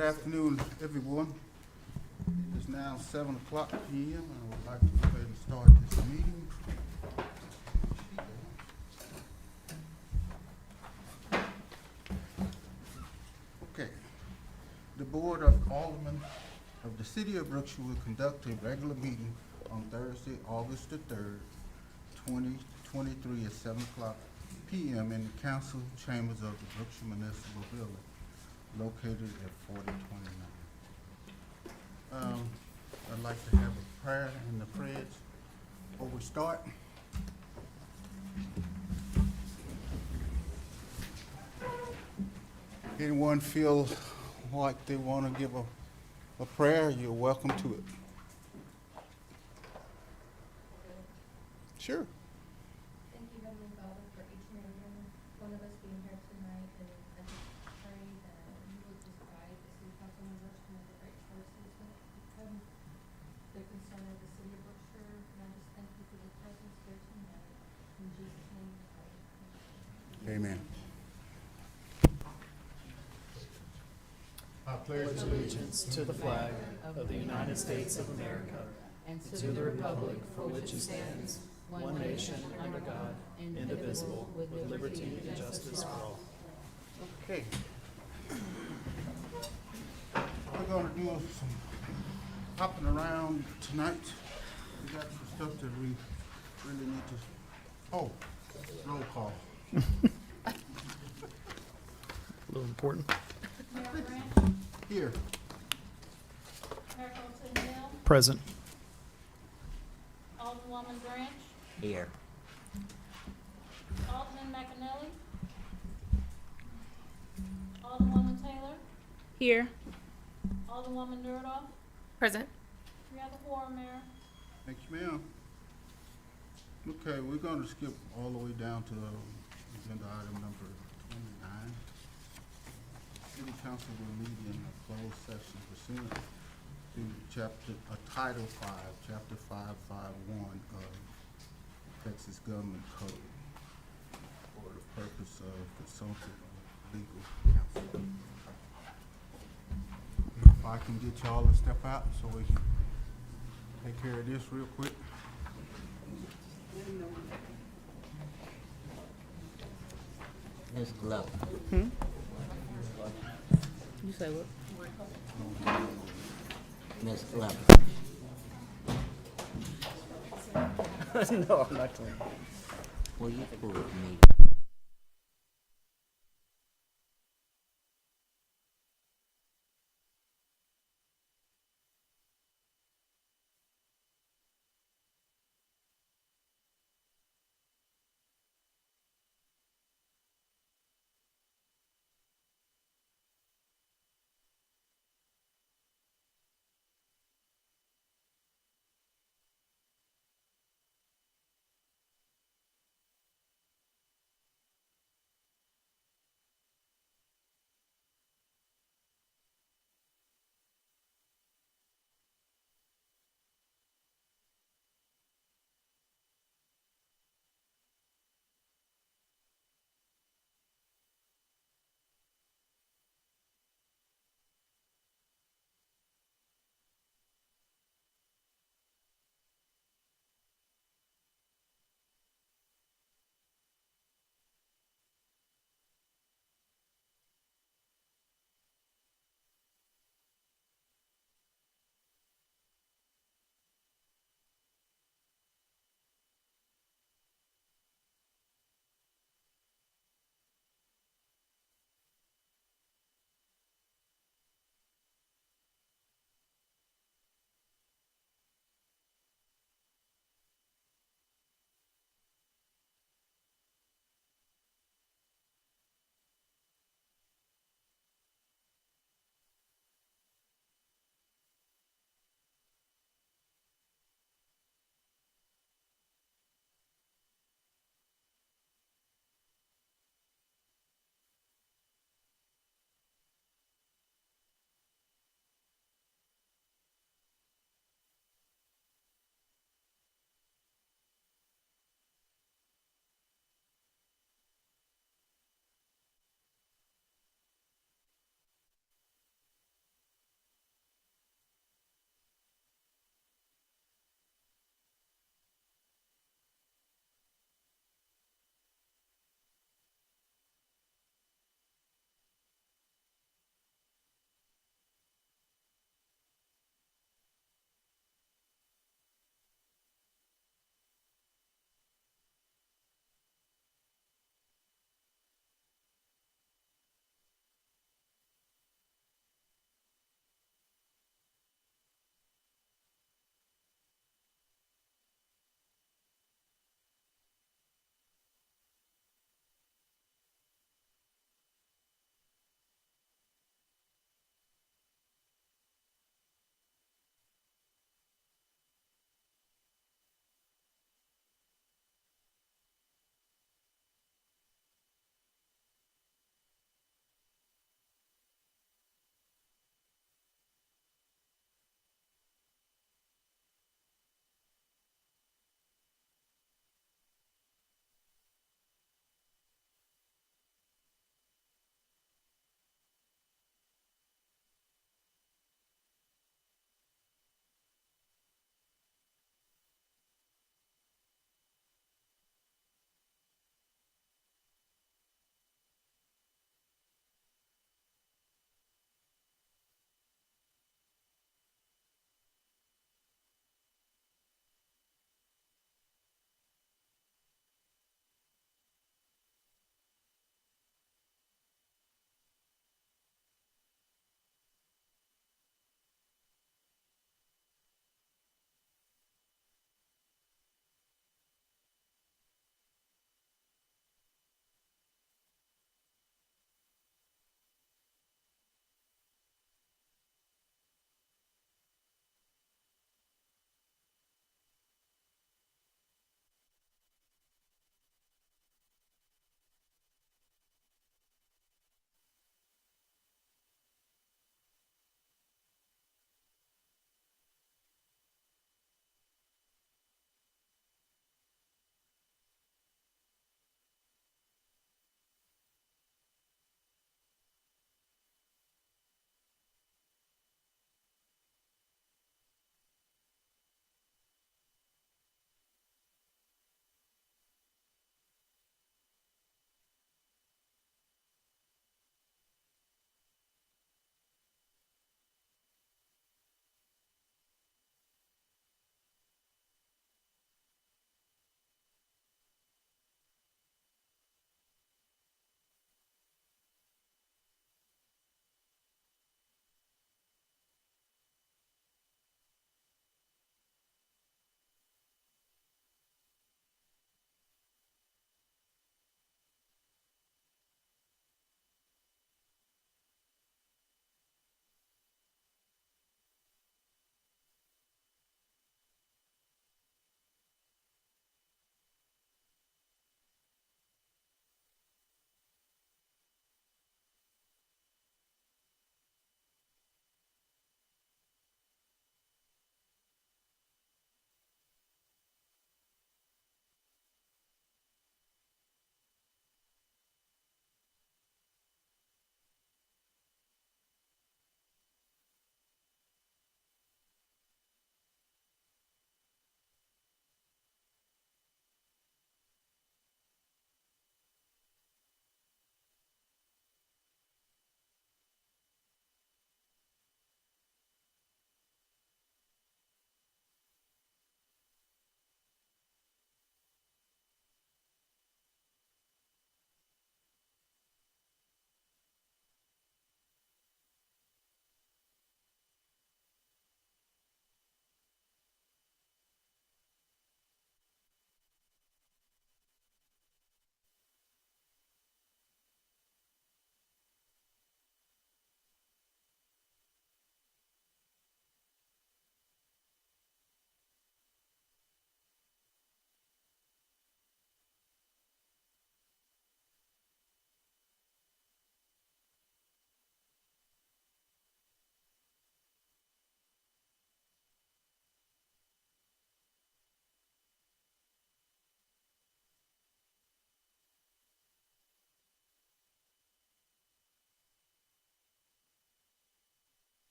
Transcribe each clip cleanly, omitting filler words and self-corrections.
Good afternoon, everyone. It is now 7 o'clock p.m. I would like to go ahead and start this meeting. Okay. The Board of Aldermen of the City of Brookshire will conduct a regular meeting on Thursday, August the 3rd, 2023 at 7 o'clock p.m. in the council chambers of the Brookshire Municipal Building located at 4029. I'd like to have a prayer in the pledge before we start. Anyone feel like they want to give a prayer, you're welcome to it. Sure. Thank you, Heavenly Father, for each and every one of us being here tonight, and I just pray that you will just guide the city council members to make the right choices when it becomes the concern of the city of Brookshire, and I just thank you for the presence here tonight. In Jesus' name we pray. Amen. I pledge Allegiance to the flag of the United States of America and to the republic for which it stands, one nation under God, indivisible, with liberty and justice for all. Okay. We're gonna do some hopping around tonight. We got some stuff that we really need to, roll call. A little important. Mayor Branch, Here. Mayor Colton Hill, Present. Alderwoman Branch, Here. Alderman McAnally, Alderwoman Taylor, Here. Alderwoman Durdoff. Present. We have a quorum, Mayor. Thank you, ma'am. Okay, we're gonna skip all the way down to agenda item number 29. City Council will meet in a closed session pursuant to Title 5, Chapter 551 of Texas Government Code for the purpose of consulting legal counsel. If I can get y'all to step out so we can take care of this real quick. Ms. Glover. You say what? Ms. Glover. No, I'm not doing it. Will you pull me?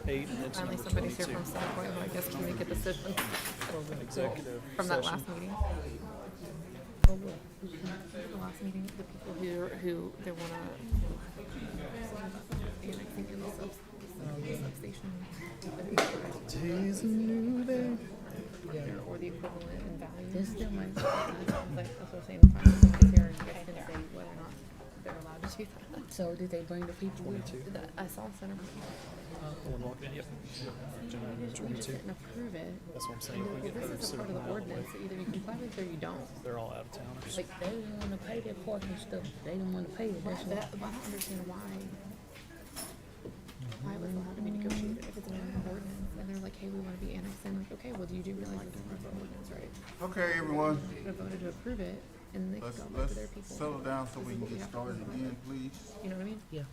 8 and into Finally, number somebody's here 22. from Centerpoint, who I guess can make a decision Executive from that session. last meeting. The last meeting, the people who they wanna annexing in the substation. Today's a new day. Or the equivalent in value. This still might. Like, that's what I'm saying, finally somebody's here and you guys can say whether or not they're allowed to do that. So did they bring the people? 22. I saw Centerpoint. The one walking in, yep. Agenda number You just 22. sit and approve it. That's what I'm saying. If we get Well, better this is a part of citizen the out of the way, ordinance, so either you comply with it or you don't. they're all out of towners. Like, They didn't wanna pay their parking stuff. They didn't wanna pay it. That's why. I don't understand why it was allowed to be negotiated if it's an ordinance, and they're like, hey, we wanna be annexed in, like, okay, well, do you do realize it's part of the ordinance, right? Okay, everyone, They voted to approve it, and they can let's, go back let's to their people. settle down so we can This is get what we started have to do. again, please. You know what I mean? Yeah.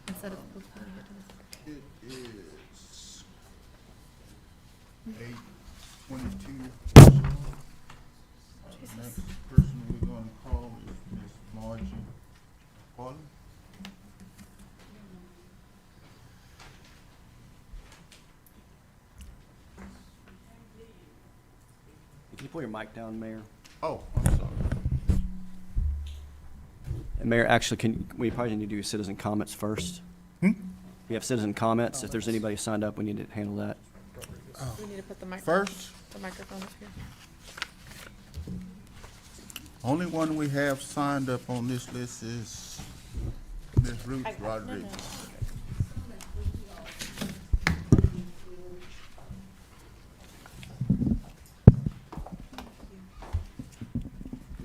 Instead of postponing it to the second. It is 8:22. Next person we're gonna call is Miss Margie Paulin. Can you pull your mic down, Mayor? Oh, I'm sorry. And Mayor, actually, we probably need to do citizen comments first. Hmm? We have citizen comments. If there's anybody signed up, we need to handle that. We need to put the First, the microphone up here. only one we have signed up on this list is Ms. Ruth Rodriguez.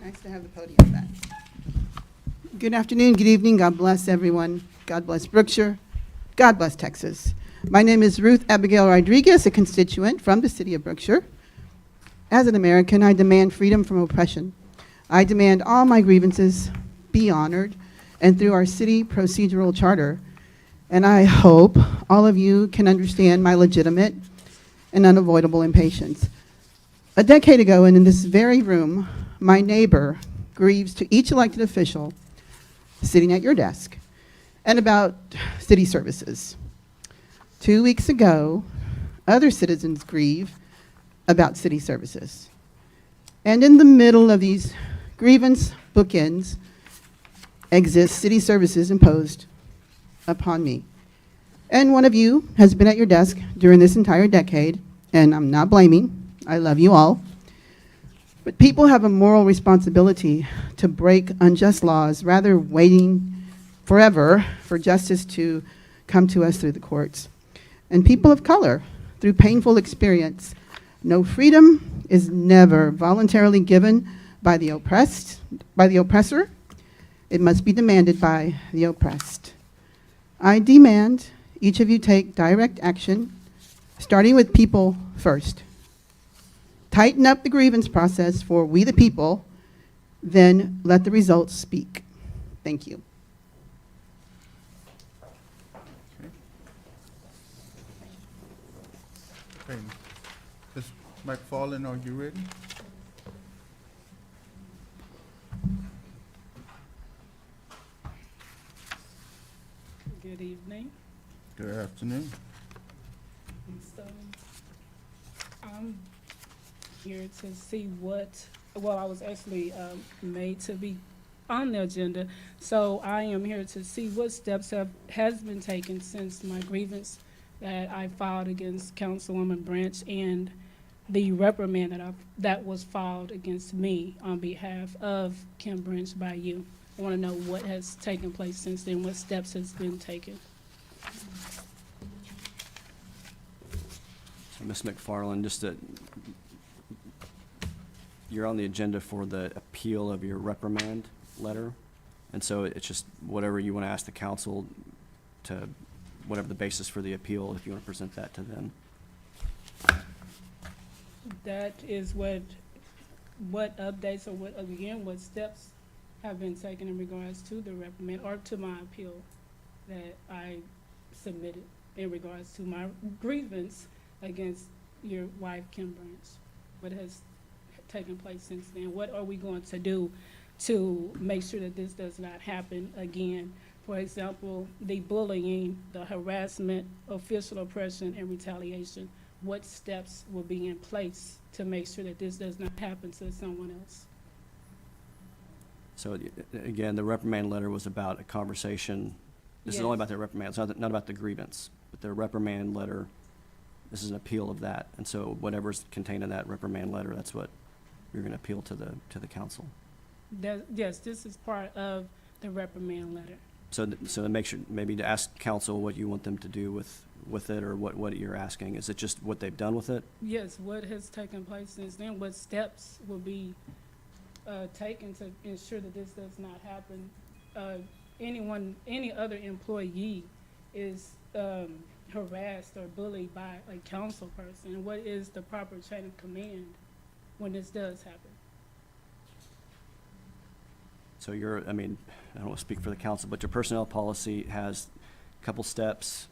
Nice to have the podium back. Good afternoon, good evening. God bless everyone. God bless Brookshire. God bless Texas. My name is Ruth Abigail Rodriguez, a constituent from the city of Brookshire. As an American, I demand freedom from oppression. I demand all my grievances be honored, and through our city procedural charter. And I hope all of you can understand my legitimate and unavoidable impatience. A decade ago, and in this very room, my neighbor grieves to each elected official sitting at your desk and about city services. 2 weeks ago, other citizens grieve about city services. And in the middle of these grievance bookends exist city services imposed upon me. And one of you has been at your desk during this entire decade, and I'm not blaming, I love you all. But people have a moral responsibility to break unjust laws rather waiting forever for justice to come to us through the courts. And people of color, through painful experience, no freedom is never voluntarily given by the oppressed, by the oppressor. It must be demanded by the oppressed. I demand each of you take direct action, starting with people first. Tighten up the grievance process for we the people, then let the results speak. Thank you. Okay, Ms. McFarland, are you ready? Good evening. Good afternoon. So, I'm here to see I was actually made to be on the agenda. So I am here to see what steps has been taken since my grievance that I filed against Councilwoman Branch and the reprimand that was filed against me on behalf of Kim Branch by you. I want to know what has taken place since then, what steps has been taken. So, Ms. McFarland, you're on the agenda for the appeal of your reprimand letter. And so it's just whatever you want to ask the council to, whatever the basis for the appeal, if you want to present that to them. That is what updates or what steps have been taken in regards to the reprimand or to my appeal that I submitted in regards to my grievance against your wife, Kim Branch. What has taken place since then? What are we going to do to make sure that this does not happen again For example, the bullying, the harassment, official oppression, and retaliation, what steps will be in place to make sure that this does not happen to someone else? So again, the reprimand letter was about a conversation. This is only Yes. about the reprimand. It's not about the grievance, but the reprimand letter, this is an appeal of that. And so whatever's contained in that reprimand letter, that's what you're going to appeal to the council. Yes, this is part of the reprimand letter. So to make sure, maybe to ask council what you want them to do with it, or what you're asking. Is it just what they've done with it? Yes, what has taken place since then, what steps will be taken to ensure that this does not happen? Any other employee is harassed or bullied by a council person, what is the proper chain of command when this does happen? So I mean, I don't want to speak for the council, but your personnel policy has a couple steps.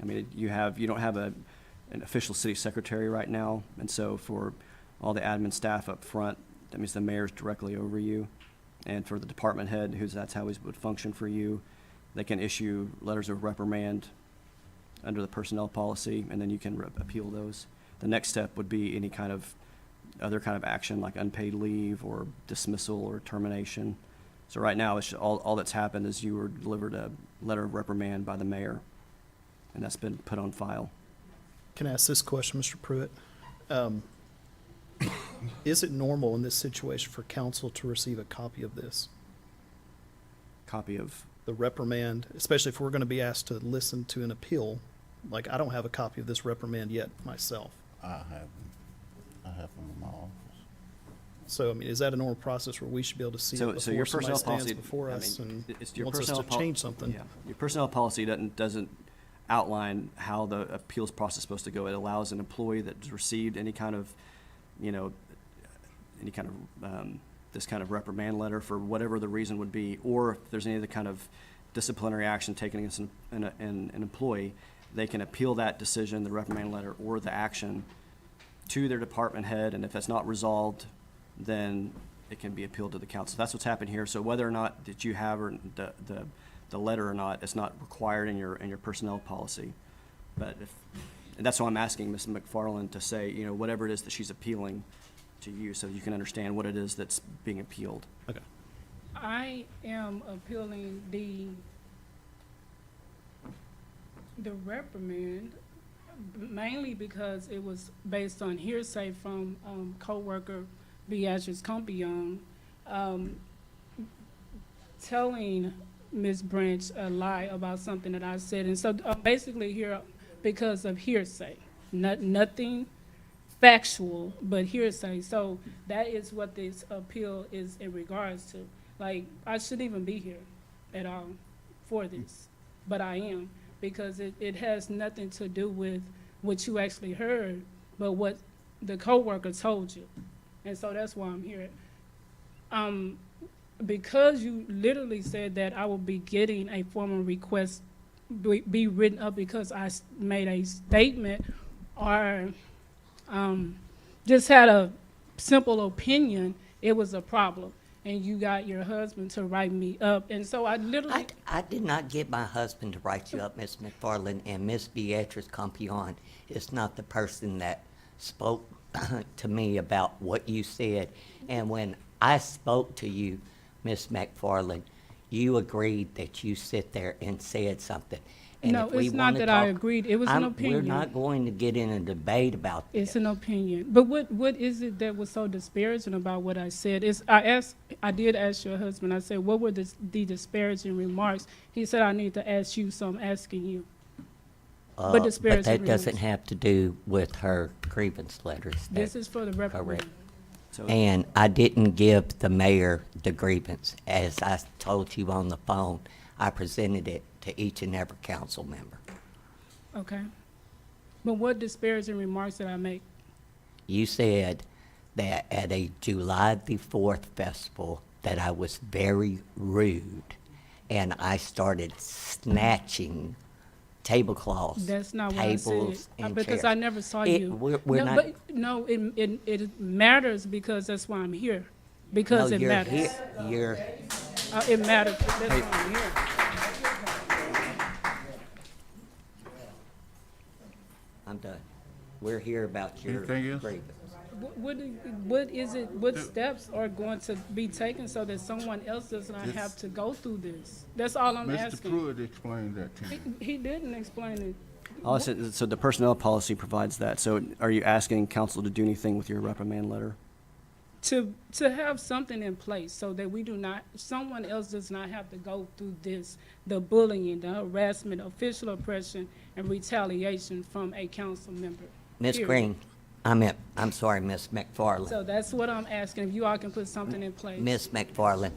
I mean, you don't have an official city secretary right now, and so for all the admin staff up front, that means the mayor's directly over you. And for the department head, that's how he would function for you, they can issue letters of reprimand under the personnel policy, and then you can appeal those. The next step would be any kind of other kind of action, like unpaid leave or dismissal or termination. So right now, it's all that's happened is you were delivered a letter of reprimand by the mayor, and that's been put on file. Can I ask this question, Mr. Pruitt? Is it normal in this situation for council to receive a copy of this? Copy of, The reprimand, especially if we're going to be asked to listen to an appeal? Like, I don't have a copy of this reprimand yet myself. I have them. I have them in my office. So, I mean, is that a normal process where we should be able to see it so your before somebody personnel stands policy. before I us mean, and it's your wants us personnel to change something? Yeah, your personnel policy doesn't outline how the appeals process is supposed to go. It allows an employee that's received any kind of, this kind of reprimand letter for whatever the reason would be, or if there's any other kind of disciplinary action taken against an employee, they can appeal that decision, the reprimand letter or the action, to their department head, and if that's not resolved, then it can be appealed to the council. That's what's happened here. So whether or not that you have the letter or not, it's not required in your personnel policy. But and that's why I'm asking Ms. McFarland to say, whatever it is that she's appealing to you, so you can understand what it is that's being appealed. Okay. I am appealing the reprimand mainly because it was based on hearsay from co-worker Beatrice Compion telling Ms. Branch a lie about something that I said. And so I'm basically here because of hearsay, nothing factual, but hearsay. So that is what this appeal is in regards to. Like, I shouldn't even be here at all for this, but I am, because it has nothing to do with what you actually heard, but what the coworker told you. And so that's why I'm here. Because you literally said that I will be getting a formal request be written up because I made a statement or just had a simple opinion, it was a problem. And you got your husband to write me up. And so I literally... I did not get my husband to write you up, Ms. McFarland, and Ms. Beatrice Compion is not the person that spoke to me about what you said. And when I spoke to you, Ms. McFarland, you agreed that you sit there and said something. And No, if we it's not wanna that I talk- agreed. It was an opinion. We're not going to get in a debate about this. It's an opinion. But what is it that was so disparaging about what I said? I did ask your husband, I said, what were the disparaging remarks? He said, I need to ask you, so I'm asking you. But disparaging that doesn't remarks. have to do with her grievance letters. This That- is for the reprimand. correct. So And I didn't give the mayor the grievance. As I told you on the phone, I presented it to each and every council member. Okay. But what disparaging remarks did I make? You said that at a July the 4th festival that I was very rude and I started snatching tablecloths, That's not what I said. tables, and Because chairs. I never saw It- you. we're No, not- but no, it matters because that's why I'm here. Because No, it you're matters. here- You're, It matters. That's why I'm here. I'm done. We're here about your Anything else? grievance. What steps are going to be taken so that someone else does not have to go through this? That's all I'm Mr. asking. Pruitt explained that to me. He didn't explain it. All I said, so the personnel policy provides that. So are you asking council to do anything with your reprimand letter? To have something in place so that someone else does not have to go through this, the bullying, the harassment, official oppression, and retaliation from a council member. Ms. Period. Green, I'm sorry, Ms. McFarland. So that's what I'm asking, if you all can put something in place. Ms. McFarland,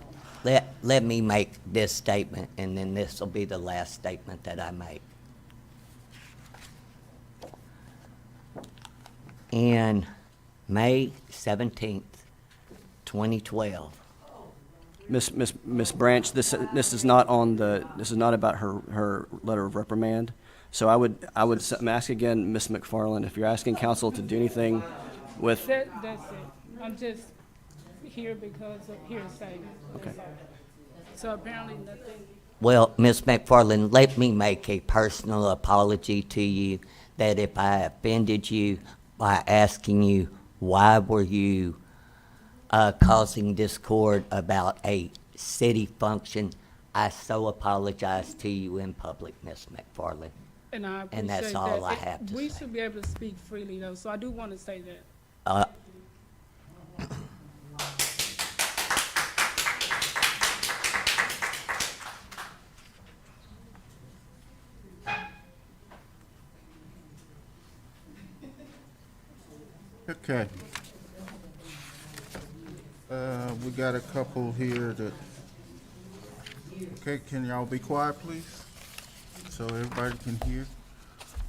let me make this statement, and then this will be the last statement that I make. In May 17th, 2012, Miss Branch, this is not about her letter of reprimand. So I'm asking again, Ms. McFarland, if you're asking council to do anything with, That's it. I'm just here because of hearsay. Okay. So apparently nothing. well, Ms. McFarland, let me make a personal apology to you that if I offended you by asking you why were you causing discord about a city function, I so apologize to you in public, Ms. McFarland. And I appreciate And that's all I have to We say. should be able to speak freely though, so I do want to say that. Uh, Okay. We got a couple here that, okay, can y'all be quiet, please? So everybody can hear.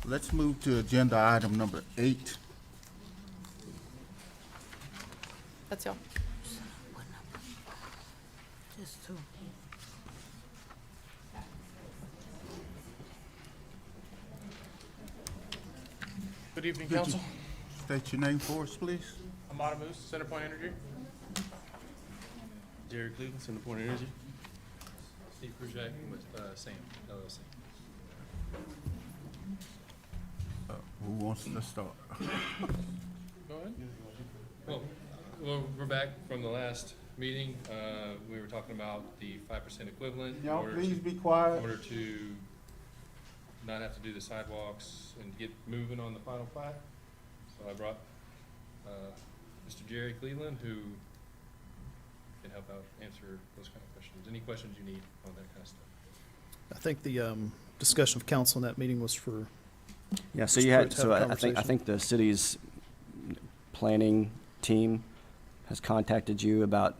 Let's move to agenda item number 8. That's y'all. Good evening, Could you council. State your name for us, please. Amada Moose, Centerpoint Energy. Jerry Cleveland, Centerpoint Energy. Steve Krujak with SAM LLC. Who wants to start? Go ahead. Well, we're back from the last meeting. We were talking about the 5% equivalent. in Y'all order please to- be In quiet. order to not have to do the sidewalks and get moving on the final plat. So I brought Mr. Jerry Cleveland, who can help out answer those kind of questions. Any questions you need on that kind of stuff. I think the discussion of council in that meeting was for, yeah, so Just you for it had, to so have a I think conversation. the city's planning team has contacted you about,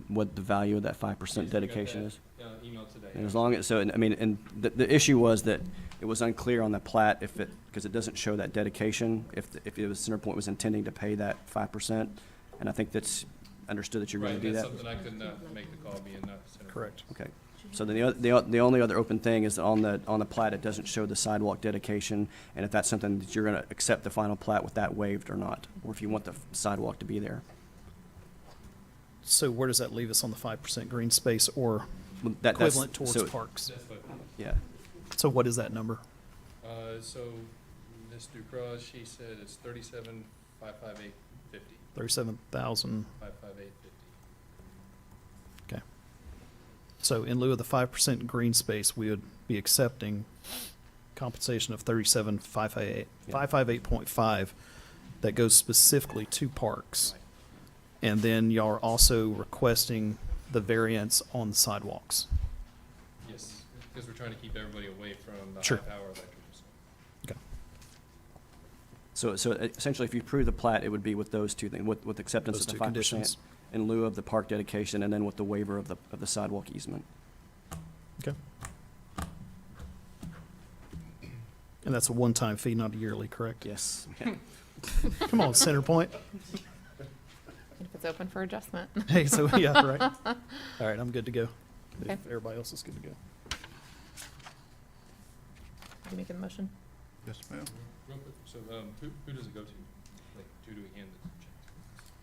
what the value of that 5% Yes, we got dedication that, is? Email today. And as long as, I mean, and the issue was that it was unclear on the plat because it doesn't show that dedication, if it was, Centerpoint was intending to pay that 5%. And I think that's understood that you're going Right, to do that's that. something I could not make the call being not Centerpoint. correct. Okay. So then the only other open thing is that on the plat, it doesn't show the sidewalk dedication, and if that's something that you're gonna accept the final plat with that waived or not, or if you want the sidewalk to be there. So where does that leave us on the 5% green space or Well, that's- equivalent towards so- parks? That's what, Yeah. So what is that number? so Ms. Ducros, she said it's 37,558.50. 37,000. 558.50. Okay. So in lieu of the 5% green space, we would be accepting compensation of 558.5 that goes specifically to parks. And then y'all are also requesting the variance on the sidewalks. Yes, because we're trying to keep everybody away from the Sure. high-power electrical. Okay. So essentially, if you approve the plat, it would be with those two things, with acceptance Those of the two 5% conditions. in lieu of the park dedication, and then with the waiver of the sidewalk easement. Okay. And that's a one-time fee, not a yearly, correct? Yes. Come on, Centerpoint. If it's open for adjustment. Hey, so, yeah, right. All right, I'm good to go. Okay. If everybody else is good to go. You making the motion? Yes, ma'am. Real quick, so who does it go to? Like, who do we hand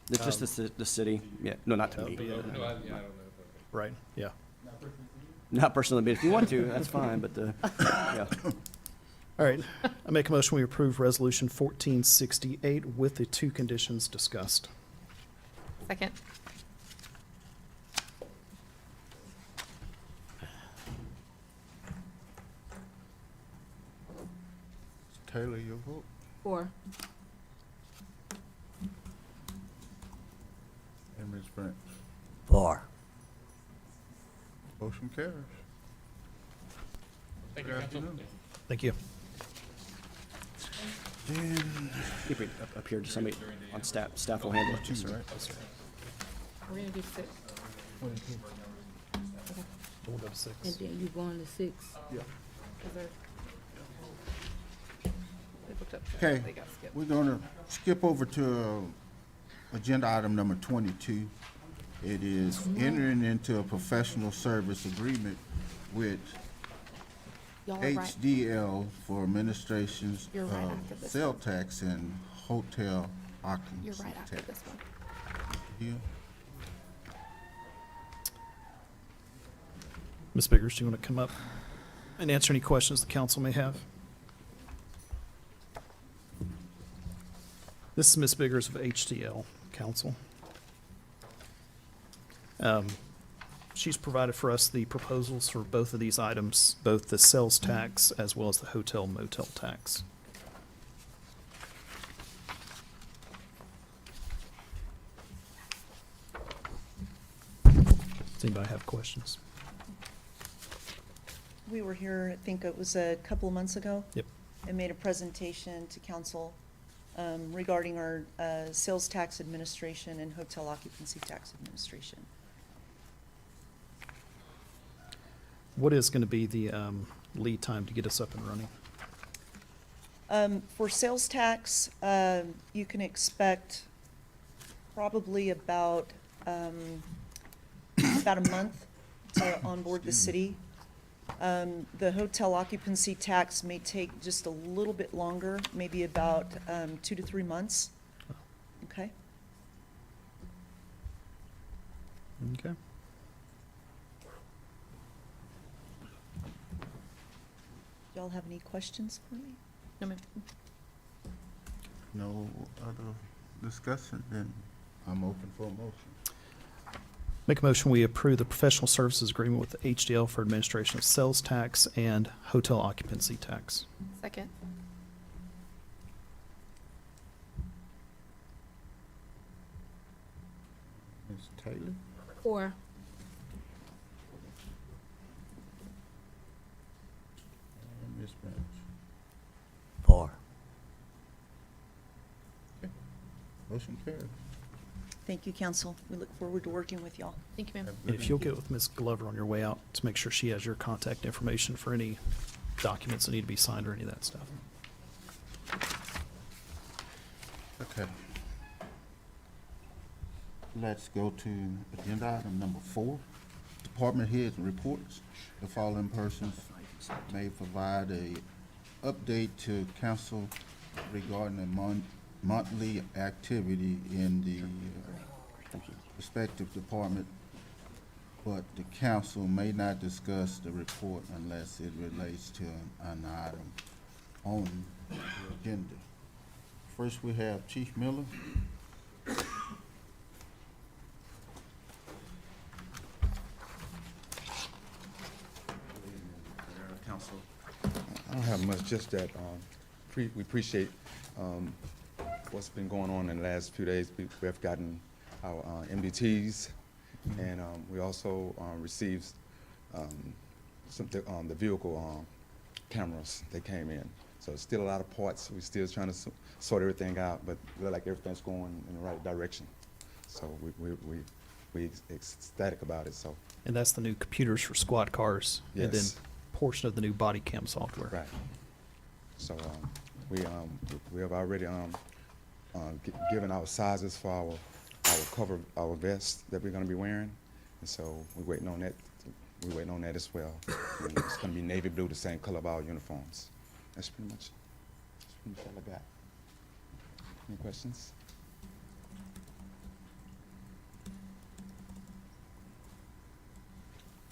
the check It's just the city, yeah, no, not to That would me. be to? it. No, I don't know. Right, yeah. Not personally, but if you want to, that's fine, but yeah. All right, I make a motion we approve Resolution 1468 with the two conditions discussed. Second. Taylor, your vote? 4. And Ms. Branch? 4. Motion carries. Thank you, Good council. afternoon. Thank you. Then, Keep it up here to somebody on staff will handle it. two, Yes, sir. right? We're gonna do 6. We'll go to 6. And then you going to 6. Yeah. They looked up. Okay, They got skipped. we're gonna skip over to agenda item number 22. It is entering into a professional service agreement with Y'all are right. HDL for administrations You're right of after this sale tax and hotel You're occupancy right after tax. this one. Here. Ms. Biggers, do you want to come up and answer any questions the council may have? This is Ms. Biggers of HDL Council. She's provided for us the proposals for both of these items, both the sales tax as well as the hotel motel tax. Does anybody have questions? We were here, I think it was a couple of months ago. Yep. And made a presentation to council regarding our sales tax administration and hotel occupancy tax administration. What is going to be the lead time to get us up and running? For sales tax, you can expect probably about a month to onboard the city. The hotel occupancy tax may take just a little bit longer, maybe about 2 to 3 months. Okay? Okay. Y'all have any questions for me? No, ma'am. No other discussion, then I'm open for a motion. Make a motion, we approve the professional services agreement with the HDL for administration of sales tax and hotel occupancy tax. Second. Ms. Taylor? 4. And Ms. Branch? 4. Motion carries. Thank you, council. We look forward to working with y'all. Thank you, ma'am. Have a And good if you'll night. get with Ms. Glover on your way out to make sure she has your contact information for any documents that need to be signed or any of that stuff. Okay. Let's go to agenda item number 4, department heads reports. The following persons may provide a update to council regarding the monthly activity in the respective department, but the council may not discuss the report unless it relates to an item on the agenda. First, we have Chief Miller. Council. I don't have much, just that we appreciate what's been going on in the last few days. We have gotten our MDTs, and we also received the vehicle cameras that came in. So still a lot of parts. We're still trying to sort everything out, but we look like everything's going in the right direction. So we ecstatic about it. So And that's the new computers for squad cars. And then Yes. portion of the new body cam software. right. So we have already given our sizes for our vest that we're going to be wearing, and so we're waiting on that. We're waiting on that as well. And it's going to be navy blue, the same color of our uniforms. That's pretty much all I got. Any questions?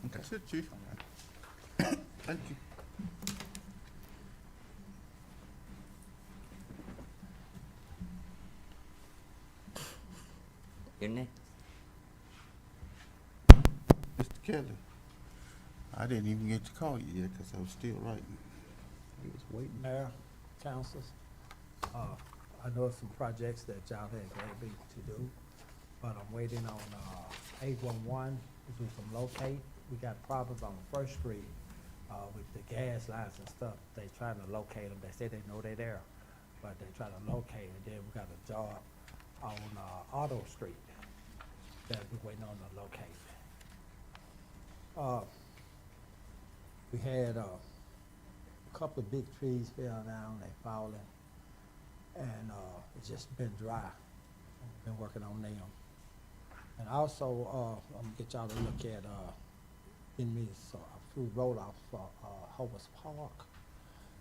Okay. That's it, Chief. All right. Thank you. You're next. Mr. Kelly, I didn't even get to call you yet because I was still writing. He was waiting. Mayor, councils, I know some projects that y'all had gave me to do, but I'm waiting on, 811 to do some locate. We got problems on First Street, with the gas lines and stuff. They trying to locate them. They say they know they're there, but they trying to locate. And then we got a job on, Auto Street that we're waiting on to locate. We had, a couple of big trees fell down, they fallen, and it's just been dry. Been working on them. And also, I'm gonna get y'all to look at, in me, a few roll-offs for, Hobart Park.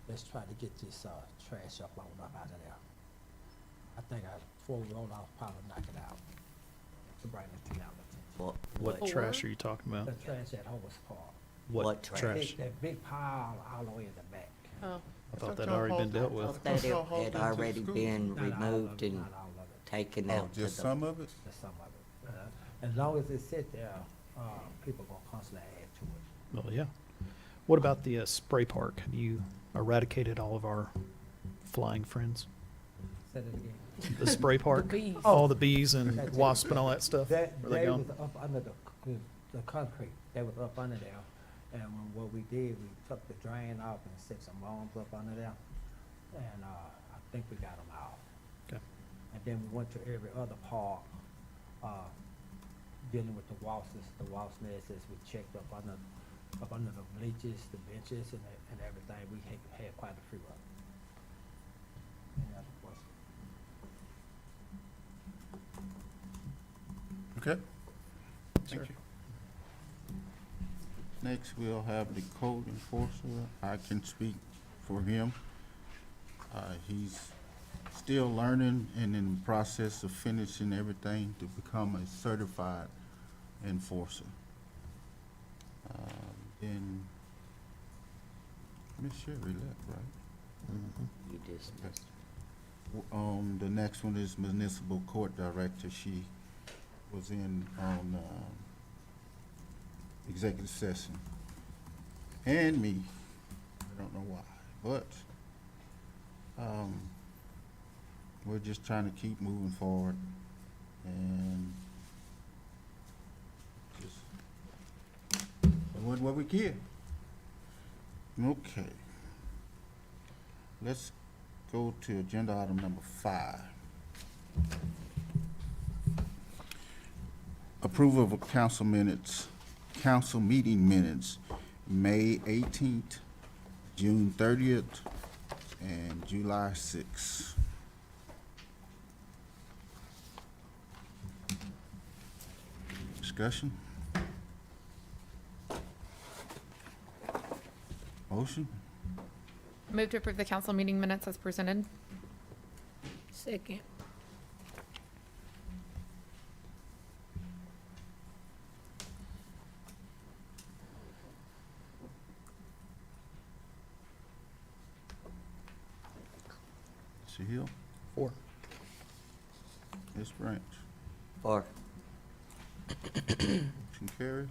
Let's try to get this, trash up on up out of there. I think before we roll off, probably knock it out to bring it to y'all attention. What trash are you talking about? The trash at Hobart Park. What trash? That big pile all the way in the back. Oh, I thought that had already been dealt with. That it had already been Not all of removed it, and not all of it. taken Oh, out to just the. some of it? Just some of it. As long as it sit there, people gonna constantly add to it. Well, yeah. What about the spray park? Have you eradicated all of our flying friends? Say that again. The spray park? bees. Oh, the bees and wasp and all that stuff? That, Where they they gone? was up under the concrete, they was up under there, and what we did, we took the drain off and set some bombs up under there, and, I think we got them out. Okay. And then we went to every other park, dealing with the wasps nests, we checked up under the bleachers, the benches, and everything, we had quite a few of them. Any other questions? Okay. Thank you. Next, we'll have the code enforcer. I can speak for him. He's still learning and in the process of finishing everything to become a certified enforcer. Then Ms. Sherry left, right? You dismissed. The next one is municipal court director. She was in on executive session. And me. I don't know why, but we're just trying to keep moving forward and just doing what we can. Okay. Let's go to agenda item number 5. Approval of council minutes, council meeting minutes, May 18th, June 30th, and July 6th. Discussion? Motion? Move to approve the council meeting minutes as presented. Second. Mr. Hill? 4. Ms. Branch? Or Motion carries.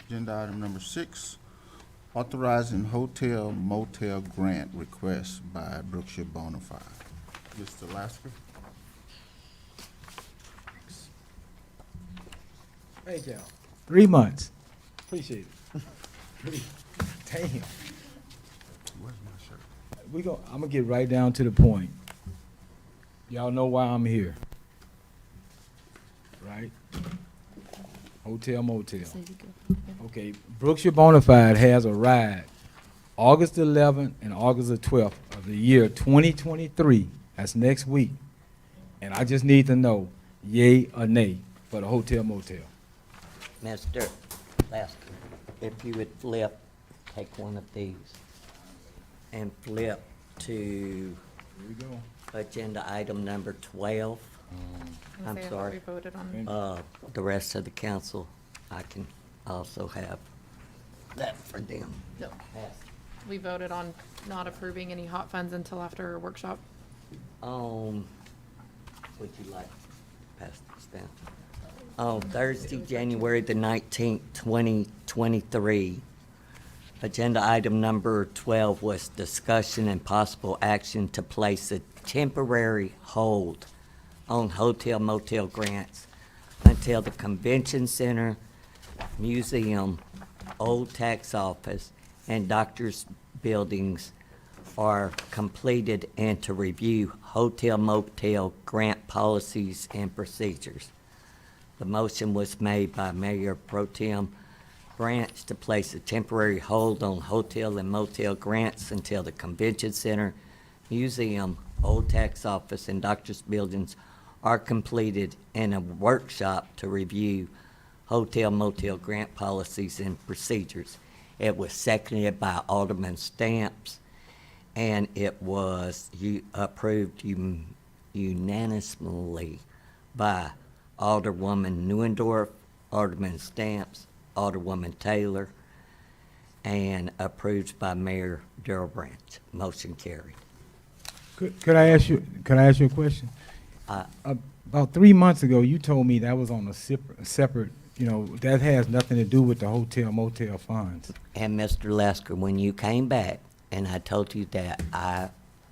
Agenda item number 6, authorizing hotel motel grant request by Brookshire Bonafide. Mr. Lasker? Thank y'all. 3 months. Appreciate it. Damn. Where's my shirt? I'm gonna get right down to the point. Y'all know why I'm here. Right? Hotel motel. Okay, Brookshire Bonafide has a ride August 11th and August the 12th of the year 2023. That's next week. And I just need to know yay or nay for the hotel motel. Mr. Lasker, if you would flip, take one of these and flip to Here we go. agenda item number 12. I'm Say what sorry. We voted on. The rest of the council, I can also have that for them. No. We voted on not approving any hot funds until after a workshop. Would you like to pass this down? On Thursday, January the 19th, 2023, agenda item number 12 was discussion and possible action to place a temporary hold on hotel motel grants until the convention center, museum, old tax office, and doctor's buildings are completed, and to review hotel motel grant policies and procedures. The motion was made by Mayor Pro Tem Branch to place a temporary hold on hotel and motel grants until the convention center, museum, old tax office, and doctor's buildings are completed, and a workshop to review hotel motel grant policies and procedures. It was seconded by Alderman Stamps, and it was approved unanimously by Alderwoman Neuendorf, Alderman Stamps, Alderwoman Taylor, and approved by Mayor Darrell Branch. Motion carried. Could I ask you a question? About 3 months ago, you told me that was on a separate, that has nothing to do with the hotel motel funds. And Mr. Lesker, when you came back and I told you that I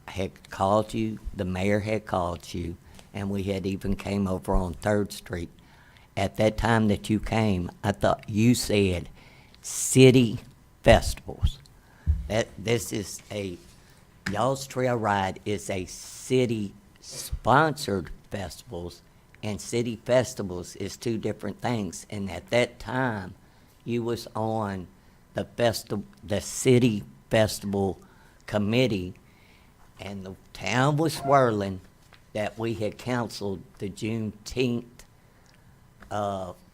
had called you, the mayor had called you, and we had even came over on 3rd Street. At that time that you came, I thought you said city festivals. Y'all's Trail Ride is a city-sponsored festivals, and city festivals is two different things. And at that time, you was on the city festival committee, and the town was swirling that we had canceled the Juneteenth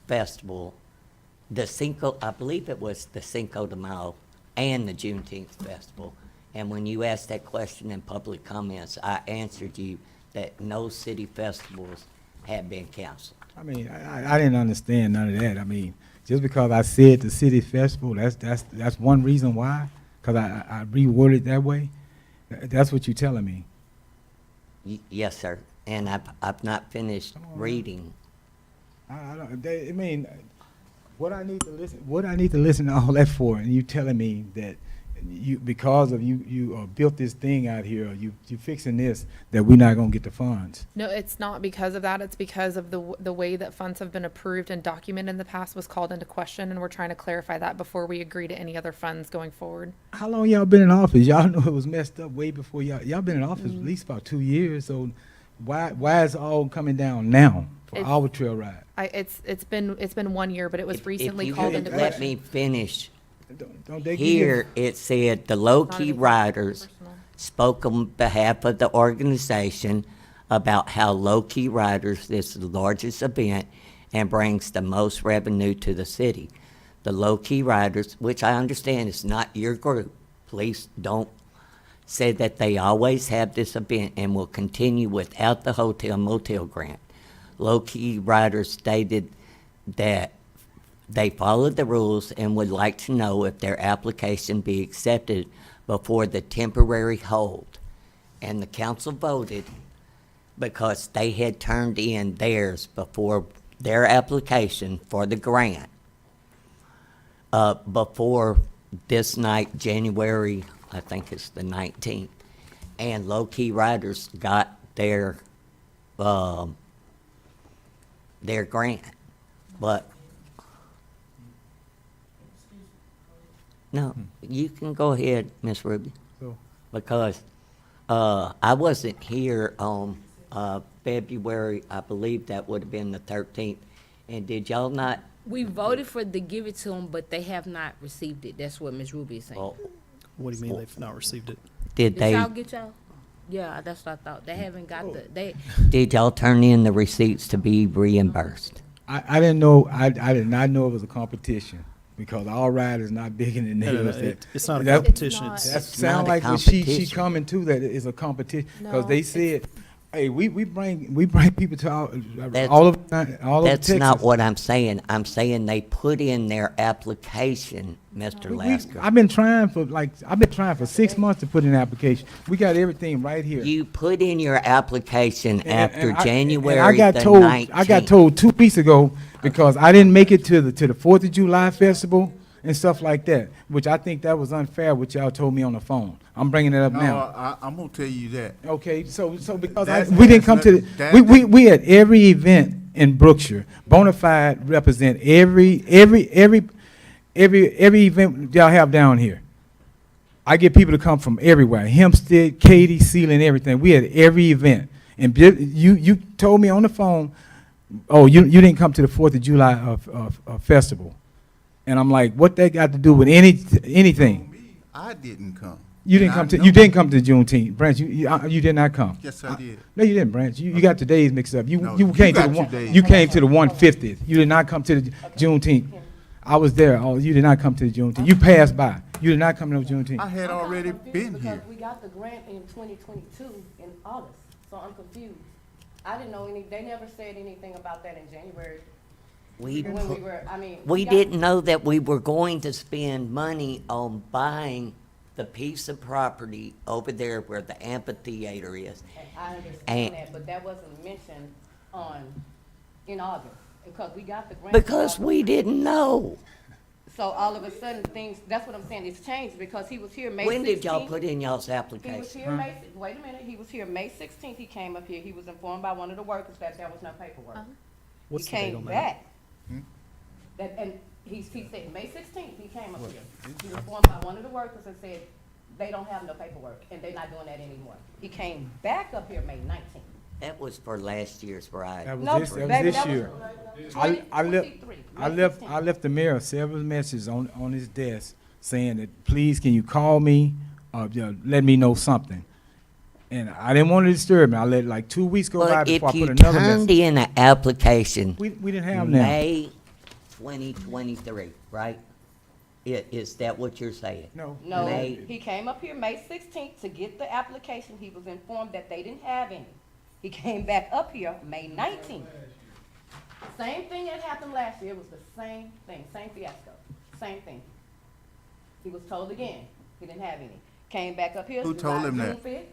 festival, I believe it was the Cinco de Mayo and the Juneteenth festival. And when you asked that question in public comments, I answered you that no city festivals had been canceled. I mean, I didn't understand none of that. I mean, just because I said the city festival, that's one reason why? Because I reworded it that way? That's what you're telling me? Yes, sir. And I've not finished reading. I mean, what I need to listen to all that for, and you telling me that because of you built this thing out here, you fixing this, that we're not gonna get the funds. No, it's not because of that. It's because of the way that funds have been approved and documented in the past was called into question, and we're trying to clarify that before we agree to any other funds going forward. How long y'all been in office? Y'all know it was messed up way before y'all been in office at least about 2 years. So why is it all coming down now for our trail ride? It's been 1 year, but it was recently If you called could into let question. me finish. Don't they give Here, it said the low-key anything riders personal. spoke on behalf of the organization about how low-key riders is the largest event and brings the most revenue to the city. The low-key riders, which I understand is not your group, please don't say that they always have this event and will continue without the hotel motel grant. Low-key riders stated that they followed the rules and would like to know if their application be accepted before the temporary hold. And the council voted because they had turned in theirs before their application for the grant, before this night, January, I think it's the 19th. And low-key riders got their grant. But no, you can go ahead, Miss Ruby, So, because I wasn't here on February, I believe that would have been the 13th. And did y'all not? We voted for to give it to them, but they have not received it. That's what Ms. Ruby is saying. Well, What do you mean they've not received it? did Did they? y'all get y'all? Yeah, that's what I thought. They haven't got they, Did y'all turn in the receipts to be reimbursed? I didn't know, I did not know it was a competition, because our ride is not bigger than No, theirs. it's not a That- competition. not. That It's not sound a like when she competition. coming to that it's a competition, because No, they it's- said Hey, we bring people to all That's- all of Texas. That's not what I'm saying. I'm saying they put in their application, Mr. Lasker. I've been trying for 6 months to put in an application. We got everything right here. You put in your application after And January I got the told 19th. I got told 2 weeks ago because I didn't make it to the 4th of July festival and stuff like that, which I think that was unfair. What y'all told me on the phone. I'm bringing it up No, now. I'm gonna tell you that. Okay, so because That's- we didn't come to that- the, we at every event in Brookshire, Bonafide represent every event y'all have down here. I get people to come from everywhere, Hempstead, Katy, Sealand, everything. We at every event, and you told me on the phone, oh, you didn't come to the 4th of July festival, and I'm like, what that got to do with anything? I didn't come. You didn't And come I to know- you didn't come to Juneteenth, Branch. You did not come. Yes, I did. No, you didn't, Branch. You got the days mixed up. No, You you came to got the your one. days You mixed came to the 150th. You did not come to the Juneteenth. I was there. Oh, you did not come to the Juneteenth. You passed by. You did not come to the Juneteenth. I had already been here. Because we got the grant in 2022 in August, so I'm confused. I didn't know they never said anything about that in January. We When we were, I mean. We got- didn't know that we were going to spend money on buying the piece of property over there where the amphitheater is. And I understand And- that, but that wasn't mentioned in August, because we got the grant. Because we didn't know. So all of a sudden, that's what I'm saying, it's changed, because he was here May 16th. When did y'all put in y'all's He was application? here wait a minute, he was here May 16th, he came up here, he was informed by one of the workers that there was no paperwork. What's He the date came on that? back. Hmm? And he said, May 16th, he came up here. He was informed by one of the workers and said, they don't have no paperwork, and they're not doing that anymore. He came back up here May 19th. That was for last year's ride. That was No, this. That baby, was that this was year. I left. 2023, I May left. 16th. I left the mayor several messages on his desk saying that please can you call me, let me know something. And I didn't want to disturb him. I let like 2 weeks go by But before I if put you another turned message. in an application We didn't have them. May 2023, right? Is that what you're saying? No. No, May- he came up here May 16th to get the application. He was informed that they didn't have any. He came back up here May 19th. Same thing that happened last year. It was the same thing, same fiasco, same thing. He was told again, he didn't have any. Came back up here. Who told July- him that? June 5th.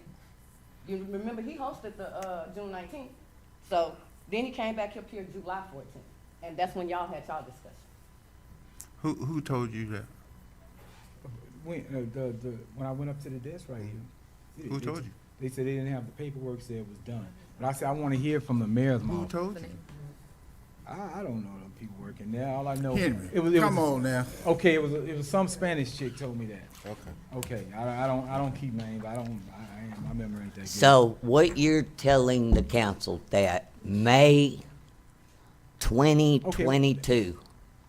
You remember, he hosted the, June 19th. So then he came back up here July 14th. And that's when y'all had y'all discussion. Who told you that? When when I went up to the desk right here. Who told you? They said they didn't have the paperwork, said it was done. But I said I want to hear from the mayor's Who mouth. told you? I don't know them people working there. All I know Henry, it come was on now. okay. It was some Spanish chick told me that. Okay. Okay, I don't keep names. My memory ain't that good. So what you're telling the council that May 2022,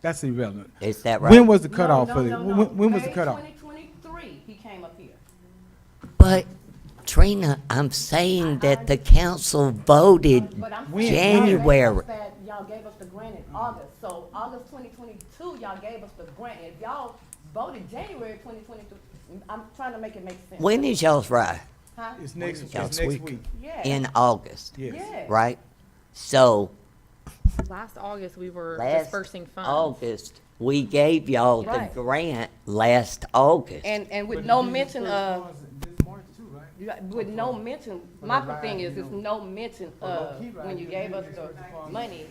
That's irrelevant. is that right? When was the cutoff No, for the? no, no, When was the May cutoff? 2023, he came up here. But Trina, I'm saying that the council voted But I'm When? saying January. y'all gave us the grant in August, so August 2022, y'all gave us the grant. If y'all voted January 2022, I'm trying to make it make sense. When is y'all's ride? Huh? It's next Next week. Yeah. In August, Yes. Yeah. right? So Last August, we were last dispersing funds. August, we gave y'all the Right. grant last August. And with no mention of, This March too, right? with no mention, my thing is, there's no mention of, when you gave us the money,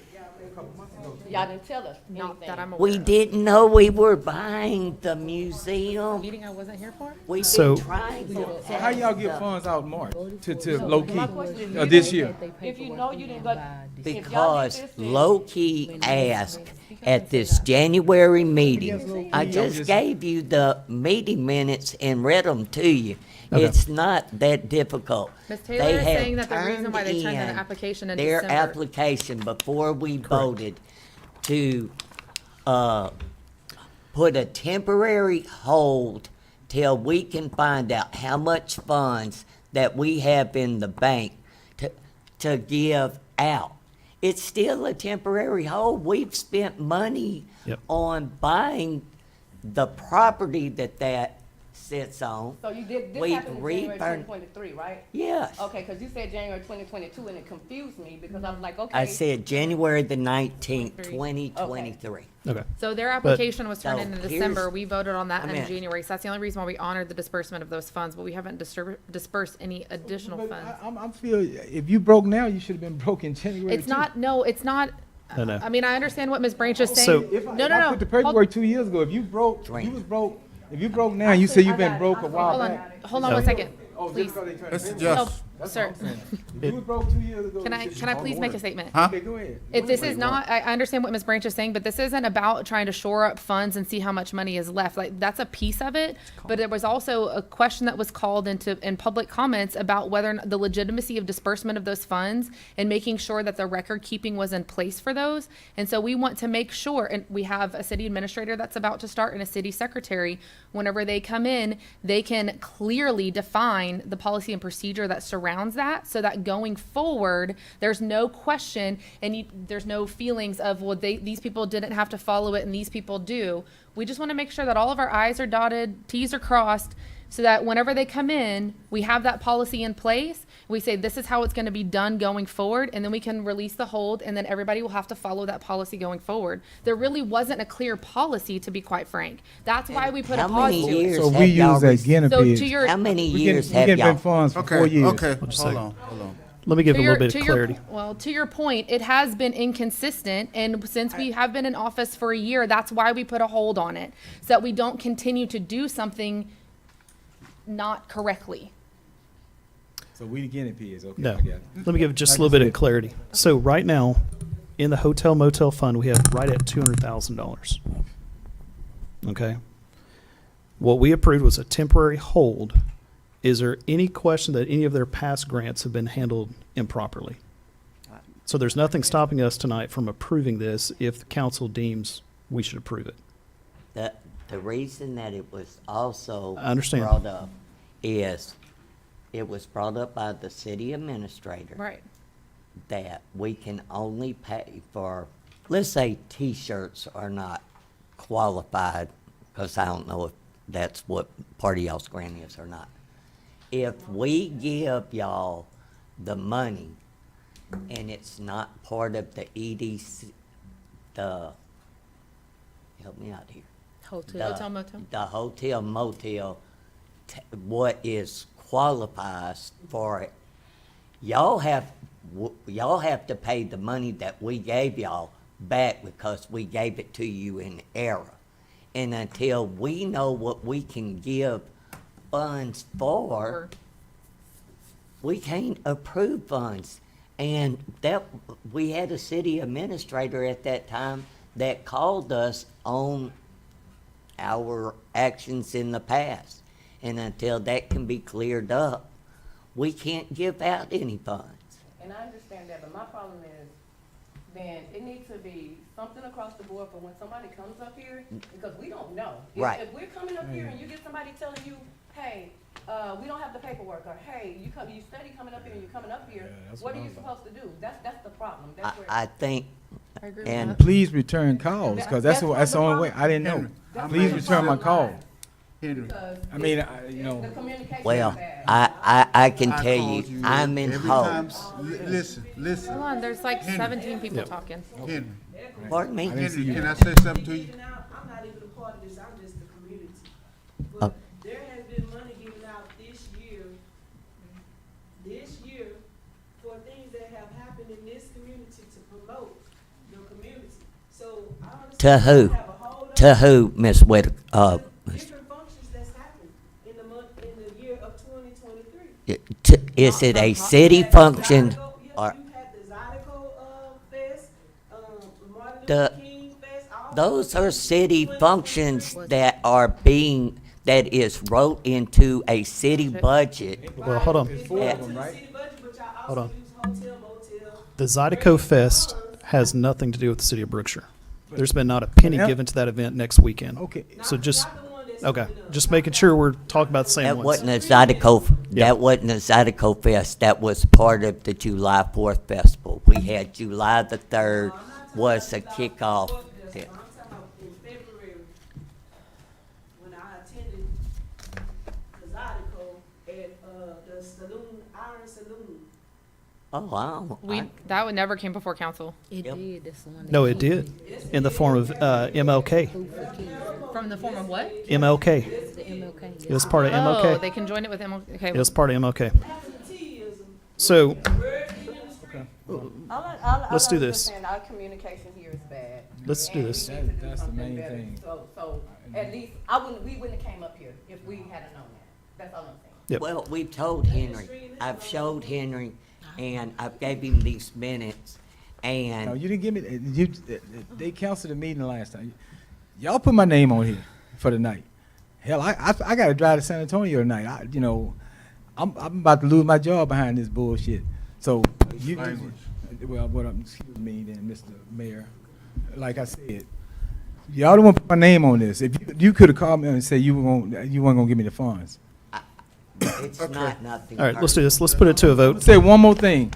y'all didn't tell us Not that anything. I'm aware We of. didn't know we were buying the museum. Meeting I wasn't here for? We've So- been trying to. So how y'all get funds out in March to low key My question is, this year? if you know you didn't go, if y'all did Because this, then- low-key asked at this January meeting, I just gave you the meeting minutes and read them to you. Okay. It's not that difficult. Ms. Taylor They is have saying that the reason why they turned in in an application in their December. application before we voted to put a temporary hold till we can find out how much funds that we have in the bank to give out. It's still a temporary hold. We've spent money Yep. on buying the property that sits on. So you did, this We've happened in January refurnished- 2023, right? Yes. Okay, because you said January 2022, and it confused me, because I was like, okay. I said January the 19th, 2023. Okay. So their But- application was turned So in here's- December. We voted on that I in mean- January. So that's the only reason why we honored the disbursement of those funds, but we haven't dispersed any additional But funds. I'm feel, if you broke now, you should have been broke in January It's too. not, no, it's not. No. I mean, I understand what Ms. Branch is saying. So- If I, No, if no, I no. put the Hold- paperwork 2 years ago, if you broke, Drink. you was broke, if you broke now, you say you've been broke a while Hold back. on, hold on one second, Oh, just please. because they turned It's the just- paperwork. No, That's sir. what I'm saying. If you was broke 2 years ago. Can you should- I please make a statement? Huh? Okay, go ahead. If this is not, I understand what Ms. Branch is saying, but this isn't about trying to shore up funds and see how much money is left. Like, that's a piece of it. But there was also a question that was called in public comments about whether or not the legitimacy of disbursement of those funds and making sure that the record keeping was in place for those. And so we want to make sure, and we have a city administrator that's about to start and a city secretary. Whenever they come in, they can clearly define the policy and procedure that surrounds that, so that going forward, there's no question and there's no feelings of, well, these people didn't have to follow it and these people do. We just want to make sure that all of our I's are dotted, T's are crossed, so that whenever they come in, we have that policy in place. We say, this is how it's going to be done going forward, and then we can release the hold, and then everybody will have to follow that policy going forward. There really wasn't a clear policy, to be quite frank. That's why we put a How pause many to it. years So we have y'all use that received- guinea So pig. to your, How many We years getting have y'all? funds for Okay, 4 years. okay, Just a hold second. on, hold on. Let me give to a your- little bit to of your- clarity. Well, to your point, it has been inconsistent, and since we have been in office for a year, that's why we put a hold on it, so that we don't continue to do something not correctly. So we the guinea pigs, okay, No. I got it. Let me give just a little bit of clarity. So right now, in the hotel motel fund, we have right at $200,000. Okay? What we approved was a temporary hold. Is there any question that any of their past grants have been handled improperly? So there's nothing stopping us tonight from approving this if the council deems we should approve it. The reason that it was also I understand. brought up is, it was brought up by the city administrator. Right. That we can only pay for, let's say T-shirts are not qualified, because I don't know if that's what part of y'all's grant is or not. If we give y'all the money and it's not part of the EDC, help me out here. Hotel motel? The hotel motel, what is qualifies for it, y'all have to pay the money that we gave y'all back, because we gave it to you in error. And until we know what we can give funds for, we can't approve funds. And that, we had a city administrator at that time that called us on our actions in the past. And until that can be cleared up, we can't give out any funds. And I understand that, but my problem is, then it needs to be something across the board for when somebody comes up here, because we don't know. Right. If we're coming up here and you get somebody telling you, hey, we don't have the paperwork, or hey, you study coming up here and you're coming up here, that's what what are you I'm supposed to do? That's the problem. That's where. I think, I agree with and that. Please return calls, because that's That's the what only way, I didn't know. Henry, That's Please where the return my problem call. lies, Henry, because I mean, the communication well, is bad. I can I tell called you, I'm in every time hopes. Listen, Hold on, there's like Henry. 17 people talking. Henry, Pardon me? Henry, can I say something to you? I'm not even a part of this, I'm just the community. Oh. But there has been money given out this year for things that have happened in this community to promote the community. So I To understand who? we have a whole lot To of who, Ms. Whitaker? different functions that's happened in the year of 2023. Is it a city function? Or You had the Zydeco Fest, Martin The- Luther King Fest. all those those are city 2023. functions that is wrote into a city budget. Well, hold on. It's Yeah. going to the city budget, but y'all Hold also on. use hotel, motel. The Zydeco Fest has nothing to do with the city of Brookshire. There's been not a penny Yeah. given to that event next weekend. Okay. So just, Not the one that's okay, coming up. just making sure we're talking about the same That ones. wasn't a Zydeco, Yeah. that wasn't a Zydeco Fest, that was part of the July 4th festival. We had July the 3rd was a kickoff. I'm talking about in February, when I attended the saloon, Iron Saloon. Oh, wow. That one never came before council. It Yep. did, that's the one. No, it did, in the form of MLK. From the form of what? MLK. The MLK. It was part of Oh, MLK. they can join it with MLK. Okay. It was part of MLK. So, let's do this. Our communication here is bad. Let's do this. That's the main thing. So at least, we wouldn't have came up here if we hadn't known that. That's all I'm saying. Yep. Well, we've told Henry, I've showed Henry, and I've gave him these minutes, No, and you didn't give me, they canceled the meeting last time. Y'all put my name on here for the night. Hell, I gotta drive to San Antonio tonight. I'm about to lose my job behind this bullshit. So, excuse me then, Mr. Mayor. Like I said, y'all don't want to put my name on this. If you could have called me and said you weren't gonna give me the funds. it's not nothing. All right, let's do this. Let's put it to a vote. Say one more thing.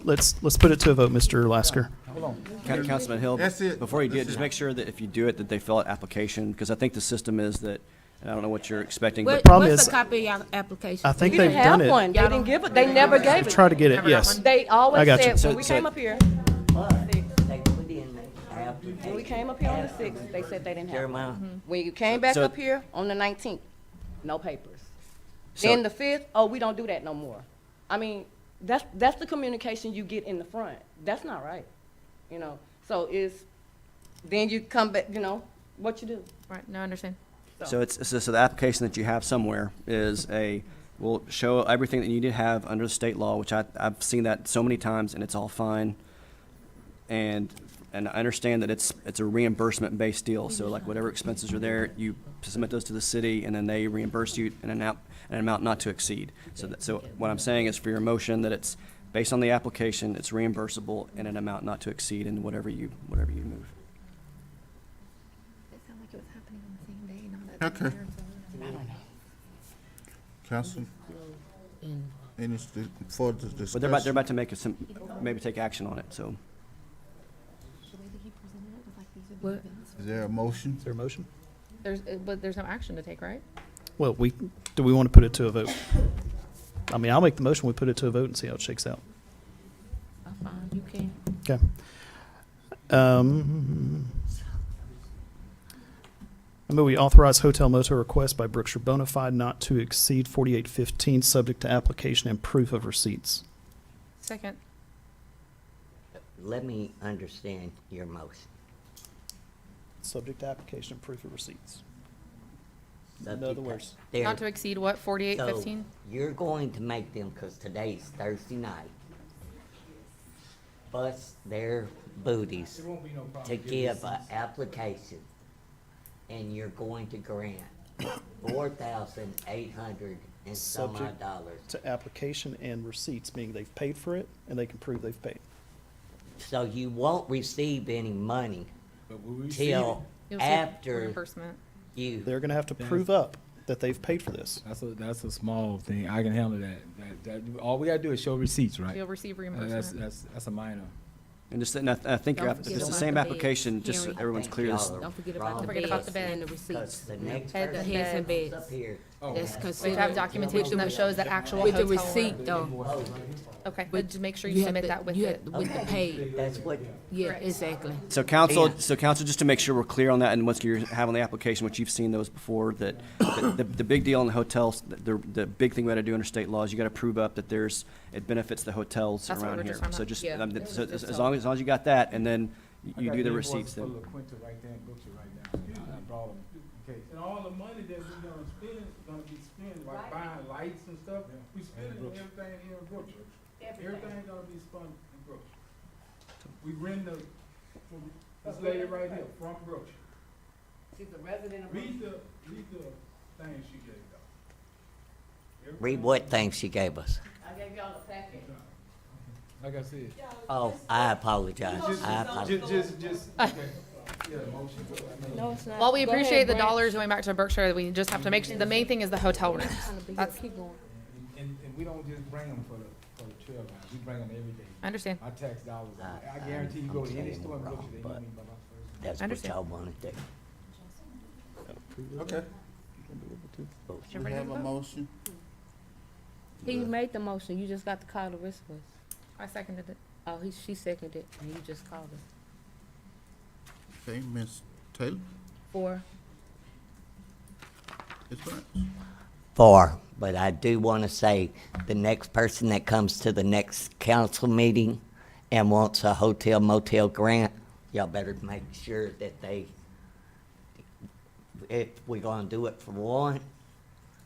Let's put it to a vote, Mr. Lasker. Hold on. Councilman Hill, That's it. before you do it, That's just it. make sure that if you do it, that they fill out application, because I think the system is that, and I don't know what you're expecting, but Problem What's is, the copy of your application? I think We they've didn't done have it. one. They didn't give it. They never gave it. Try to get it, yes. They I always got you. said, So- when we so- came up here, But they put in the application. when we came up here on the 6th, they said they didn't have Jeremiah, one. When you came back So- up here on the 19th, no papers. So- Then the 5th, oh, we don't do that no more. I mean, that's the communication you get in the front. That's not right, So then you come back, what you do. Right. No, I understand. so so the application that you have somewhere will show everything that you need to have under the state law, which I've seen that so many times, and it's all fine. And I understand that it's a reimbursement-based deal, so like whatever expenses are there, you submit those to the city, and then they reimburse you an amount not to exceed. So what I'm saying is for your motion, that it's based on the application, it's reimbursable in an amount not to exceed in whatever you move. It sounded like it was happening on the same day, not at Okay. Council, And any further But discussion? they're about to make maybe take action on it, so. what? Is there a motion? Is there a motion? But there's no action to take, right? Well, do we want to put it to a vote? I mean, I'll make the motion, we put it to a vote and see how it shakes out. I'm fine, you can. Okay. I move we authorize hotel motel request by Brookshire Bonafide not to exceed 4815, subject to application and proof of receipts. Second. let me understand your motion. Subject to application and proof of receipts. In Subject other to- words, They're- Not to exceed what, 4815? So you're going to make them, because today's Thursday night, bust their booties There won't be no problem. to give an application, and you're going to grant $4,800 and some odd Subject dollars. to application and receipts, meaning they've paid for it and they can prove they've paid. So you won't receive any money But will we receive it? till You'll see after reimbursement. you. They're gonna have to prove up that they've paid for this. That's a small thing. I can handle that. All we gotta do is show receipts, right? You'll receive That's reimbursement. that's a minor. And I think Don't if forget it's the about same the beds, application, just so Henry. everyone's clear. Y'all are Don't forget wrong. about the Don't forget about beds the bed. and the Because receipts. the next Had the person heads and that's beds. up here, That's We have considered. documentation that shows that actual With the hotel. receipt though, Okay, But but just make sure you submit that with it. with the paid. that's what, Yeah, Correct. exactly. So council, Yeah. just to make sure we're clear on that, and once you have on the application, which you've seen those before, that the big deal in the hotels, the big thing we gotta do under state law is you gotta prove up that it benefits the hotels That's what we around were here. just talking So about. just, Yeah. so as long as you got that, and then you do the receipts For then. La Quinta right there in Brookshire right now. I brought them. Okay. And all the money that we're gonna spend is gonna be spent, like buying lights and stuff, we spending Brookshire. everything here in Brookshire. Everything gonna be spent in Brookshire. We rent from this lady right here, from Brookshire. She's a resident of Read the thing she gave us. read what things she gave us. I gave y'all the packet. Like I said. Oh, I apologize. I apologize. Just, yeah, motion. No, it's not. While we Go appreciate ahead, the Branch. dollars going back to Berkshire, we just have to make sure, the main thing is the hotel rooms. That's, Keep going. And we don't just bring them for the trail guys. We bring them every day. I understand. Our tax dollars. I guarantee you go to any I'm store in saying Brookshire, they wrong, know me by my first name. That's what Understand. y'all wanna do. Okay, Should we everybody have have a a vote? motion. He made the motion, you just got to call the rest of us. I seconded it. Oh, she seconded it, and you just called her. Okay, Ms. Taylor, Four. Ms. Branch. 4, but I do want to say, the next person that comes to the next council meeting and wants a hotel motel grant, y'all better make sure that if we're gonna do it for one,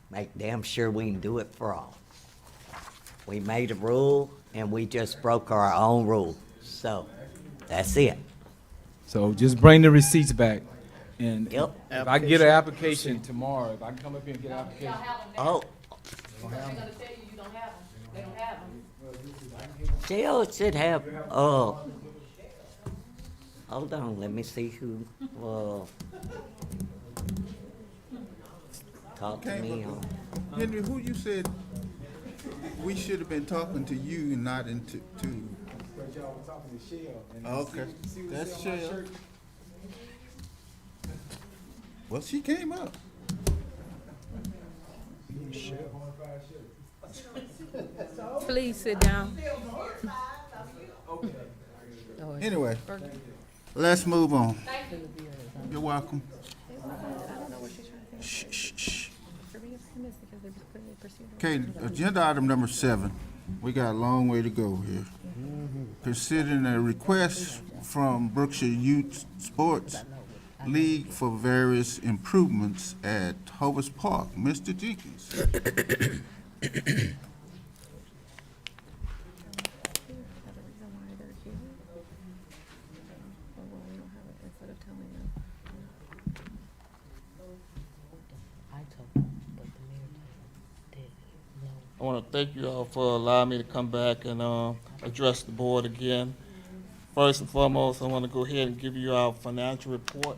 make damn sure we can do it for all. We made a rule, and we just broke our own rule, so, that's it. So just bring the receipts back. And Yep. if I get an application tomorrow, if I can come up here and get an application. Oh, They're gonna tell you you don't have them. They don't have them. jail should have, oh. Hold on, let me see who, talk to Okay, me on. Henry, who you said we should have been talking to you and not into, to? Because y'all were talking to Shell. and Okay, see what that's it say on my Shell. shirt? Well, she came up. Please sit down. Anyway, let's move on. You're welcome. Shh, shh, shh. Okay, agenda item number 7. We got a long way to go here. Considering a request from Brookshire Youth Sports League for various improvements at Hovis Park. Mr. Jenkins. I want to thank you all for allowing me to come back and address the board again. First and foremost, I want to go ahead and give you our financial report.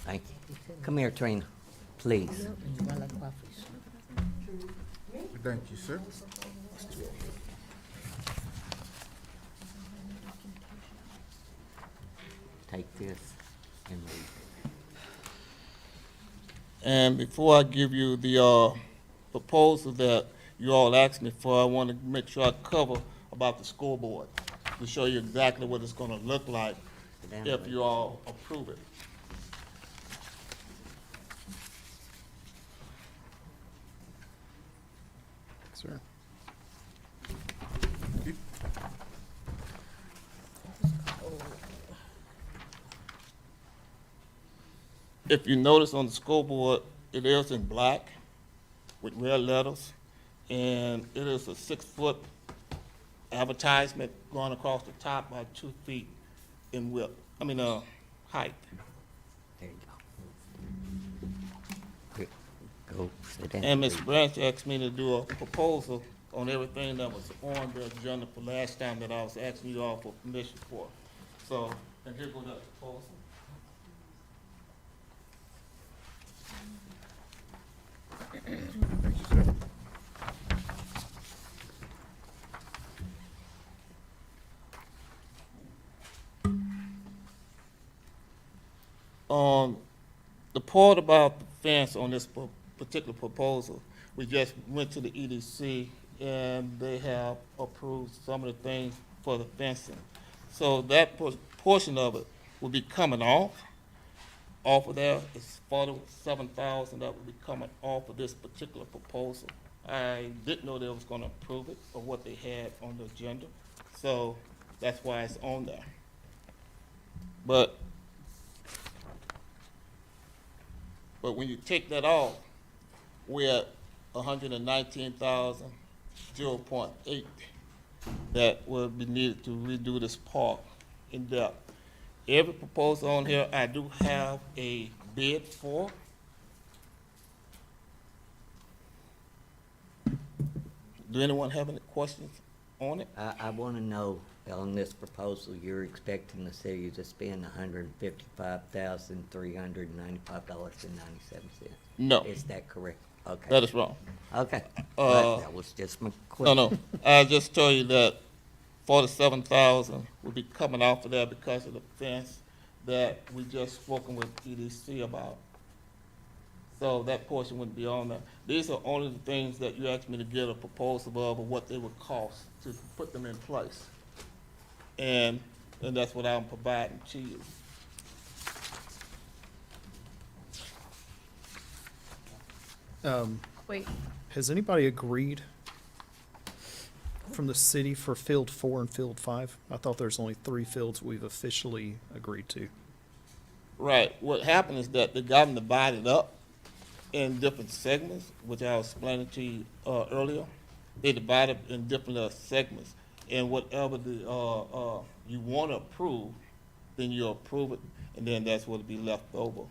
Thank you. Come here, Trina, please. Thank you, sir. Take this and leave. And before I give you the proposal that you all asked me for, I want to make sure I cover about the scoreboard to show you exactly what it's going to look like if you all approve it. Sir. If you notice on the scoreboard, it is in black with red letters, and it is a 6-foot advertisement going across the top by 2 feet in width, height. There you go. Go sit down. And Ms. Branch asked me to do a proposal on everything that was on the agenda for last time that I was asking you all for permission for. So, and here goes that proposal. Thank you, sir. The part about the fence on this particular proposal, we just went to the EDC and they have approved some of the things for the fencing. So that portion of it will be coming off of there. It's $47,000 that will be coming off of this particular proposal. I didn't know they was gonna approve it or what they had on the agenda, so that's why it's on there. But when you take that off, we're at 119,000, 0.8 that will be needed to redo this park in depth. Every proposal on here, I do have a bid for. Do anyone have any questions on it? I want to know, on this proposal, you're expecting the city to spend $155,395.97. No. Is that correct? Okay. That is wrong. Okay. That was just my No, question. no, I just tell you that 47,000 will be coming off of there because of the fence that we just spoken with EDC about. So that portion wouldn't be on there. These are only the things that you asked me to get a proposal of what they would cost to put them in place. And that's what I'm providing to you. Wait, Has anybody agreed from the city for Field 4 and Field 5? I thought there's only 3 fields we've officially agreed to. Right. What happened is that they got them divided up in different segments, which I was explaining to you earlier. They divided in different segments, and whatever the you want to approve, then you approve it, and then that's what'll be left over.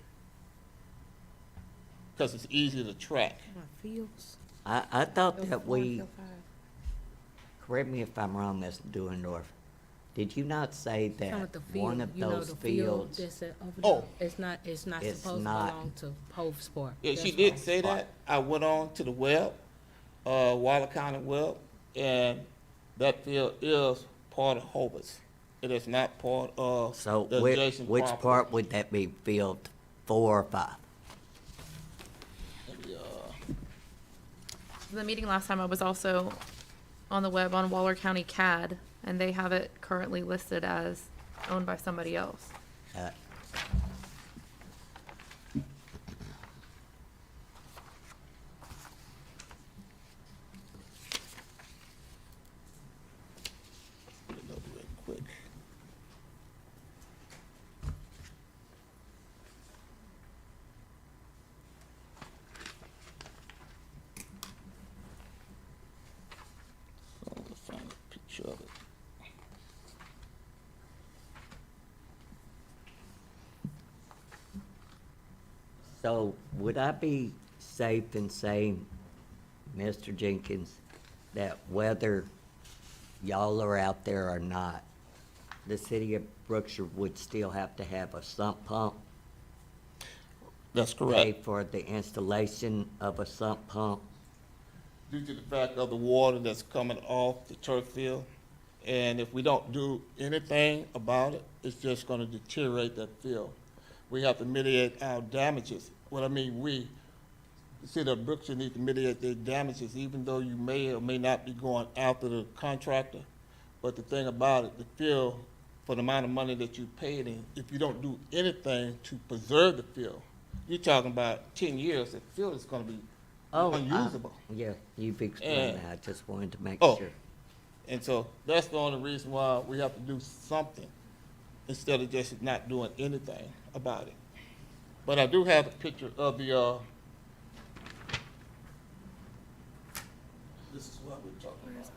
Because it's easy to track. Fields. I thought that we, correct me if I'm wrong, Ms. Dewendorf, did you not say Talking that about the field, one of you know, those the field fields? that's over Oh. there. It's not It's supposed to not. belong to Hove's Park. Yeah, she That's did all. say that. I went on to the web, Waller County web, and that field is part of Hobart's. It is not part of So the adjacent which property. part would that be, field 4 or 5? the meeting last time, I was also on the web on Waller County CAD, and they have it currently listed as owned by somebody else. Look it up real quick. So I'm gonna find a picture of it. So would I be safe in saying, Mr. Jenkins, that whether y'all are out there or not, the city of Brookshire would still have to have a sump pump? That's Pay correct. for the installation of a sump pump? Due to the fact of the water that's coming off the turf field, and if we don't do anything about it, it's just gonna deteriorate that field. We have to mitigate our damages. What I mean, the city of Brookshire need to mitigate their damages, even though you may or may not be going after the contractor. But the thing about it, the field, for the amount of money that you paid in, if you don't do anything to preserve the field, you're talking about 10 years, the field is gonna be unusable. Yeah, you've explained And- that, I just wanted to make Oh. sure. And so that's the only reason why we have to do something instead of just not doing anything about it. But I do have a picture of the, this is what we're talking about.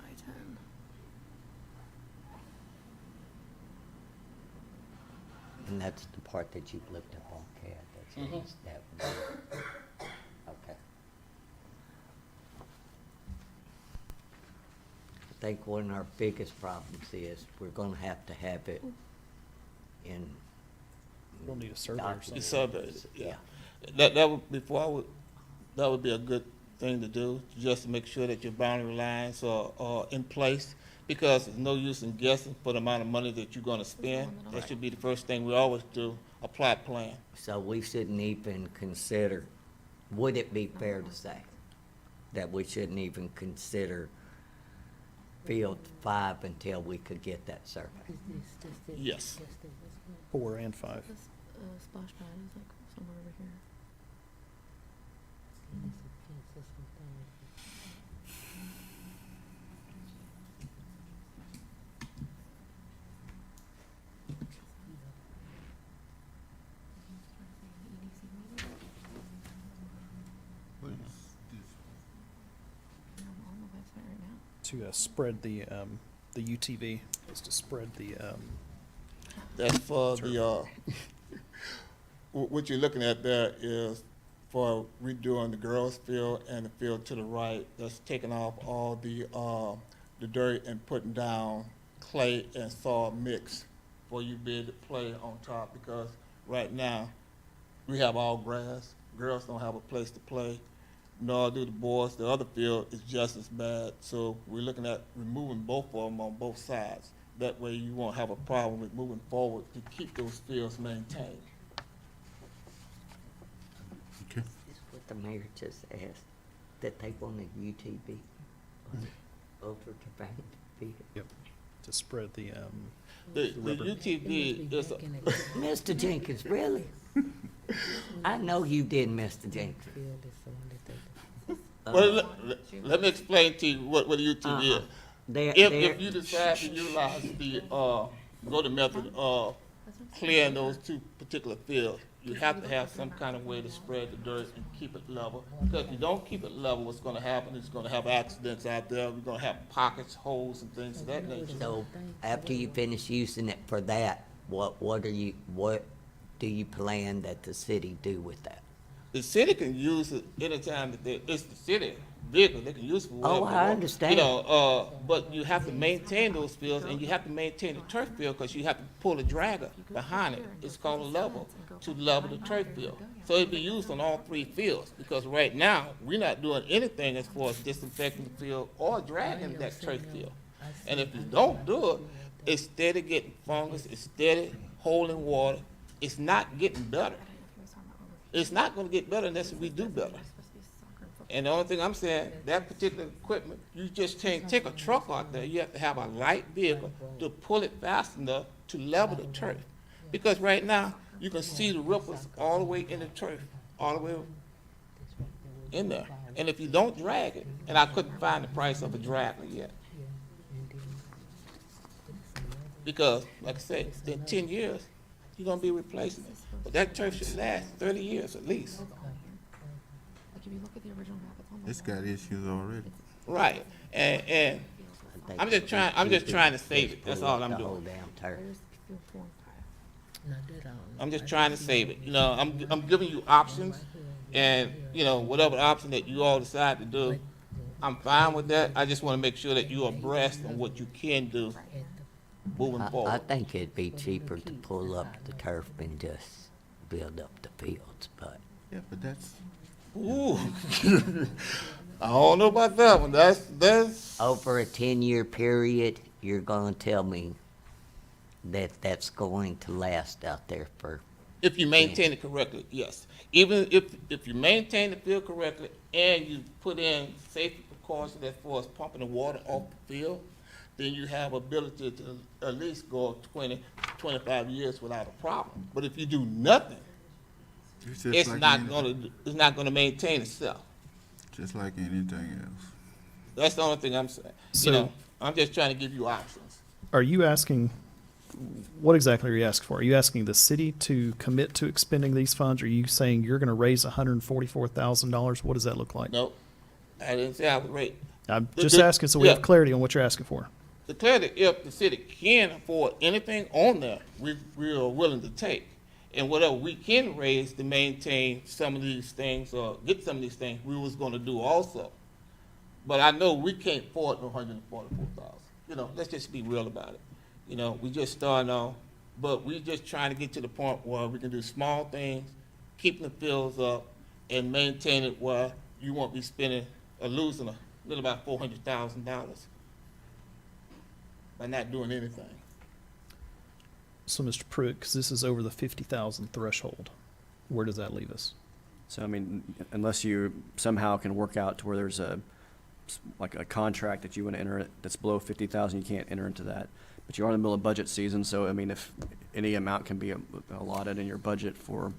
And that's the part that you've looked up on CAD, that's Mhm. that. Okay. I think one of our biggest problems is we're gonna have to have it in. We'll need a survey or something. It's surveyed, yeah. That would be a good thing to do, just to make sure that your boundary lines are in place, because there's no use in guessing for the amount of money that you're gonna spend. That should be the first thing we always do, a plot plan. So we shouldn't even consider, would it be fair to say that we shouldn't even consider Field 5 until we could get that survey? Yes. 4 and 5. Splash pad is like somewhere over here. What is this? I'm on the website right now. To spread the UTV, is to spread the, That's for the, what you're looking at there is for redoing the girls' field and the field to the right. That's taking off all the dirt and putting down clay and soil mix for you to be able to play on top, because right now, we have all grass. Girls don't have a place to play, nor do the boys. The other field is just as bad. So we're looking at removing both of them on both sides. That way you won't have a problem with moving forward to keep those fields maintained. Okay. the mayor just asked, that they want a UTV, ultra terrain vehicle. Yep. To spread the The rubber. UTV is, Mr. Jenkins, really? I know you did, Mr. Jenkins. well, let me explain to you what a UTV is. If you decide to utilize the, go-to method of clearing those two particular fields, you have to have some kind of way to spread the dirt and keep it level. Because if you don't keep it level, what's gonna happen is gonna have accidents out there. We're gonna have pockets, holes, and things of that nature. So after you finish using it for that, what do you plan that the city do with that? The city can use it anytime that it's the city vehicle, they can use it for whatever. Oh, they I want. understand. You know, but you have to maintain those fields, and you have to maintain the turf field, because you have to pull a dragger behind it. It's called a level, to level the turf field. So it'd be used on all three fields, because right now, we're not doing anything as far as disinfecting the field or dragging that turf field. And if you don't do it, it's steady getting fungus, it's steady holding water, it's not getting better. It's not gonna get better unless we do better. And the only thing I'm saying, that particular equipment, you just can't take a truck out there. You have to have a light vehicle to pull it fast enough to level the turf. Because right now, you can see the ripples all the way in the turf, all the way in there. And if you don't drag it, and I couldn't find the price of a dragger yet. Because, like I said, in 10 years, you're gonna be replacing it. But that turf should last 30 years at least. It's got issues already. Right, and I'm just trying to save it, that's all I'm The whole doing. damn turf. I'm just trying to save it, you know, I'm giving you options, and, you know, whatever option that you all decide to do, I'm fine with that. I just wanna make sure that you're abreast on what you can do moving I forward. think it'd be cheaper to pull up the turf and just build up the fields, but Yeah, but that's, Ooh, I don't know about that one, that's, over a 10-year period, you're gonna tell me that that's going to last out there for, if you maintain it correctly, yes. Even if you maintain the field correctly and you put in safety precautions as far as pumping the water off the field, then you have ability to at least go 20, 25 years without a problem. But if you do nothing, it's just it's like not gonna maintain itself. just like anything else. That's the only thing I'm saying. So- You know, I'm just trying to give you options. Are you asking, what exactly are you asking for? Are you asking the city to commit to expending these funds? Or are you saying you're gonna raise $144,000? What does that look like? Nope, I didn't say I would rate. I'm just asking so we have yeah. clarity on what you're asking for. Declare that if the city can afford anything on there, we are willing to take. And whatever we can raise to maintain some of these things, or get some of these things, we was gonna do also. But I know we can't afford no $144,000. You know, let's just be real about it. You know, we just starting off, but we just trying to get to the point where we can do small things, keeping the fields up, and maintain it where you won't be spending or losing a little about $400,000 by not doing anything. So, Mr. Pruitt, 'cause this is over the 50,000 threshold, where does that leave us? So, I mean, unless you somehow can work out to where there's like a contract that you want to enter that's below 50,000, you can't enter into that. But you are in the middle of budget season, so, I mean, if any amount can be allotted in your budget for,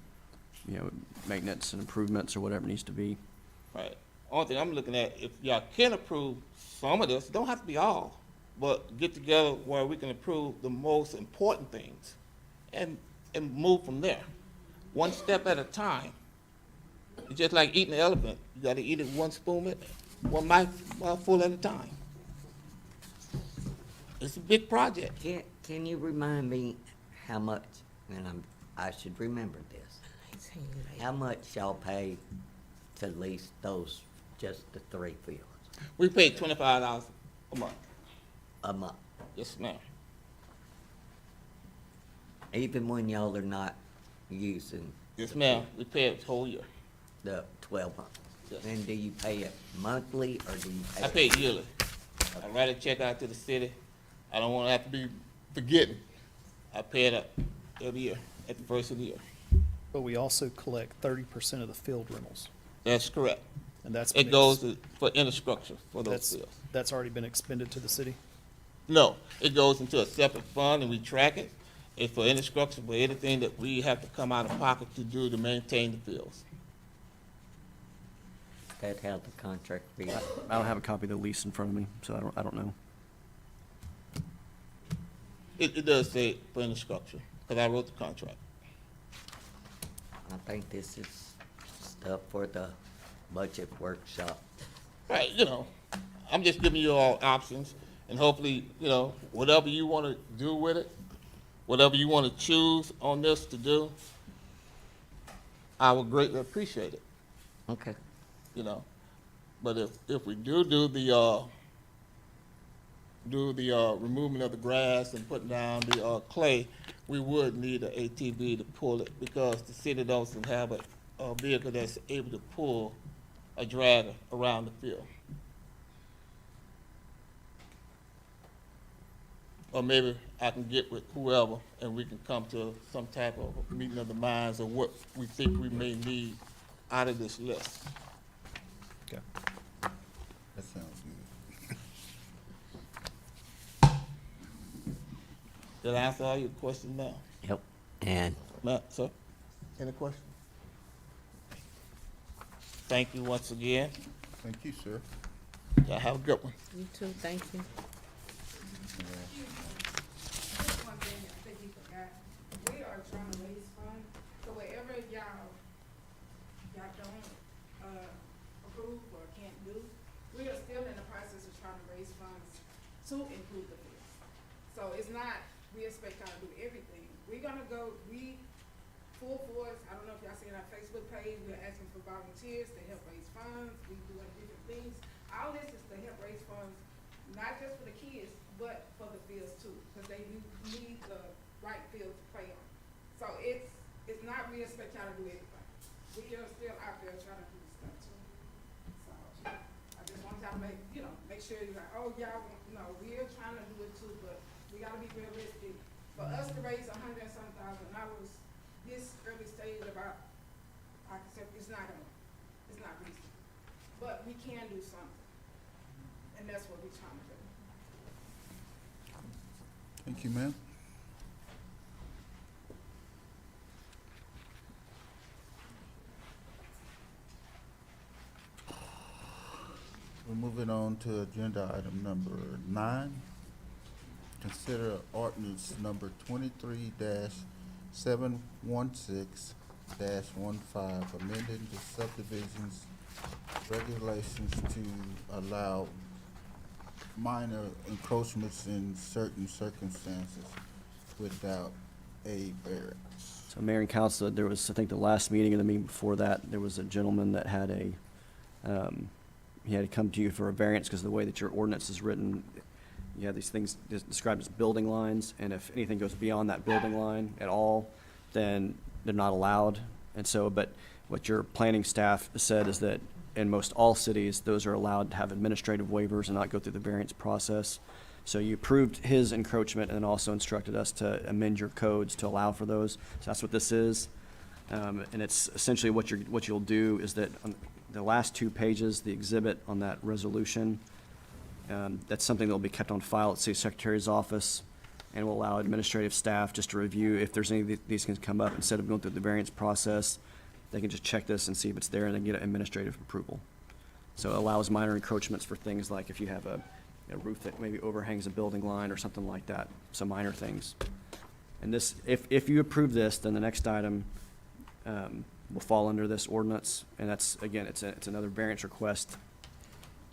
you know, maintenance and improvements or whatever it needs to be. Right. Only thing I'm looking at, if y'all can approve some of this, it don't have to be all, but get together where we can approve the most important things and move from there. One step at a time. It's just like eating an elephant. You gotta eat it one mouthful at a time. It's a big project. can you remind me how much, and I should remember this, how much y'all pay to lease those, just the 3 fields? We pay $25 a month. A month? Yes, ma'am. Even when y'all are not using? Yes, ma'am. We pay it the whole year. The 12 months? Yes. And do you pay it monthly, or do you pay? I pay it yearly. I write a check out to the city. I don't want to have to be forgetting. I pay it up every year, at the first of the year. But we also collect 30% of the field rentals. That's correct. And that's It been goes for infrastructure for those that's, fields. that's already been expended to the city? No, it goes into a separate fund and we track it. It's for infrastructure, for anything that we have to come out of pocket to do to maintain the fields. That how the contract reads. I don't have a copy of the lease in front of me, so I don't know. It does say for infrastructure, because I wrote the contract. I think this is stuff for the budget workshop. Right, I'm just giving you all options, and hopefully, whatever you want to do with it, whatever you want to choose on this to do, I would greatly appreciate it. Okay. But if we do the removing of the grass and putting down the clay, we would need an ATV to pull it, because the city doesn't have a vehicle that's able to pull a dragger around the field. Or maybe I can get with whoever and we can come to some type of meeting of the minds of what we think we may need out of this list. Okay. That sounds good. Did I answer all your questions now? Yep. And Matt, sir, any questions? Thank you once again. Thank you, sir. Y'all have a good one. You too, thank you. Just one thing I think you forgot, we are trying to raise funds, so wherever y'all don't, approve or can't do, we are still in the process of trying to raise funds to improve the field. So it's not, we expect y'all to do everything, we're gonna go, full force, I don't know if y'all seen our Facebook page, we're asking for volunteers to help raise funds, we doing different things. All this is to help raise funds, not just for the kids, but for the fields too, because they need the right field to play on. So it's not, we expect y'all to do everything. We are still out there trying to do stuff too. So I just want y'all to make sure you're like, oh, y'all, no, we are trying to do it too, but we gotta be realistic. For us to raise $100 and some thousand, this early stage about, like I said, it's not reasonable. But we can do something, and that's what we're trying to do. Thank you, ma'am. We're moving on to agenda item number 9. Consider ordinance number 23-716-15, amending the subdivisions regulations to allow minor encroachments in certain circumstances without a variance. So Mayor and Council, there was, I think the last meeting and the meeting before that, there was a gentleman that had he had to come to you for a variance because of the way that your ordinance is written. You have these things described as building lines, and if anything goes beyond that building line at all, then they're not allowed. And so, but what your planning staff said is that in most all cities, those are allowed to have administrative waivers and not go through the variance process. So you approved his encroachment and then also instructed us to amend your codes to allow for those. So that's what this is. And it's essentially what you'll do is that on the last 2 pages, the exhibit on that resolution, that's something that will be kept on file at the City Secretary's office and will allow administrative staff just to review if there's any of these can come up. Instead of going through the variance process, they can just check this and see if it's there and then get administrative approval. So it allows minor encroachments for things like if you have a roof that maybe overhangs a building line or something like that, some minor things. And this, if you approve this, then the next item will fall under this ordinance, and that's, again, it's another variance request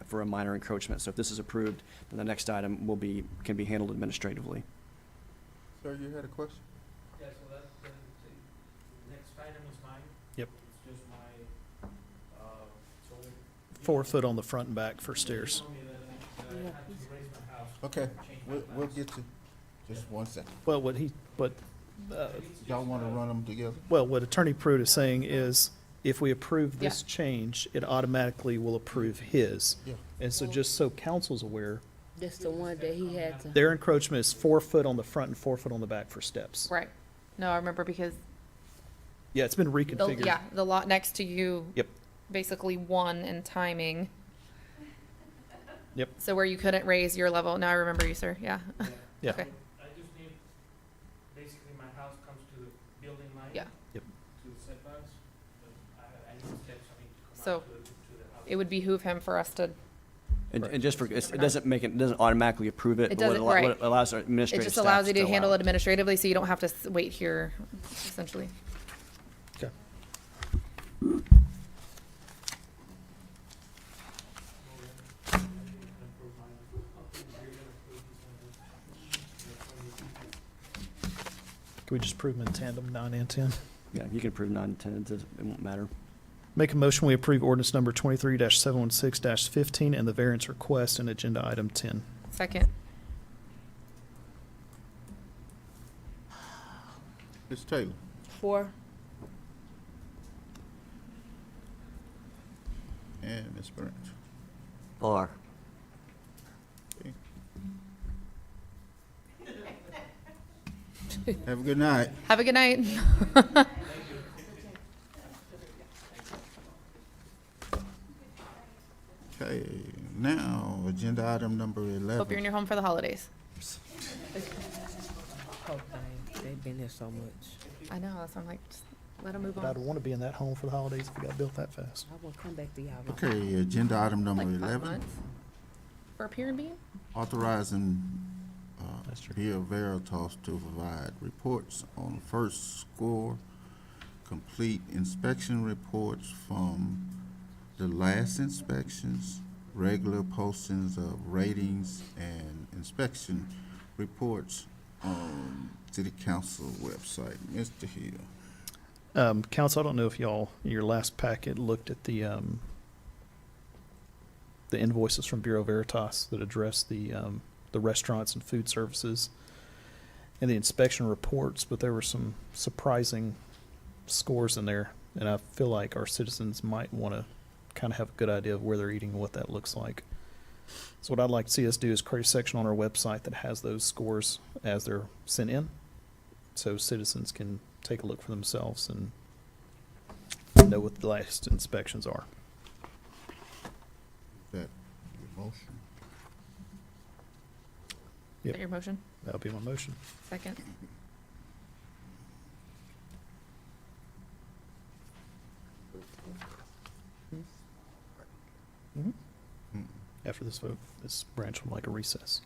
for a minor encroachment. So if this is approved, then the next item can be handled administratively. Sir, you had a question? Yeah, so that's the next item is mine. Yep. It's just my, so. 4 foot on the front and back for stairs. You told me that I had to raise my house. Okay, change my we'll house. get to, just one second. Well, Y'all want to run them together? what Attorney Pruitt is saying is, if we approve this change, it automatically will approve his. Yeah. And so just so council's aware, That's the one that he had to. their encroachment is 4 foot on the front and 4 foot on the back for steps. Right. No, I remember because Yeah, it's been reconfigured. the lot next to you. Yep. basically 1 in timing. Yep. So where you couldn't raise your level. Now I remember you, sir. Yeah. Yeah. Okay. I just need, basically my house comes to the building line. Yeah. Yep. To the setbacks, but I need steps, I need to come So out to the house. it would behoove him for us to, And just for, it doesn't make it, it doesn't automatically approve it. It but what doesn't, what right. it allows our it administrative just staff allows you to still handle allow it administratively, so you don't have to wait here, essentially. Okay. Can we just approve them in tandem, 9 and 10? Yeah, you can approve 9 and 10, it won't matter. Make a motion, we approve ordinance number 23-716-15 and the variance request in agenda item 10. Second. Ms. Taylor? 4. And Ms. Branch? 4. Have a good night. Have a good night. Okay, now, agenda item number Hope you're in 11. your home for the holidays. Oh, dang, they've been there so much. I know, that's why I'm like, just let them move But I'd on. want to be in that home for the holidays if it got built that fast. I will come back to y'all. Okay, agenda item number Like 5 11, months for a peer and being? authorizing That's true. Via Veritas to provide reports on first score, complete inspection reports from the last inspections, regular postings of ratings and inspection reports on city council website. Mr. Hill. Council, I don't know if y'all, in your last packet, looked at the invoices from Bureau Veritas that address the restaurants and food services and the inspection reports, but there were some surprising scores in there, and I feel like our citizens might want to kind of have a good idea of where they're eating and what that looks like. So what I'd like to see us do is create a section on our website that has those scores as they're sent in, so citizens can take a look for themselves and know what the last inspections are. Is that your motion? Is Yep. that your motion? That'll be my motion. Second. After this vote, this branch would like a recess.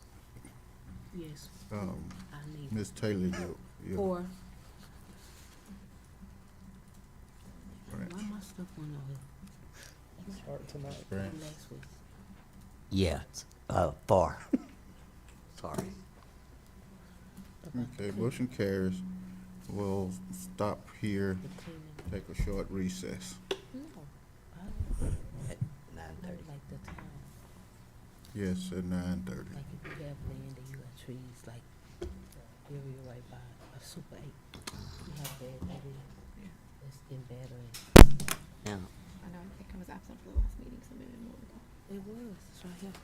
Yes, I need Ms. Taylor, your 4. branch. Why my stuff went over Start tonight. Branch. last week? Yeah, 4. Sorry. Okay, motion carries. We'll stop here, The cleaning. take a short recess. No, I At 9:30. like the town. Yes, at 9:30. Like if you have land and you got trees, like the area right by a Super 8. You have bad that is. It's getting better. Yeah. I know, I think I was absent for the last meeting, so maybe more. It was, it's right here.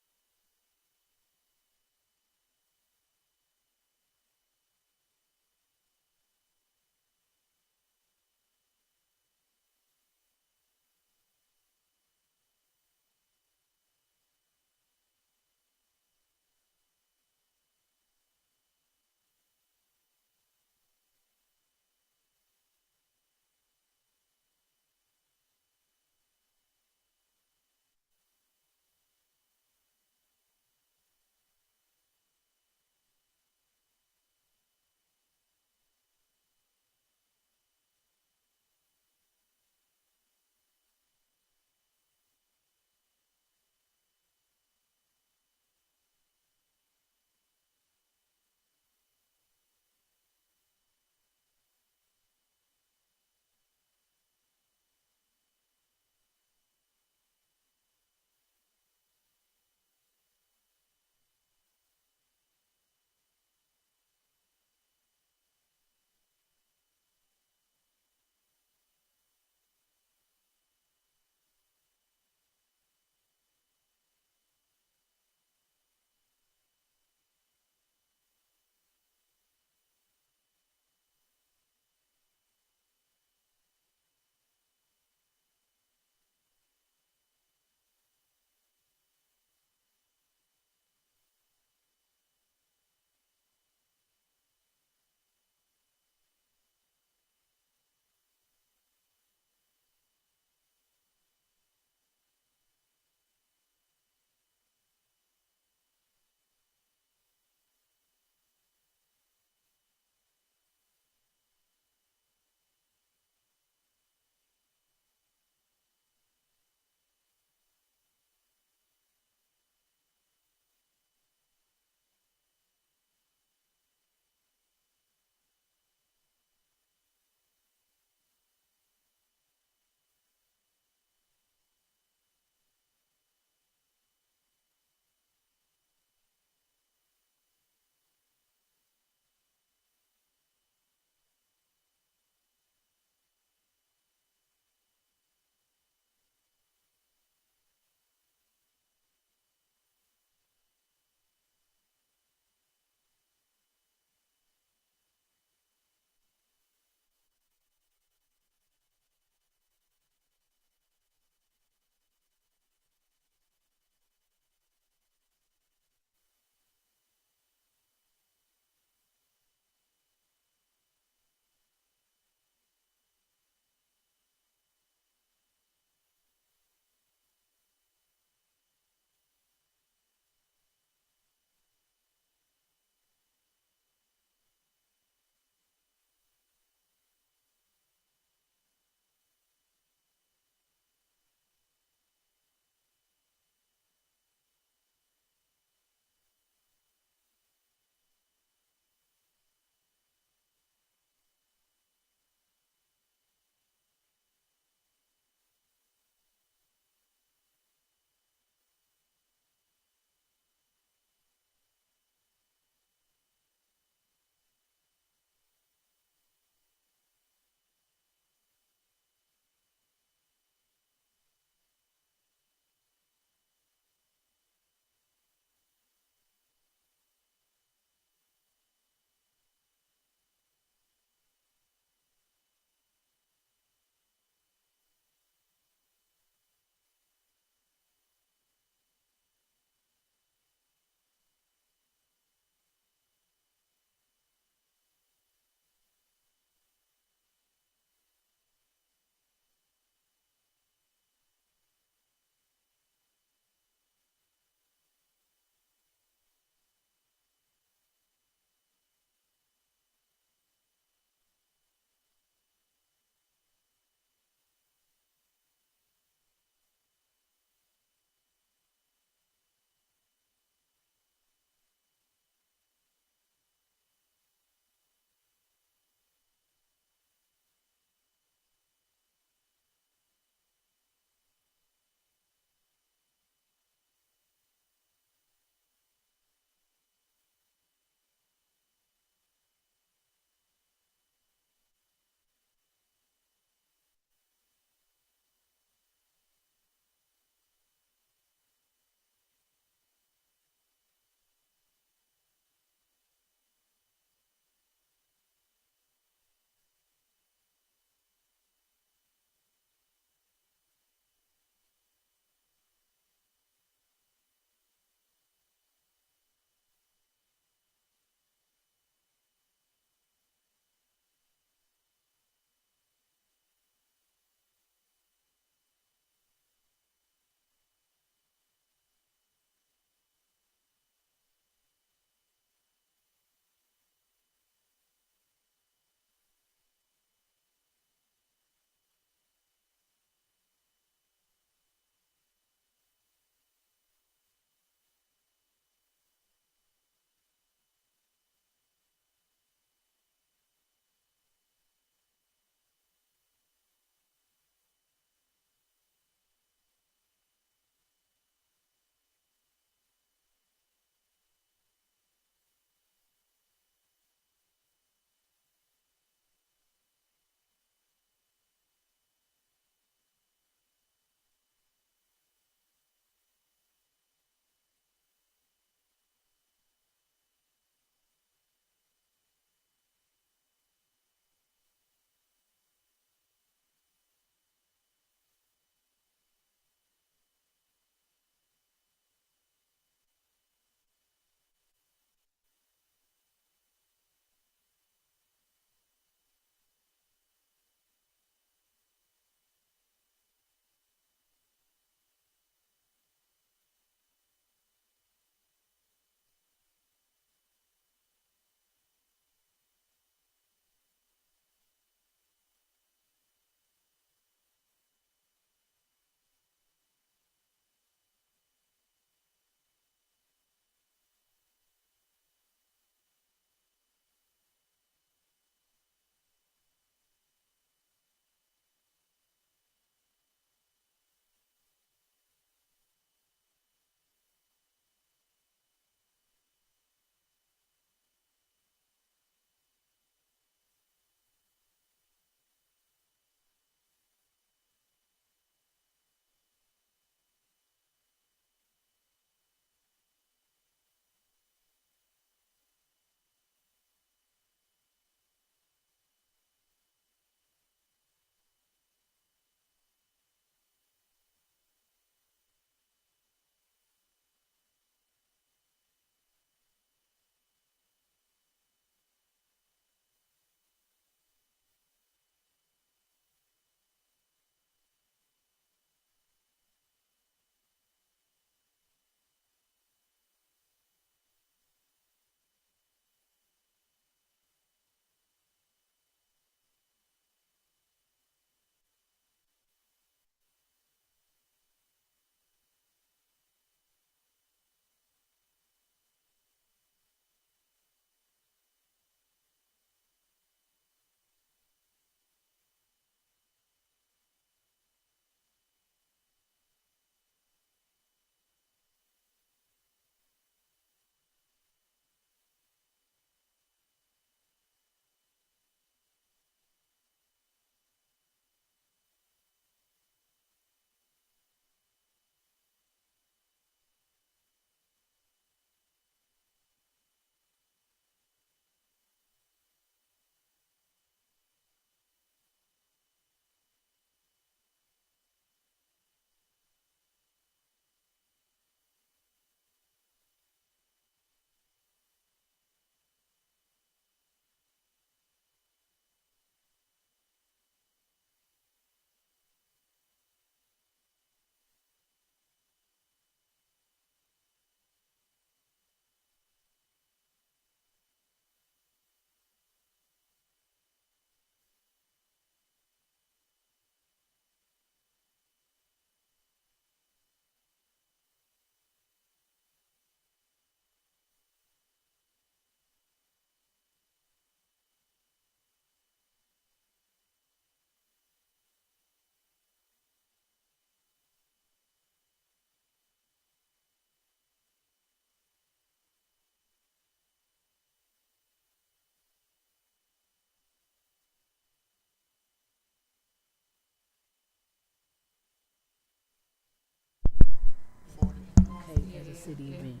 city event,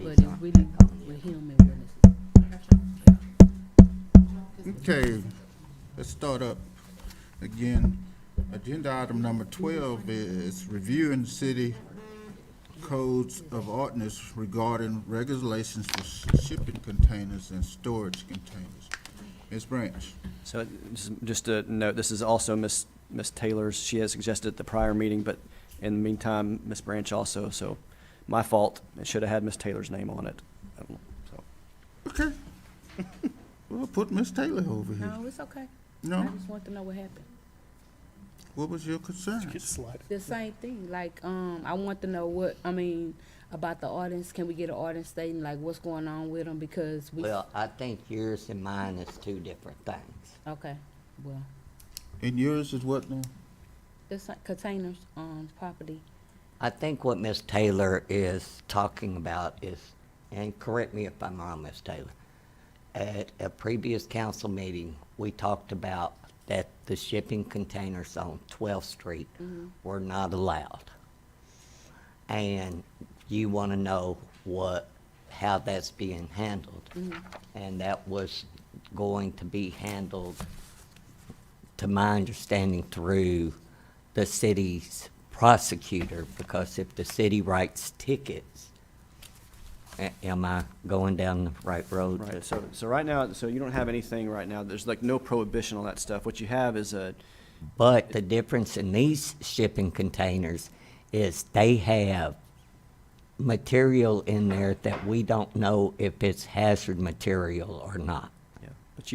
but it's really with him and Willis. Okay, let's start up again. Agenda item number 12 is reviewing city codes of ordinance regarding regulations for shipping containers and storage containers. Ms. Branch. So just a note, this is also Miss Taylor's. She has suggested at the prior meeting, but in the meantime, Miss Branch also, so my fault. It should have had Miss Taylor's name on it. So. Okay. We'll put Miss Taylor over here. No, it's okay. No? I just want to know what happened. What was your concern? The same thing, like, I want to know about the ordinance. Can we get an ordinance stating like what's going on with them, because we. Well, I think yours and mine is two different things. Okay, well, And yours is what now? there's containers on property. I think what Ms. Taylor is talking about is, and correct me if I'm wrong, Ms. Taylor, at a previous council meeting, we talked about that the shipping containers on 12th Street were not allowed. And you want to know how that's being handled. And that was going to be handled, to my understanding, through the city's prosecutor, because if the city writes tickets, am I going down the right road? Right, so right now, so you don't have anything right now, there's like no prohibition on that stuff. What you have is But the difference in these shipping containers is they have material in there that we don't know if it's hazard material or not. yeah, but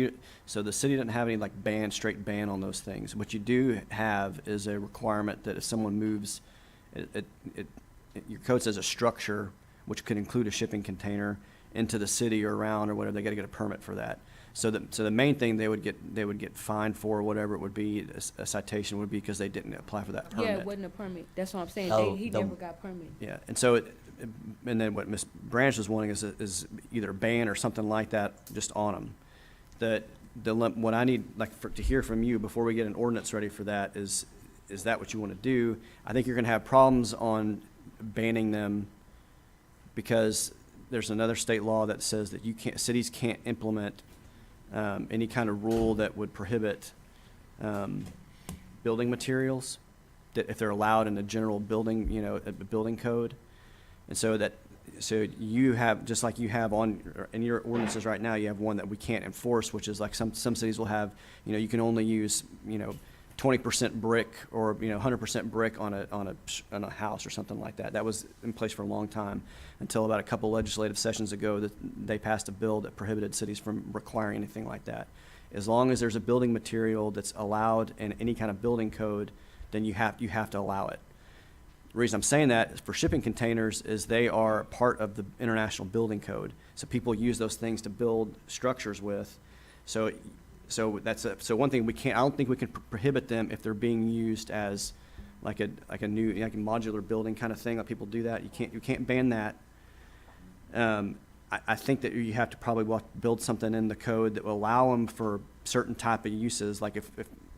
so the city doesn't have any like straight ban on those things. What you do have is a requirement that if someone moves, your code says a structure, which could include a shipping container, into the city or around or whatever, they gotta get a permit for that. So the main thing they would get fined for, whatever it would be, a citation would be because they didn't apply for that permit. Yeah, it wasn't a permit. That's what I'm saying. Oh, He never got permit. Yeah, and so and then what Ms. Branch is wanting is either a ban or something like that just on them. What I need to hear from you before we get an ordinance ready for that is that what you want to do? I think you're going to have problems on banning them because there's another state law that says that cities can't implement any kind of rule that would prohibit building materials that if they're allowed in the general building, a building code. And so you have, just like you have in your ordinances right now, you have one that we can't enforce, which is like some cities will have, you can only use, 20% brick or, 100% brick on a house or something like that. That was in place for a long time until about a couple legislative sessions ago that they passed a bill that prohibited cities from requiring anything like that. As long as there's a building material that's allowed in any kind of building code, then you have to allow it. The reason I'm saying that is for shipping containers is they are part of the International Building Code. So people use those things to build structures with. So one thing I don't think we can prohibit them if they're being used as like a modular building kind of thing. Like people do that. You can't ban that. I think that you have to probably build something in the code that will allow them for certain type of uses, like if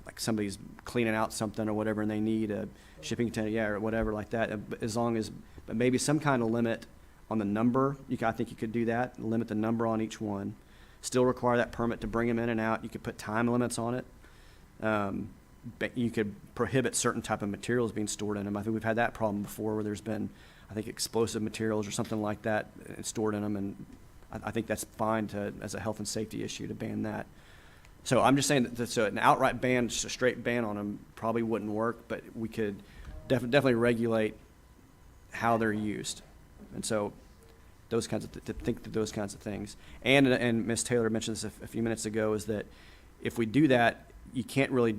like somebody's cleaning out something or whatever and they need a shipping container, or whatever like that, but maybe some kind of limit on the number. I think you could do that, limit the number on each one, still require that permit to bring them in and out. You could put time limits on it. But you could prohibit certain type of materials being stored in them. I think we've had that problem before where there's been, I think, explosive materials or something like that stored in them, and I think that's fine as a health and safety issue to ban that. So I'm just saying that an outright ban, just a straight ban on them probably wouldn't work, but we could definitely regulate how they're used. And so those kinds of those kinds of things. And Ms. Taylor mentioned this a few minutes ago, is that if we do that, you can't really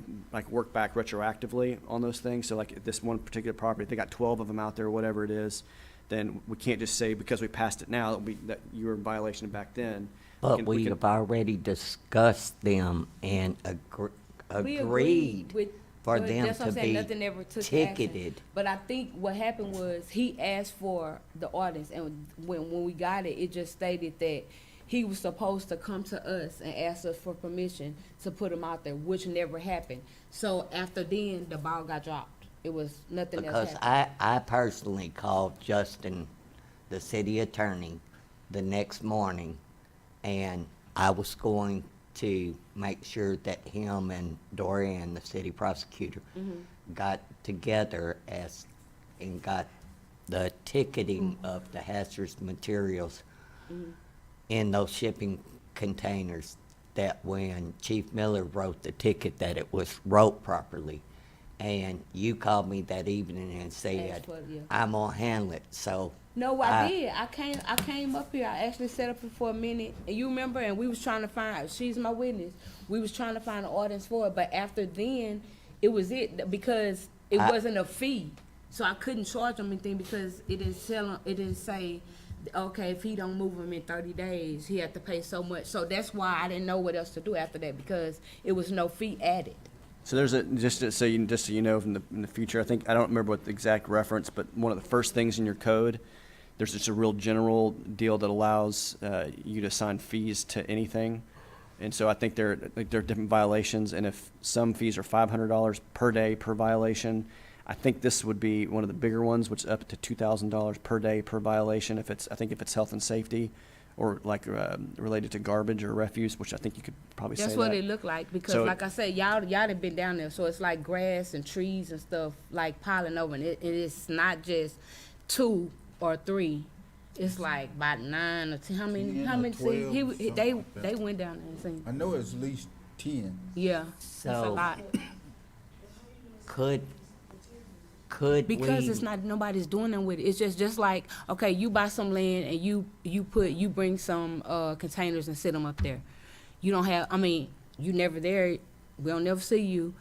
work back retroactively on those things. So like this one particular property, if they got 12 of them out there, or whatever it is, then we can't just say because we passed it now that you were in violation back then. But we have already discussed them and agreed for them to be ticketed. But I think what happened was he asked for the ordinance, and when we got it, it just stated that he was supposed to come to us and ask us for permission to put them out there, which never happened. So after then, the ball got dropped. It was nothing else happened. Because I personally called Justin the city attorney the next morning, and I was going to make sure that him and Dorian, the city prosecutor, got together and got the ticketing of the hazardous materials in those shipping containers, that when Chief Miller wrote the ticket, that it was wrote properly. And you called me that evening and said, Asked for it, yeah. I'm gonna handle it, so. No, I did. I came up here. I actually sat up for a minute, and you remember, and we was trying to find. She's my witness. We was trying to find an ordinance for it, but after then, it was it because it wasn't a fee, so I couldn't charge him anything because it didn't tell him. It didn't say, okay, if he don't move him in 30 days, he had to pay so much. So that's why I didn't know what else to do after that because it was no fee added. So there's just so you know from in the future, I think, I don't remember what the exact reference, but one of the first things in your code, there's just a real general deal that allows you to assign fees to anything. And so I think there are different violations, and if some fees are $500 per day per violation, I think this would be one of the bigger ones, which is up to $2,000 per day per violation. If it's health and safety, or like related to garbage or refuse, which I think you could probably say that. That's what it looked like because, So- like I said, y'all done been down there, so it's like grass and trees and stuff like piling over, and it's not just 2 or 3. It's like about 9 or 10. How 10 many? or See, 12, something they like that. they went down there and seen. I know it's at least 10. Yeah, that's a So- lot Could because we? it's not nobody's doing them with it. It's just like, okay, you buy some land and you bring some containers and sit them up there. You don't have. I mean, you never there. We don't never see you.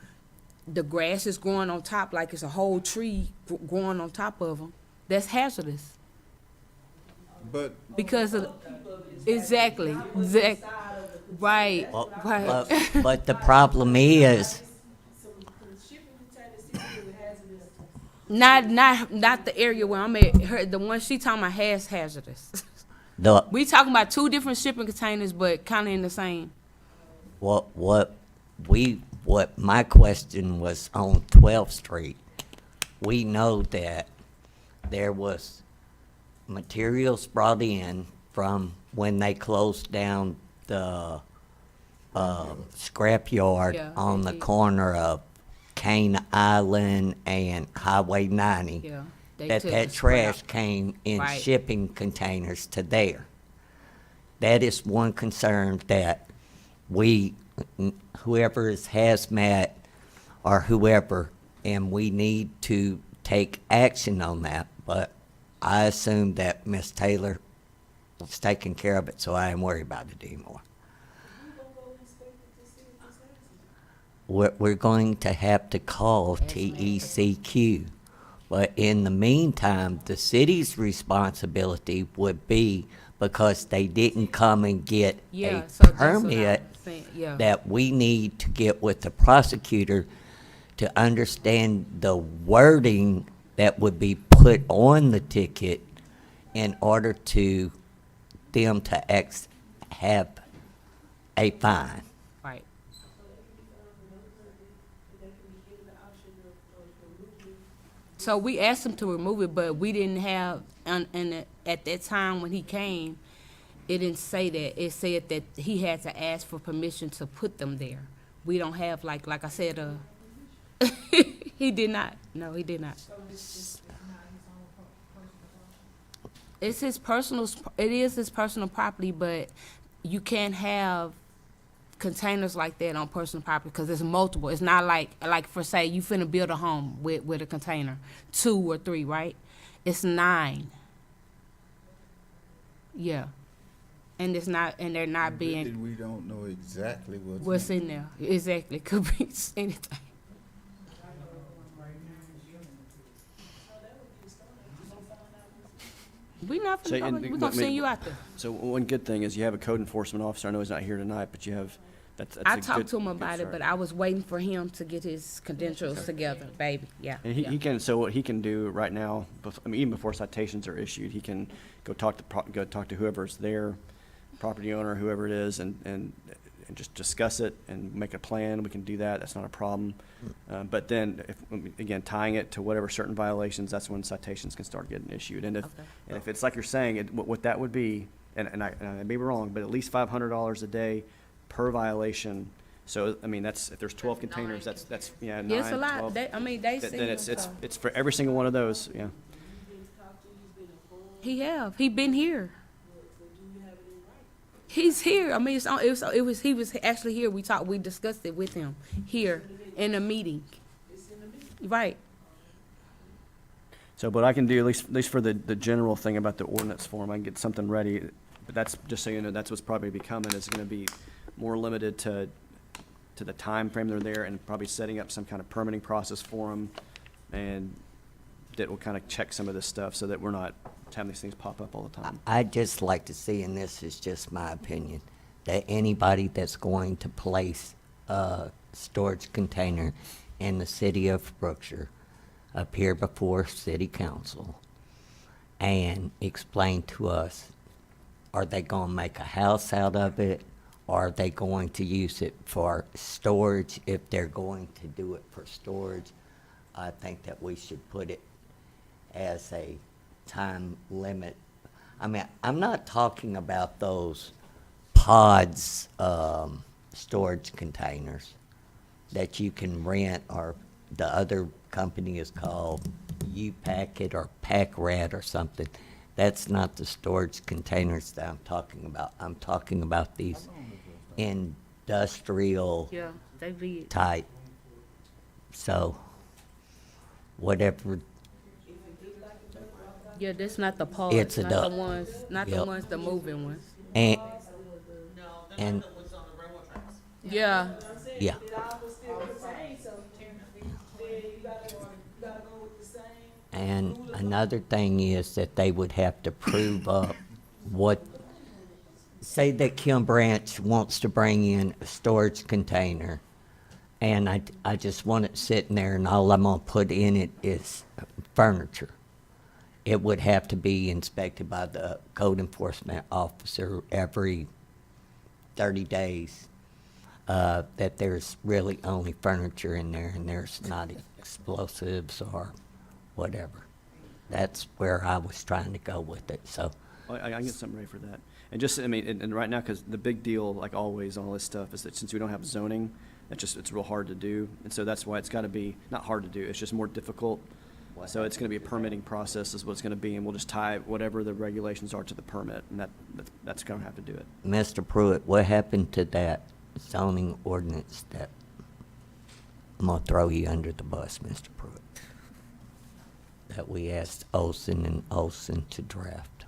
The grass is growing on top like it's a whole tree growing on top of them. That's hazardous. But Because of exactly, right, Well, right. but the problem is, Not the area where I'm at. The one she talking about has hazardous. We talking about 2 different shipping containers, but kind of in the same. what my question was on 12th Street. We know that there was materials brought in from when they closed down the scrapyard Yeah, on they the did. corner of Cane Island and Highway 90. Yeah, they that took that the trash scrap. came in Right. shipping containers to there. That is one concern that whoever is hazmat or whoever, and we need to take action on that. But I assume that Miss Taylor was taking care of it, so I ain't worried about it anymore. We're going to have to call TECQ. But in the meantime, the city's responsibility would be, because they didn't come and get Yeah, a so that's what I'm permit, saying, yeah. that we need to get with the prosecutor to understand the wording that would be put on the ticket in order to them to have a fine. Right. So we asked him to remove it, but we didn't have, and at that time when he came, it didn't say that. It said that he had to ask for permission to put them there. We don't have, like I said, he did not. No, he did not. It's his personal, it is his personal property, but you can't have containers like that on personal property because it's multiple. It's not like for say you finna build a home with a container, 2 or 3, right? It's 9. Yeah, and it's not, and they're not being really, we don't know exactly what's in there. Exactly, could be anything. We not So, finna, and- we're gonna send you out there. So one good thing is you have a code enforcement officer. I know he's not here tonight, but you have, that's a I good- talked to him good about it, start. but I was waiting for him to get his credentials together, baby. Yeah. And yeah. he can, so what he can do right now, I mean, even before citations are issued, he can go talk to whoever's there, property owner, whoever it is, and and just discuss it and make a plan, we can do that, that's not a problem. But then, again, tying it to whatever certain violations, that's when citations can start getting issued. And if it's like you're saying, what that would be, and I may be wrong, but at least $500 a day per violation. So, I mean, that's, if there's 12 containers, that's, yeah, 9, Yeah, it's a lot. 12. They seen Then us, so. it's for every single one of those, yeah. He been here. He's here. I mean, he was actually here. We discussed it with him here in a meeting. Right. So, but I can do, at least for the general thing about the ordinance form, I can get something ready. But that's, just so you know, that's what's probably becoming, is gonna be more limited to the time frame they're there, and probably setting up some kind of permitting process for them, and that will kind of check some of this stuff so that we're not having these things pop up all the time. I'd just like to see, and this is just my opinion, that anybody that's going to place a storage container in the city of Brookshire appear before city council and explain to us, are they gonna make a house out of it? Are they going to use it for storage? If they're going to do it for storage, I think that we should put it as a time limit. I mean, I'm not talking about those pods, storage containers that you can rent, or the other company is called U-Packet or Pack Rat or something. That's not the storage containers that I'm talking about. I'm talking about these industrial Yeah, they be. type. So, whatever. Yeah, that's not the pods, It's a not duck. the ones, not the Yep. ones, the moving ones. And, Yeah. yeah. And another thing is that they would have to prove up what, say that Kim Branch wants to bring in a storage container, and I just want it sitting there, and all I'm gonna put in it is furniture. It would have to be inspected by the code enforcement officer every 30 days, that there's really only furniture in there and there's not explosives or whatever. That's where I was trying to go with it, so. I can get something ready for that. And just, I mean, and right now, because the big deal, like always, on all this stuff, is that since we don't have zoning, it's real hard to do. And so that's why it's got to be, not hard to do, it's just more difficult. So it's going to be a permitting process is what it's going to be, and we'll just tie whatever the regulations are to the permit, and that's going to have to do it. Mr. Pruitt, what happened to that zoning ordinance that, I'm gonna throw you under the bus, Mr. Pruitt, that we asked Olson and Olson to draft?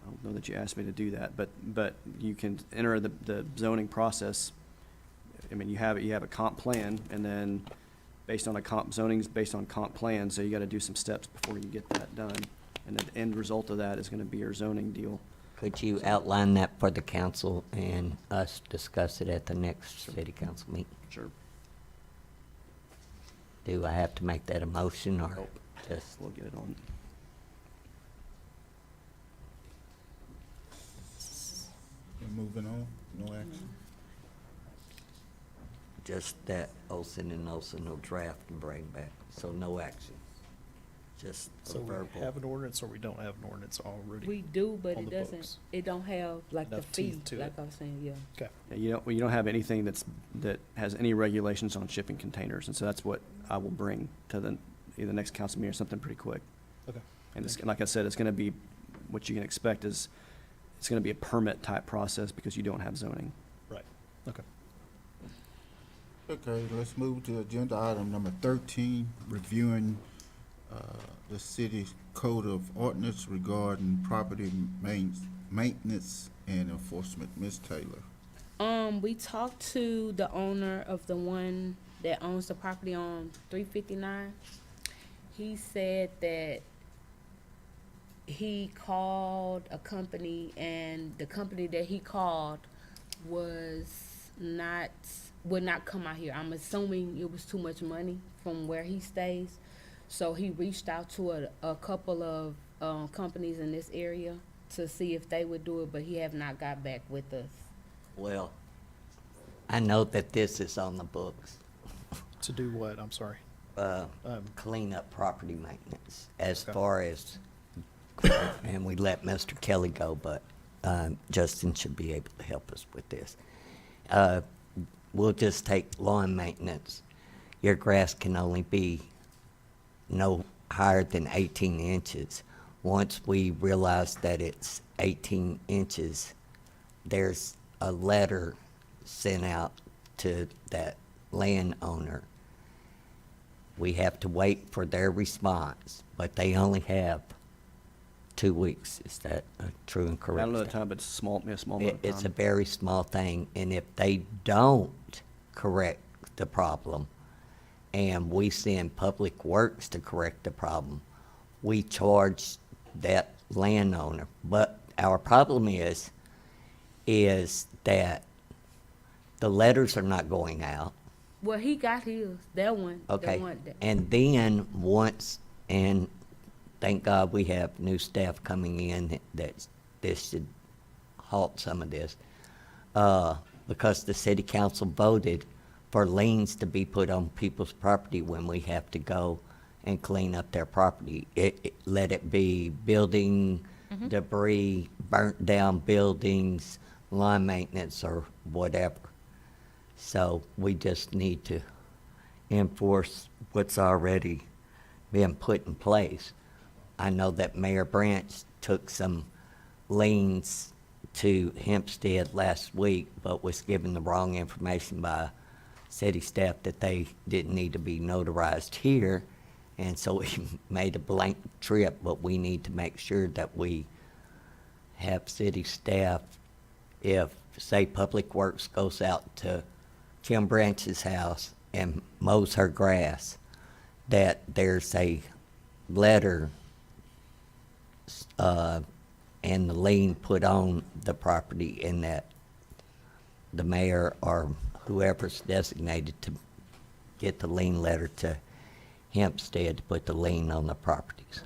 I don't know that you asked me to do that, but you can enter the zoning process. I mean, you have a comp plan, and then based on zoning's based on comp plan, so you gotta do some steps before you get that done. And the end result of that is gonna be your zoning deal. Could you outline that for the council and us discuss it at the next city council meeting? Sure. Do I have to make that a motion, or Nope. just? We'll get it on. We're moving on, no action. Just that Olson and Olson will draft and bring back, so no action. Just a So we verbal. have an ordinance or we don't have an ordinance already? We do, but on it the doesn't, books. it don't have like the Enough fee, teeth to like it. I was saying, yeah. Okay. Yeah, you don't have anything that has any regulations on shipping containers, and so that's what I will bring to either the next council meeting or something pretty quick. Okay. And it's, like I said, it's gonna be, what you can expect is, it's gonna be a permit type process because you don't have zoning. Right. Okay. Okay, let's move to agenda item number 13, reviewing the city's code of ordinance regarding property maintenance and enforcement. Ms. Taylor. We talked to the owner of the one that owns the property on 359. He said that he called a company, and the company that he called would not come out here. I'm assuming it was too much money from where he stays. So he reached out to a couple of companies in this area to see if they would do it, but he have not got back with us. Well, I know that this is on the books, To do what? I'm sorry. clean up property maintenance as Okay. far as, and we let Mr. Kelly go, but Justin should be able to help us with this. We'll just take lawn maintenance. Your grass can only be no higher than 18 inches. Once we realize that it's 18 inches, there's a letter sent out to that landowner. We have to wait for their response, but they only have 2 weeks. Is that a true and correct? Not another time, but it's a small amount of time. It's a very small thing, and if they don't correct the problem, and we send Public Works to correct the problem, we charge that landowner. But our problem is that the letters are not going out. Well, he got his, that one, Okay, the one that. and then once, and thank God we have new staff coming in that this should halt some of this, because the city council voted for liens to be put on people's property when we have to go and clean up their property. Let it be building debris, burnt down buildings, lawn maintenance, or whatever. So we just need to enforce what's already been put in place. I know that Mayor Branch took some liens to Hempstead last week, but was given the wrong information by city staff that they didn't need to be notarized here. And so we made a blank trip, but we need to make sure that we have city staff, if, say, Public Works goes out to Kim Branch's house and mows her grass, that there's a letter and the lien put on the property, and that the mayor or whoever's designated to get the lien letter to Hempstead to put the lien on the properties.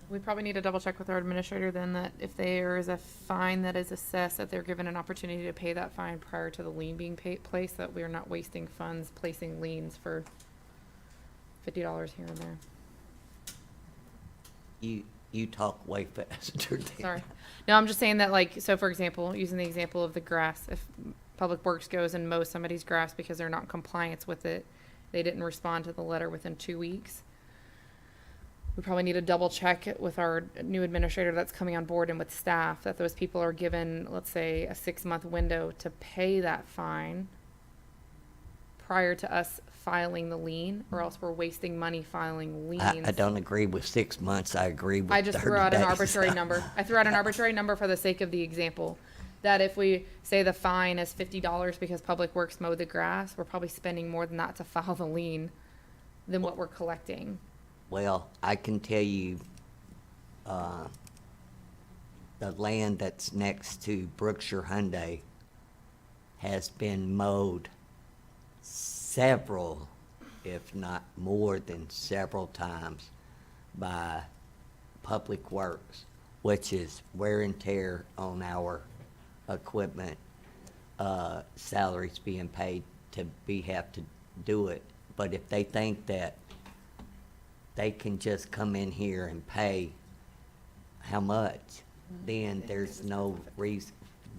We probably need to double check with our administrator then that if there is a fine that is assessed, that they're given an opportunity to pay that fine prior to the lien being placed, that we are not wasting funds placing liens for $50 here and there. You talk way faster than. Sorry. No, I'm just saying that, like, so for example, using the example of the grass, if Public Works goes and mows somebody's grass because they're not in compliance with it, they didn't respond to the letter within 2 weeks. We probably need to double check it with our new administrator that's coming on board and with staff, that those people are given, let's say, a 6-month window to pay that fine prior to us filing the lien, or else we're wasting money filing liens. I don't agree with 6 months. I agree with 30 I just threw out an days. arbitrary number. I threw out an arbitrary number for the sake of the example. That if we say the fine is $50 because Public Works mowed the grass, we're probably spending more than that to file the lien than what we're collecting. Well, I can tell you, the land that's next to Brookshire Hyundai has been mowed several, if not more than several times by Public Works, which is wear and tear on our equipment, salaries being paid to have to do it. But if they think that they can just come in here and pay how much, then there's no reason,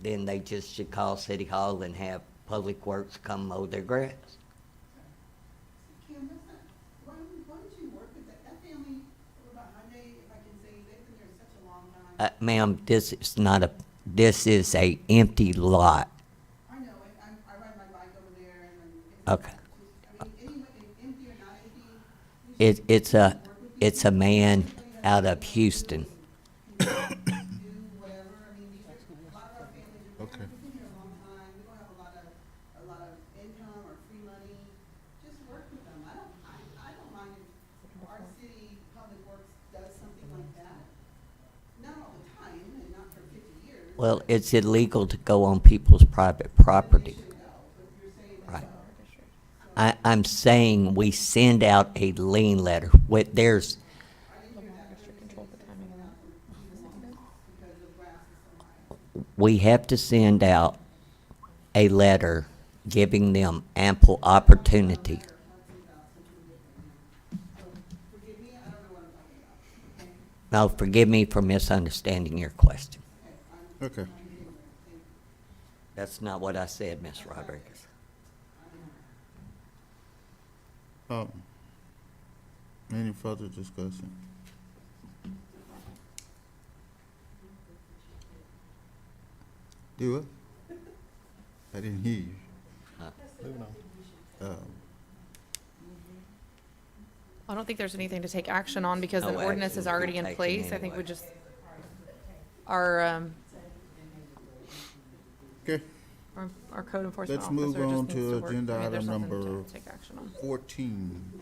then they just should call City Hall and have Public Works come mow their grass. Kim, why don't you work with that family about Hyundai, if I can say, they've been there such a long time. Ma'am, this is a empty lot. I know, I ride my bike over there and it's. Okay. I mean, anyway, empty or not empty. It's a man out of Houston. Do whatever, I mean, a lot of our families are, Okay. we've been here a long time, we don't have a lot of income or free money, just work with them. I don't mind if our city Public Works does something like that. Not all the time, and not for 50 years. Well, it's illegal to go on people's private property. Right. I'm saying we send out a lien letter. we have to send out a letter giving them ample opportunity. No, forgive me for misunderstanding your question. Okay. That's not what I said, Ms. Rodriguez. Any further discussion? Do it? I didn't hear you. Moving on. I don't think there's anything to take action on because the No ordinance is action to be already in taken place. I think we anyway. just our Okay, our code enforcement let's officer move just on needs to work. agenda I mean, there's item nothing to number take action on. 14.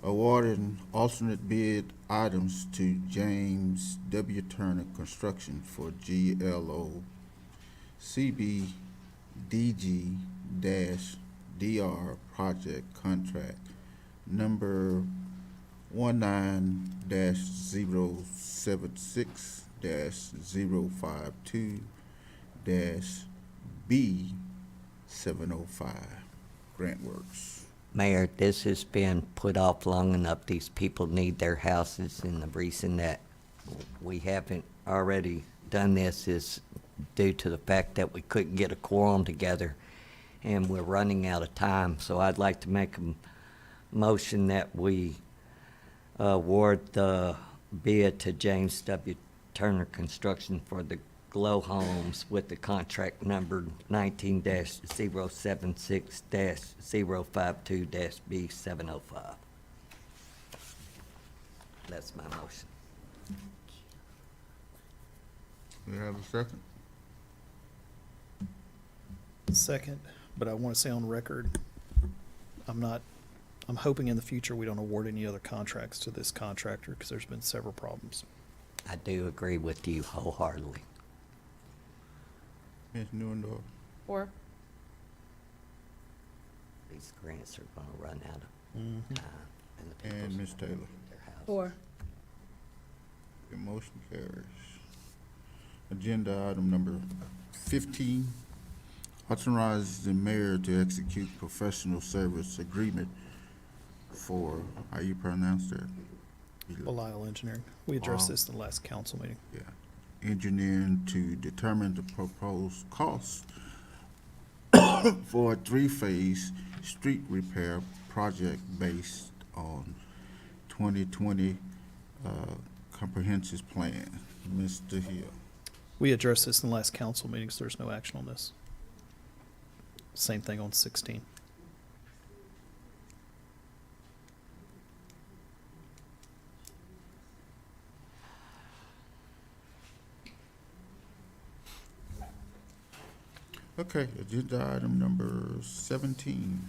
Awarding alternate bid items to James W. Turner Construction for GLO CBDG-DR project contract number 19-076-052-B705 Grant Works. Mayor, this has been put off long enough. These people need their houses, and the reason that we haven't already done this is due to the fact that we couldn't get a quorum together, and we're running out of time. So I'd like to make a motion that we award the bid to James W. Turner Construction for the Glow Homes with the contract number 19-076-052-B705. That's my motion. We have a second? Second, but I want to say on record, I'm hoping in the future we don't award any other contracts to this contractor because there's been several problems. I do agree with you wholeheartedly. Ms. Newendorf? Or These grants are gonna run out of time. And the And people's Ms. Taylor? their house. Or The motion carries. Agenda item number 15, authorize the mayor to execute professional service agreement for, how you pronounce that? Belial Engineering. We addressed Wow. this in the last council meeting. Yeah. Engineering to determine the proposed cost for a three-phase street repair project based on 2020 comprehensive plan. Mr. Hill. We addressed this in the last council meeting, so there's no action on this. Same thing on 16. Okay, agenda item number 17,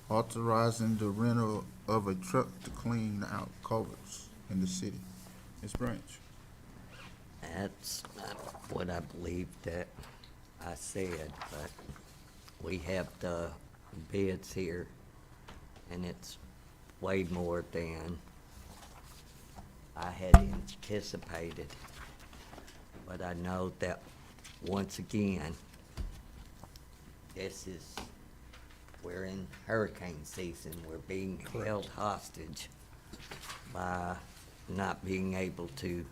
authorizing the rental of a truck to clean out culverts in the city. Ms. Branch. That's not what I believe that I said, but we have the bids here, and it's way more than I had anticipated. But I know that, once again, we're in hurricane season. We're being held hostage by not being able to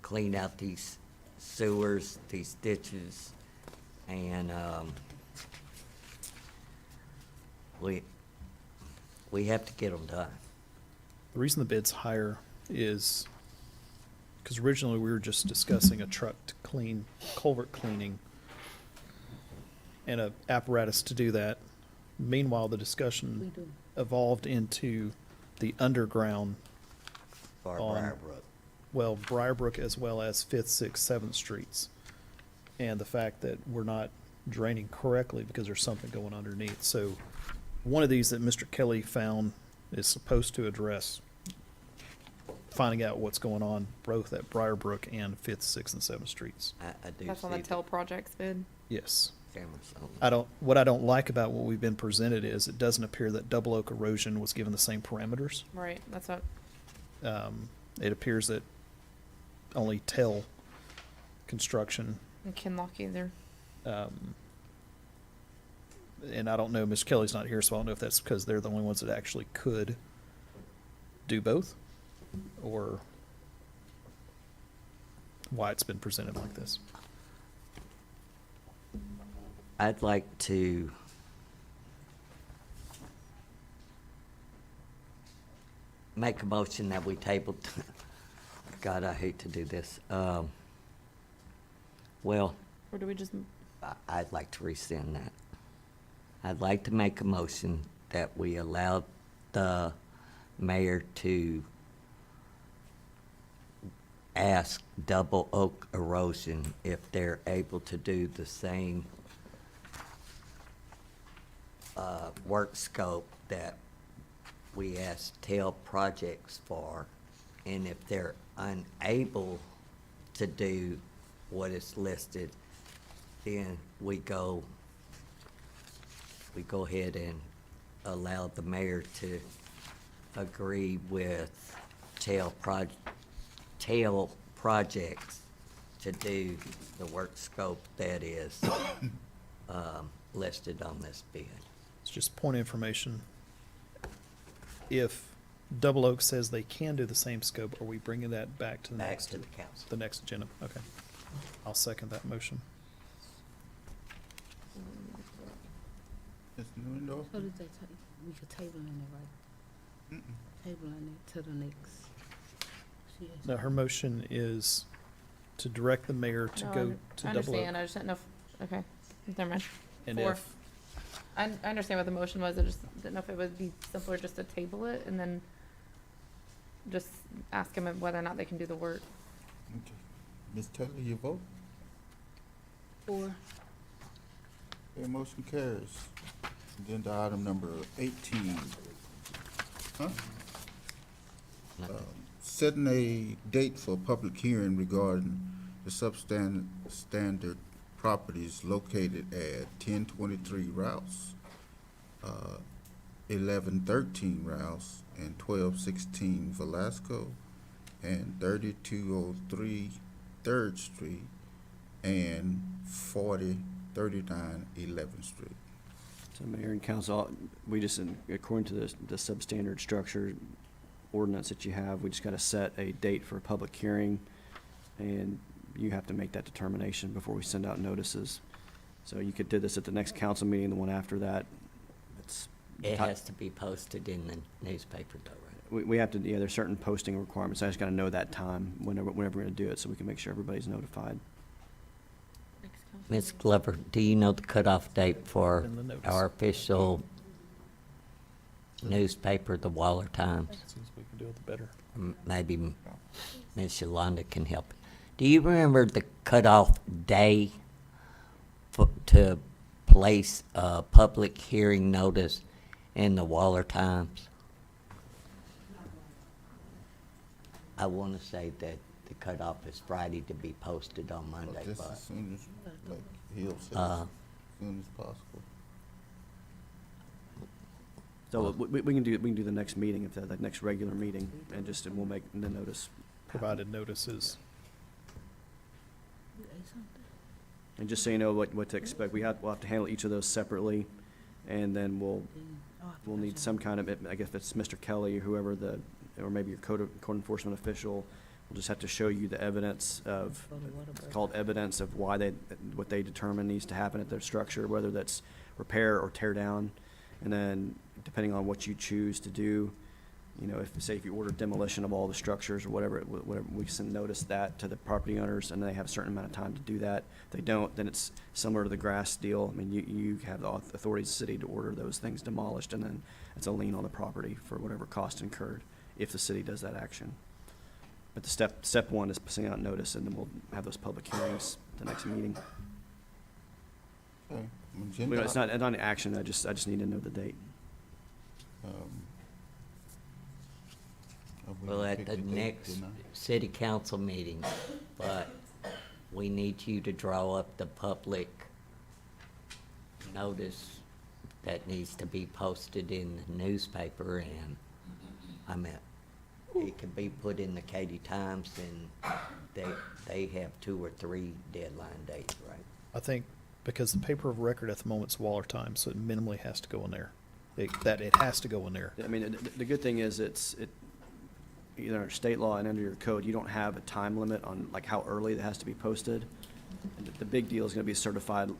clean out these sewers, these ditches, and we have to get them done. The reason the bid's higher is because originally we were just discussing a truck to clean, culvert cleaning, and a apparatus to do that. Meanwhile, the discussion evolved into the underground For on, Briarbrook. well, Briarbrook as well as 5th, 6th, 7th Streets. And the fact that we're not draining correctly because there's something going underneath. So one of these that Mr. Kelly found is supposed to address finding out what's going on both at Briarbrook and 5th, 6th, and 7th Streets. I do that's on see the TEL projects bid. Yes. cameras on. What I don't like about what we've been presented is it doesn't appear that Double Oak Erosion was given the same parameters. Right, that's what. It appears that only TEL Construction And Kinlock either. And I don't know, Mr. Kelly's not here, so I don't know if that's because they're the only ones that actually could do both, or why it's been presented like this. I'd like to make a motion that we tabled. God, I hate to do this. Well, Or do we just, I'd like to rescind that. I'd like to make a motion that we allow the mayor to ask Double Oak Erosion if they're able to do the same work scope that we asked TEL Projects for, and if they're unable to do what is listed, then we go ahead and allow the mayor to agree with TEL Projects to do the work scope that is listed on this bid. It's just point of information. If Double Oak says they can do the same scope, are we bringing that back to the Back next? to the council. The next agenda, okay. I'll second that motion. Ms. Newendorf? So did they we could table in there, right? Table in it to the next. Now, her motion is to direct the mayor to no, go I to Double understand, Oak. I just didn't know if, okay, never mind. And Four. if, I understand what the motion was, I just didn't know if it would be simpler just to table it and then just ask them whether or not they can do the work. Okay. Ms. Taylor, you vote? 4. Okay, motion carries. Agenda item number 18. Huh? Setting a date for public hearing regarding the substandard properties located at 1023 Rouse, 1113 Rouse, and 1216 Velasco, and 3203 3rd Street, and 4039 11th Street. So Mayor and Council, we just, according to the substandard structure ordinance that you have, we just got to set a date for a public hearing, and you have to make that determination before we send out notices. So you could do this at the next council meeting, the one after that. It has to be posted in the newspaper though, right? We have to, yeah, there's certain posting requirements. I just got to know that time whenever we're going to do it, so we can make sure everybody's notified. Ms. Glover, do you know the cutoff date for In the notice. our official newspaper, the Waller Times? since we can do it, the better. Maybe Ms. Yolanda can help. Do you remember the cutoff day to place a public hearing notice in the Waller Times? I want to say that the cutoff is Friday to be posted on Monday, Just but as soon as, like Hill says, Uh, as soon as possible. So we can do the next meeting, if the next regular meeting, and we'll make the notice. Provided notices. And just so you know what to expect, we'll have to handle each of those separately, and then we'll need some kind of, I guess if it's Mr. Kelly or whoever or maybe your code enforcement official, we'll just have to show you the evidence of, it's called evidence of what they determine needs to happen at their structure, whether that's repair or tear down. And then depending on what you choose to do, if you order demolition of all the structures or whatever, we send notice that to the property owners, and they have a certain amount of time to do that. If they don't, then it's similar to the grass deal. I mean, you have the authority of the city to order those things demolished, and then it's a lien on the property for whatever cost incurred if the city does that action. But the step one is sending out notice, and then we'll have those public hearings at the next meeting. Okay. It's not an action, I just need to know the date. well, at the next city council meeting, but we need you to draw up the public notice that needs to be posted in the newspaper, and it can be put in the Katy Times, and they have 2 or 3 deadline dates, right? I think because the paper of record at the moment is Waller Times, so it minimally has to go in there. It has to go in there. I mean, the good thing is either under state law and under your code, you don't have a time limit on like how early it has to be posted. And the big deal is gonna be certified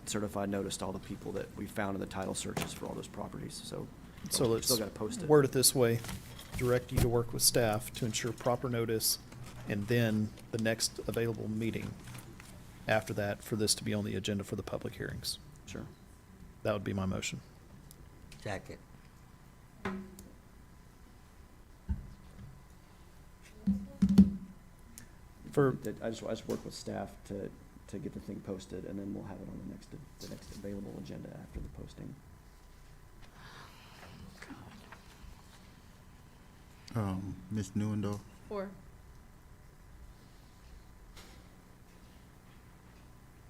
notice to all the people that we found in the title searches for all those properties, so. So we let's still gotta post it. word it this way, direct you to work with staff to ensure proper notice, and then the next available meeting after that for this to be on the agenda for the public hearings. Sure. That would be my motion. Second. I just work with staff to get the thing posted, and then we'll have it on the next available agenda after the posting. Ms. Newendorf, 4.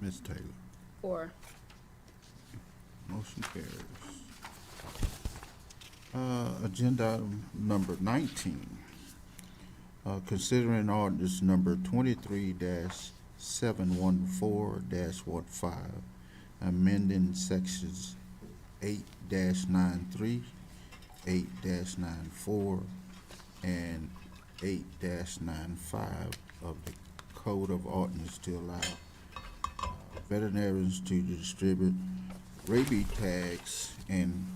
Ms. Taylor. 4. Motion carries. Agenda item number 19. Considering ordinance number 23-714-15, amending sections 8-93, 8-94, and 8-95 of the Code of Ordinance to allow veterinarians to distribute rabies tags and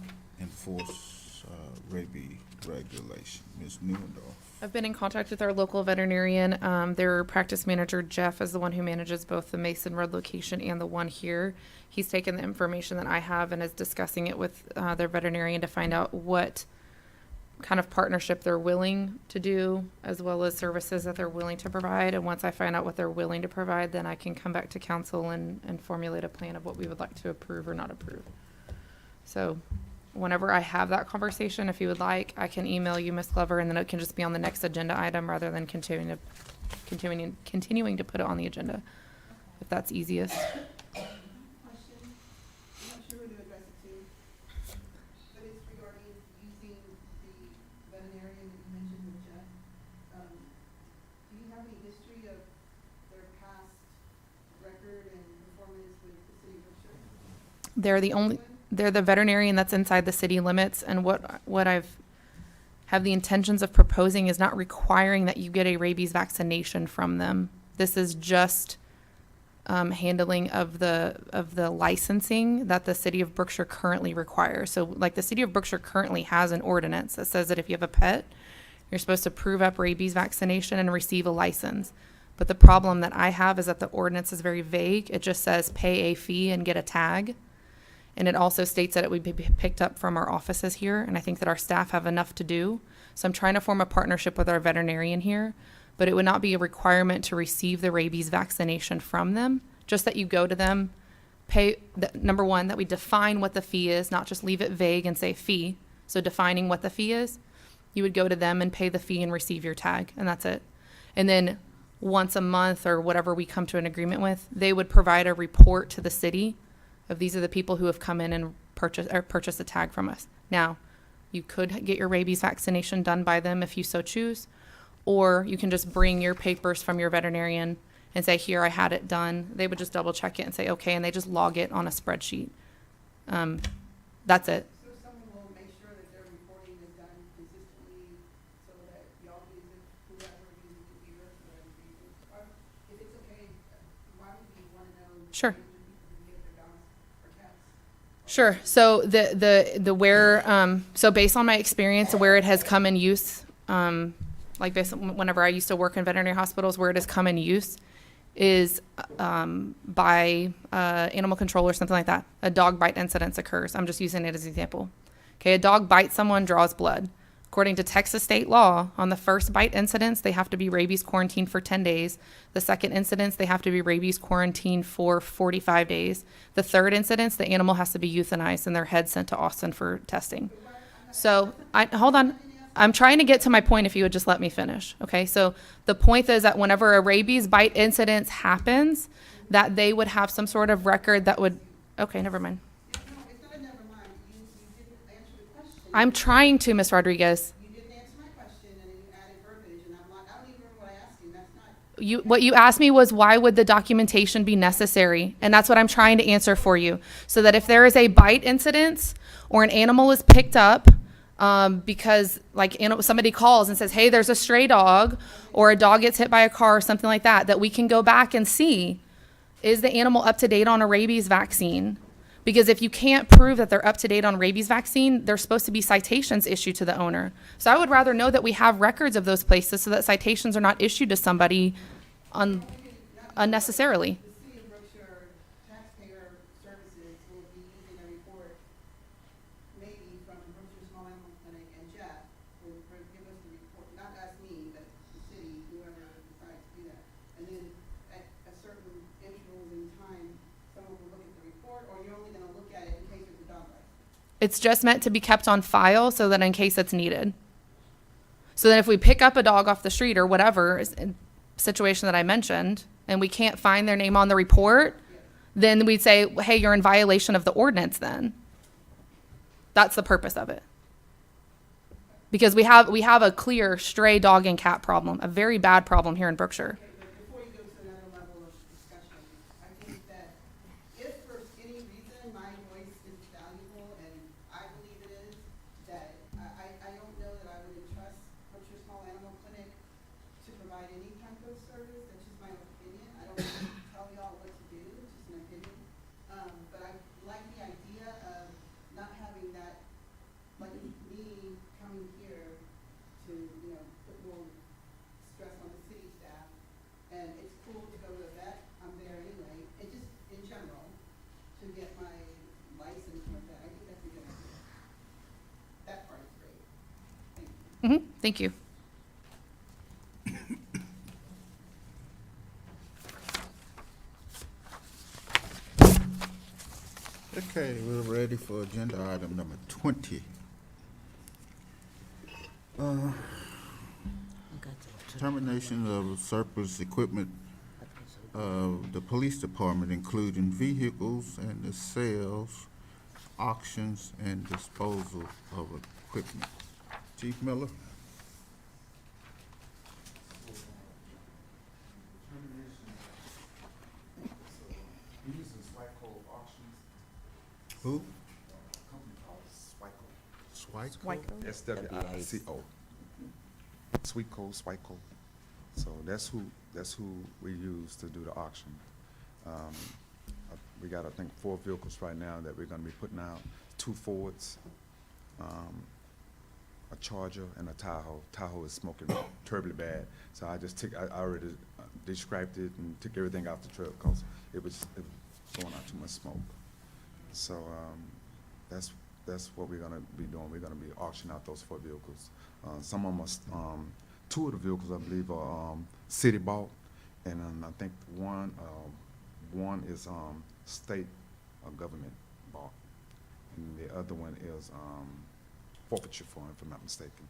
enforce rabies regulation. Ms. Newendorf. I've been in contact with our local veterinarian. Their practice manager, Jeff, is the one who manages both the Mason Road location and the one here. He's taken the information that I have and is discussing it with their veterinarian to find out what kind of partnership they're willing to do, as well as services that they're willing to provide. And once I find out what they're willing to provide, then I can come back to council and formulate a plan of what we would like to approve or not approve. So whenever I have that conversation, if you would like, I can email you, Ms. Glover, and then it can just be on the next agenda item rather than continuing to put it on the agenda, if that's easiest. Question, I'm not sure who to address it to, but it's regarding using the veterinarian that you mentioned with Jeff. Do you have any history of their past record and performance with the city of Brookshire? They're the veterinarian that's inside the city limits, and what I've have the intentions of proposing is not requiring that you get a rabies vaccination from them. This is just handling of the licensing that the city of Brookshire currently requires. So like the city of Brookshire currently has an ordinance that says that if you have a pet, you're supposed to prove up rabies vaccination and receive a license. But the problem that I have is that the ordinance is very vague. It just says pay a fee and get a tag. And it also states that it would be picked up from our offices here. And I think that our staff have enough to do. So I'm trying to form a partnership with our veterinarian here, but it would not be a requirement to receive the rabies vaccination from them. Just that you go to them, pay, number one, that we define what the fee is, not just leave it vague and say fee. So defining what the fee is, you would go to them and pay the fee and receive your tag, and that's it. And then once a month or whatever we come to an agreement with, they would provide a report to the city of these are the people who have come in and purchased a tag from us. Now, you could get your rabies vaccination done by them if you so choose, or you can just bring your papers from your veterinarian and say, here, I had it done. They would just double check it and say, okay, and they just log it on a spreadsheet. That's it. So someone will make sure that their reporting is done consistently so that y'all use it, whoever uses it here, whoever uses it. Or if it's okay, why would we want to know? Sure. Who get their dogs or cats? Sure. So the where so based on my experience where it has come in use, like based on whenever I used to work in veterinary hospitals, where it has come in use is by animal control or something like that. A dog bite incident occurs. I'm just using it as an example. Okay, a dog bites someone, draws blood. According to Texas state law, on the first bite incidents, they have to be rabies quarantined for 10 days. The second incidents, they have to be rabies quarantined for 45 days. The third incidents, the animal has to be euthanized and their head sent to Austin for testing. So, hold on. I'm trying to get to my point if you would just let me finish. Okay, so the point is that whenever a rabies bite incident happens, that they would have some sort of record that would, okay, never mind. It's not a never mind. You didn't answer the question. I'm trying to, Ms. Rodriguez. You didn't answer my question, and then you added verbiage, and What you asked me was, why would the documentation be necessary? And that's what I'm trying to answer for you. So that if there is a bite incident or an animal is picked up, because like somebody calls and says, hey, there's a stray dog, or a dog gets hit by a car or something like that, that we can go back and see, is the animal up to date on a rabies vaccine? Because if you can't prove that they're up to date on rabies vaccine, there's supposed to be citations issued to the owner. So I would rather know that we have records of those places so that citations are not issued to somebody unnecessarily. The city of Brookshire taxpayer services will be using a report, maybe from Brookshire Small Animal Clinic, and Jeff will give us the report, not us, me, but the city, whoever decides to do that. And then at a certain interval in time, someone will look at the report, or you're only gonna look at it in case there's a dog bite? It's just meant to be kept on file so that in case it's needed. So that if we pick up a dog off the street or whatever situation that I mentioned, and we can't find their name on the report, then we'd say, hey, you're in violation of the ordinance then. That's the purpose of it. Because we have a clear stray dog and cat problem, a very bad problem here in Brookshire. Okay, but before you go to another level of discussion, I think that if for any reason my voice is valuable, and I believe it is, that I don't know that I would entrust Brookshire Small Animal Clinic to provide any type of service. That's just my opinion. I don't want to tell y'all what to do, it's just an opinion. But I like the idea of not having that, like me coming here to, put more stress on the city staff. And it's cool to go to a vet, I'm there anyway, and just in general, to get my license with that. I think that's a good idea. That part is great. Thank you. Thank you. Okay, we're ready for agenda item number 20. Termination of surplus equipment of the police department, including vehicles and the sales, auctions, and disposal of equipment. Chief Miller? Who? Company called Swico. Swico? SWICO. Swico. So that's who we use to do the auction. We got, I think, 4 vehicles right now that we're gonna be putting out, 2 Fords, a Charger, and a Tahoe. Tahoe is smoking terribly bad, so I already described it and took everything out the truck because it was throwing out too much smoke. So that's what we're gonna be doing. We're gonna be auctioning out those 4 vehicles. Some of them, 2 of the vehicles I believe are city bought, and I think one is state or government bought, and the other one is forfeiture fund, if I'm not mistaken.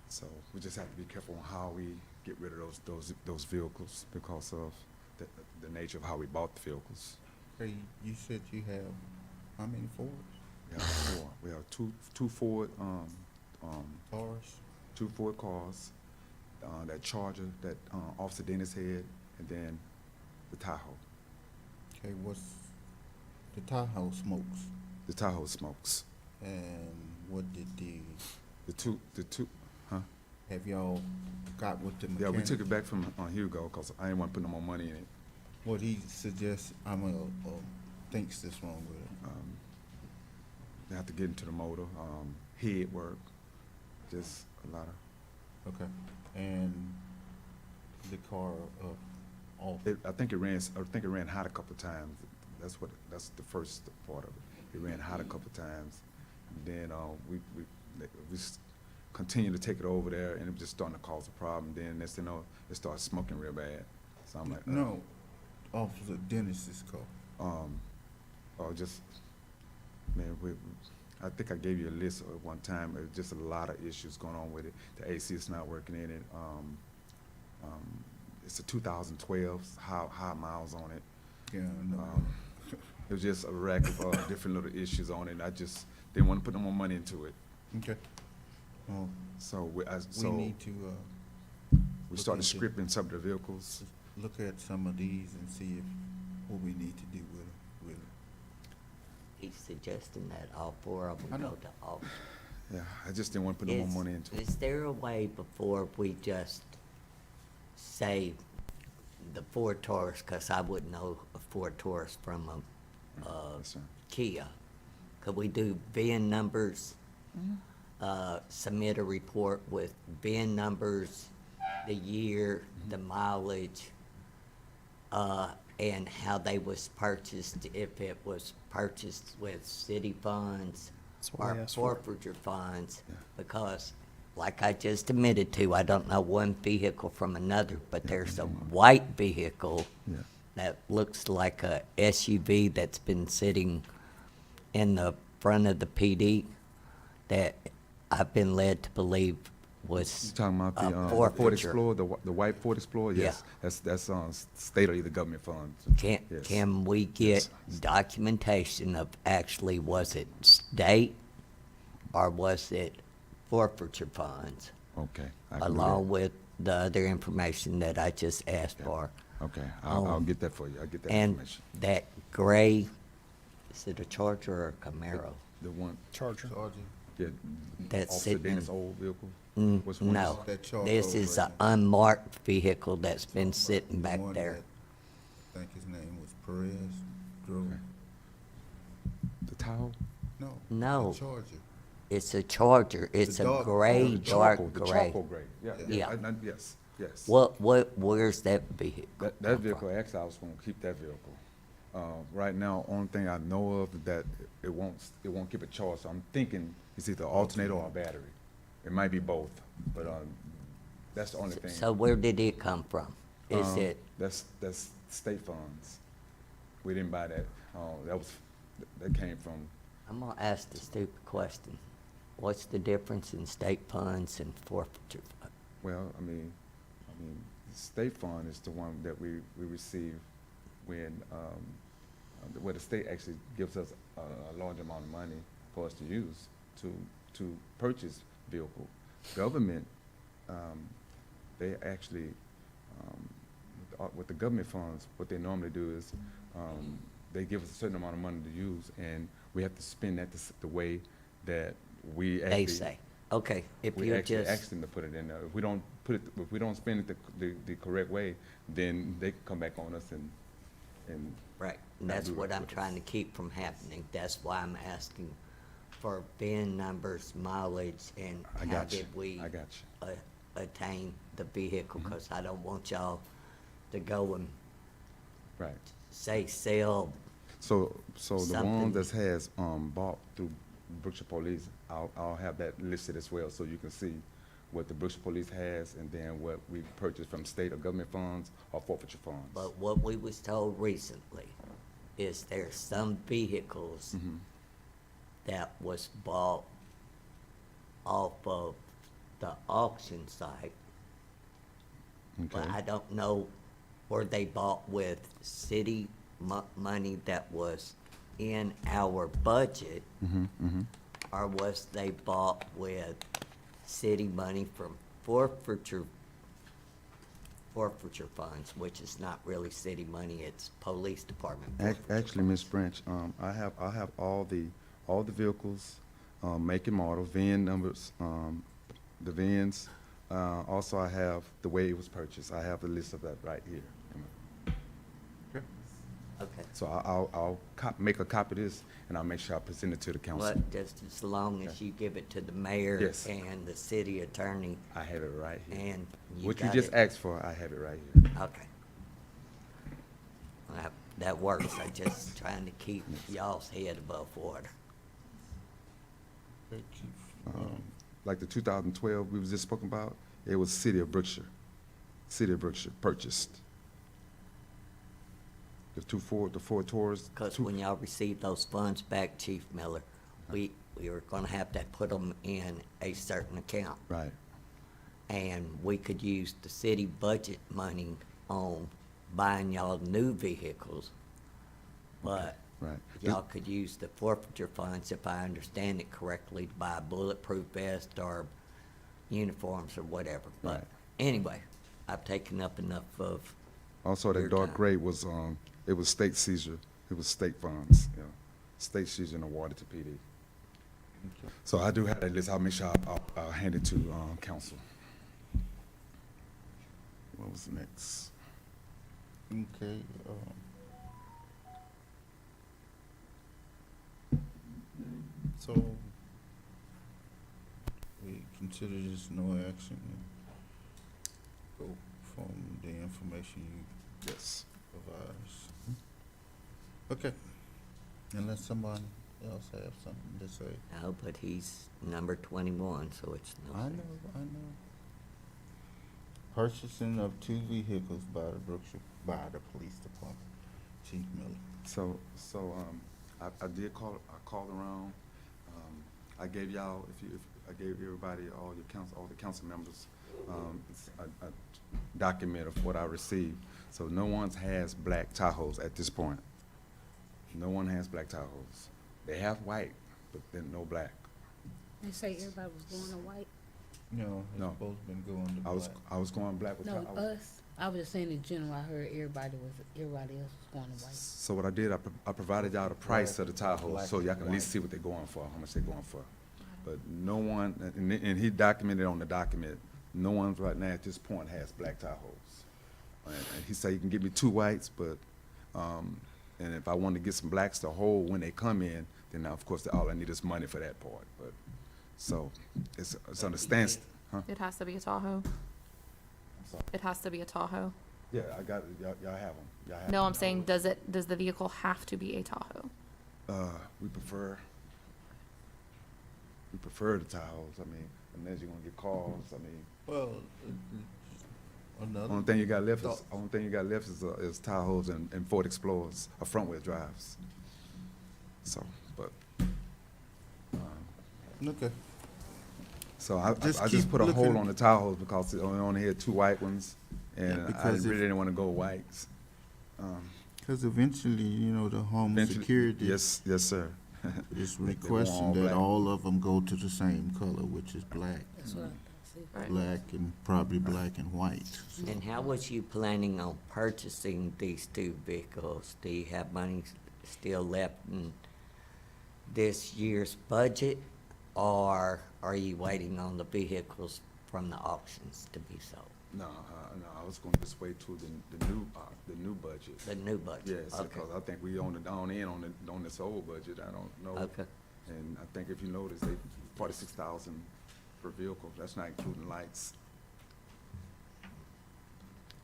So we just have to be careful on how we get rid of those vehicles because of the nature of how we bought the vehicles. Hey, you said you have how many Fords? We have 4. We have two Ford Cars? 2 Ford cars, that Charger that Officer Dennis had, and then the Tahoe. Okay, what's the Tahoe smokes? The Tahoe smokes. And what did The two, huh? have y'all got with the Yeah, mechanic? we took it back from Hugo because I didn't want to put no more money in it. What he suggests, thinks this wrong with it. They have to get into the motor, head work, just a lot of. Okay, and the car off. I think it ran hot a couple of times. That's the first part of it. It ran hot a couple of times. And then we continued to take it over there, and it was just starting to cause a problem. Then next thing you know, it started smoking real bad. So I'm like, No, Officer Dennis's car. I think I gave you a list at one time. There's just a lot of issues going on with it. The AC is not working in it. It's a 2012, high miles on it. Yeah, I know. It was just a rack of different little issues on it. And I just didn't want to put no more money into it. Okay. Well, So we need to we look started into- scripting some of the vehicles. Look at some of these and see if, what we need to do with it. He's suggesting that all four of I them go know. to auction. Yeah, I just didn't want to put no more money into it. Is there a way before we just say the Ford Taurus, because I wouldn't know a Ford Taurus from a Yes, sir. Kia? Could we do VIN numbers? Submit a report with VIN numbers, the year, the mileage, and how they was purchased, if it was purchased with city funds That's what I or asked for. forfeiture funds, because like I just admitted to, I don't know one vehicle from another, but there's a white vehicle Yeah. that looks like a SUV that's been sitting in the front of the PD that I've been led to believe was You talking about the Ford forfeiture. Explorer, the white Ford Explorer? Yeah. Yes, that's state or either government funds. Can, Yes. can we get documentation of actually, was it state or was it forfeiture funds? Okay. I can do Along with the other information that I just asked for. that. Okay, I'll get that for you. I'll get that And information. that gray, is it a Charger or a Camaro? The one, Charger. yeah, That's Officer sitting Dennis' in- old vehicle? Mm, Which one is no, That Charger this is an over unmarked vehicle that's been sitting The back one there. that- I think his name was Perez, drove, Okay. The Tahoe? no. No. the Charger. It's a Charger, it's a dark- gray, The dark charcoal, the gray. charcoal gray, yeah, Yeah. yes, yes. Where's that vehicle? That come vehicle, from? actually, I was gonna keep that vehicle. Right now, only thing I know of is that it won't keep a charge, so I'm thinking it's either alternator or a battery. It might be both, but, that's the only thing. So where did it come from? Is it, That's state funds. We didn't buy that. That came from, I'm gonna ask the stupid question. What's the difference in state funds and forfeiture funds? well, I mean, the state fund is the one that we receive when, where the state actually gives us a large amount of money for us to use to purchase vehicle. Government, they actually, with the government funds, what they normally do is, they give us a certain amount of money to use, and we have to spend that the way that we actually. They say, okay, if We you actually ask just, them to put it in there. If we don't spend it the correct way, then they can come back on us and right, and not that's do what right I'm with us. trying to keep from happening. That's why I'm asking for VIN numbers, mileage, and I how got you. did we I got you. attain the vehicle? Mm-hmm. Because I don't want y'all to go and Right. say sell. So the Something. one that has, bought through Brookshire Police, I'll have that listed as well, so you can see what the Brookshire Police has, and then what we purchased from state or government funds or forfeiture funds. But what we was told recently is there's some vehicles Mhm. that was bought off of the auction site, but Okay. I don't know were they bought with city money that was in our budget, Mhm, mhm. or was they bought with city money from forfeiture funds, which is not really city money, it's police department forfeiture Actually, Ms. Branch, I have all the vehicles, make and model, VIN numbers, the VINs. Also, I have the way it was purchased. I have the list of that right here. Okay. So I'll make a copy of this, and I'll make sure I present it to the council. But just as long as you give it to the mayor Yes. and the city attorney, I have it right here. and you What you got just it. asked for, I have it right here. Okay. That works, I just trying to keep y'all's head above water. Okay, Chief. Like the 2012 we was just spoken about, it was City of Brookshire purchased. The Ford Taurus. Because when y'all receive those funds back, Chief Miller, we were gonna have to put them in a certain account. Right. And we could use the city budget money on buying y'all new vehicles. But Right. y'all could use the forfeiture funds, if I understand it correctly, to buy a bulletproof vest or uniforms or whatever. But Right. anyway, I've taken up enough of, Also, Your that dark time. gray was, it was state seizure. It was state funds, yeah. State seizure and awarded to PD. So I do have that list. I'll make sure I'll hand it to, council. What was next? Okay, so we consider this no action and go from the information you Yes. provide us. Okay, unless someone else have something to say. no, but he's number 21, so it's no. I know. Purchasing of 2 vehicles by the Brookshire, by the police department. Chief Miller. So, I did call, I called around. I gave y'all, I gave everybody, all the council members, a document of what I received. So no one has black Tahoes at this point. No one has black Tahoes. They have white, but then no black. They say everybody was going to white. No, it's No. supposed to been going to black. I was going black with No, Tahoes. us. I was just saying in general, I heard everybody else was going to white. So what I did, I provided y'all the price of the Tahoes, Black so y'all can at least and see what they're going for, how much they're going for. But no one, and he documented on the document, no one right now at this point has black Tahoes. And he said he can give me 2 whites, but, and if I want to get some blacks to hold when they come in, then of course, all I need is money for that part, but, so, it's on the stance, huh? It has to be a Tahoe. I'm sorry. It has to be a Tahoe. Yeah, I got it, y'all have them, y'all have No, them. I'm saying, does the vehicle have to be a Tahoe? We prefer the Tahoes, I mean, unless you're gonna get calls, I mean, Well, another. only thing you got left thought- is Tahoes and Ford Explorers, or front wheel drives. So, but, Okay. so I Just just keep put a hold looking- on the Tahoes because we only had 2 white ones, and I because really if- didn't wanna go whites. Because eventually, the Homeland Eventually- Security Yes, sir. is They want requesting all that black. all of them go to the same color, which is black. That's what I see. Right. Black and probably black and white. And how was you planning on purchasing these 2 vehicles? Do you have money still left in this year's budget? Or are you waiting on the vehicles from the auctions to be sold? No, I was gonna just wait till the new budget. The new budget? Yes, Okay. because I think we on this old budget, I don't know. Okay. And I think if you notice, they, 46,000 per vehicle, that's not including lights.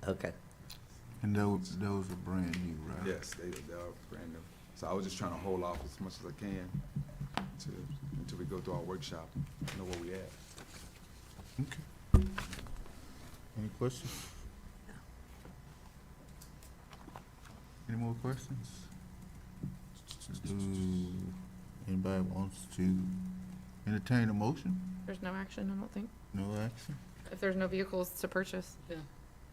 Okay. And those are brand new, right? Yes, they are brand new. So I was just trying to hold off as much as I can until we go through our workshop, know where we at. Okay. Any questions? Any more questions? Do anybody wants to entertain a motion? There's no action, I don't think. No action? If there's no vehicles to purchase. Yeah.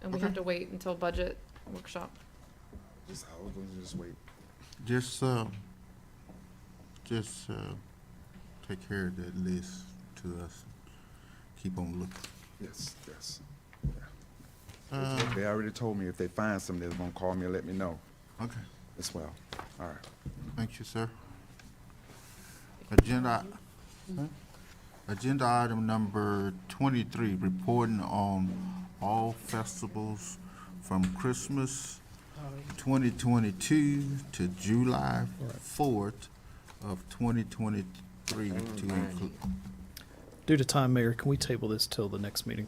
And we Okay. have to wait until budget workshop. I was going to just wait. Just take care of that list to us. Keep on looking. Yes. Uh, They already told me if they find something, they're gonna call me and let me know Okay, as well. All right. thank you, sir. Agenda item number 23, reporting on all festivals from Christmas 2022 to July 4th of 2023 to include. Due to time, Mayor, can we table this till the next meeting?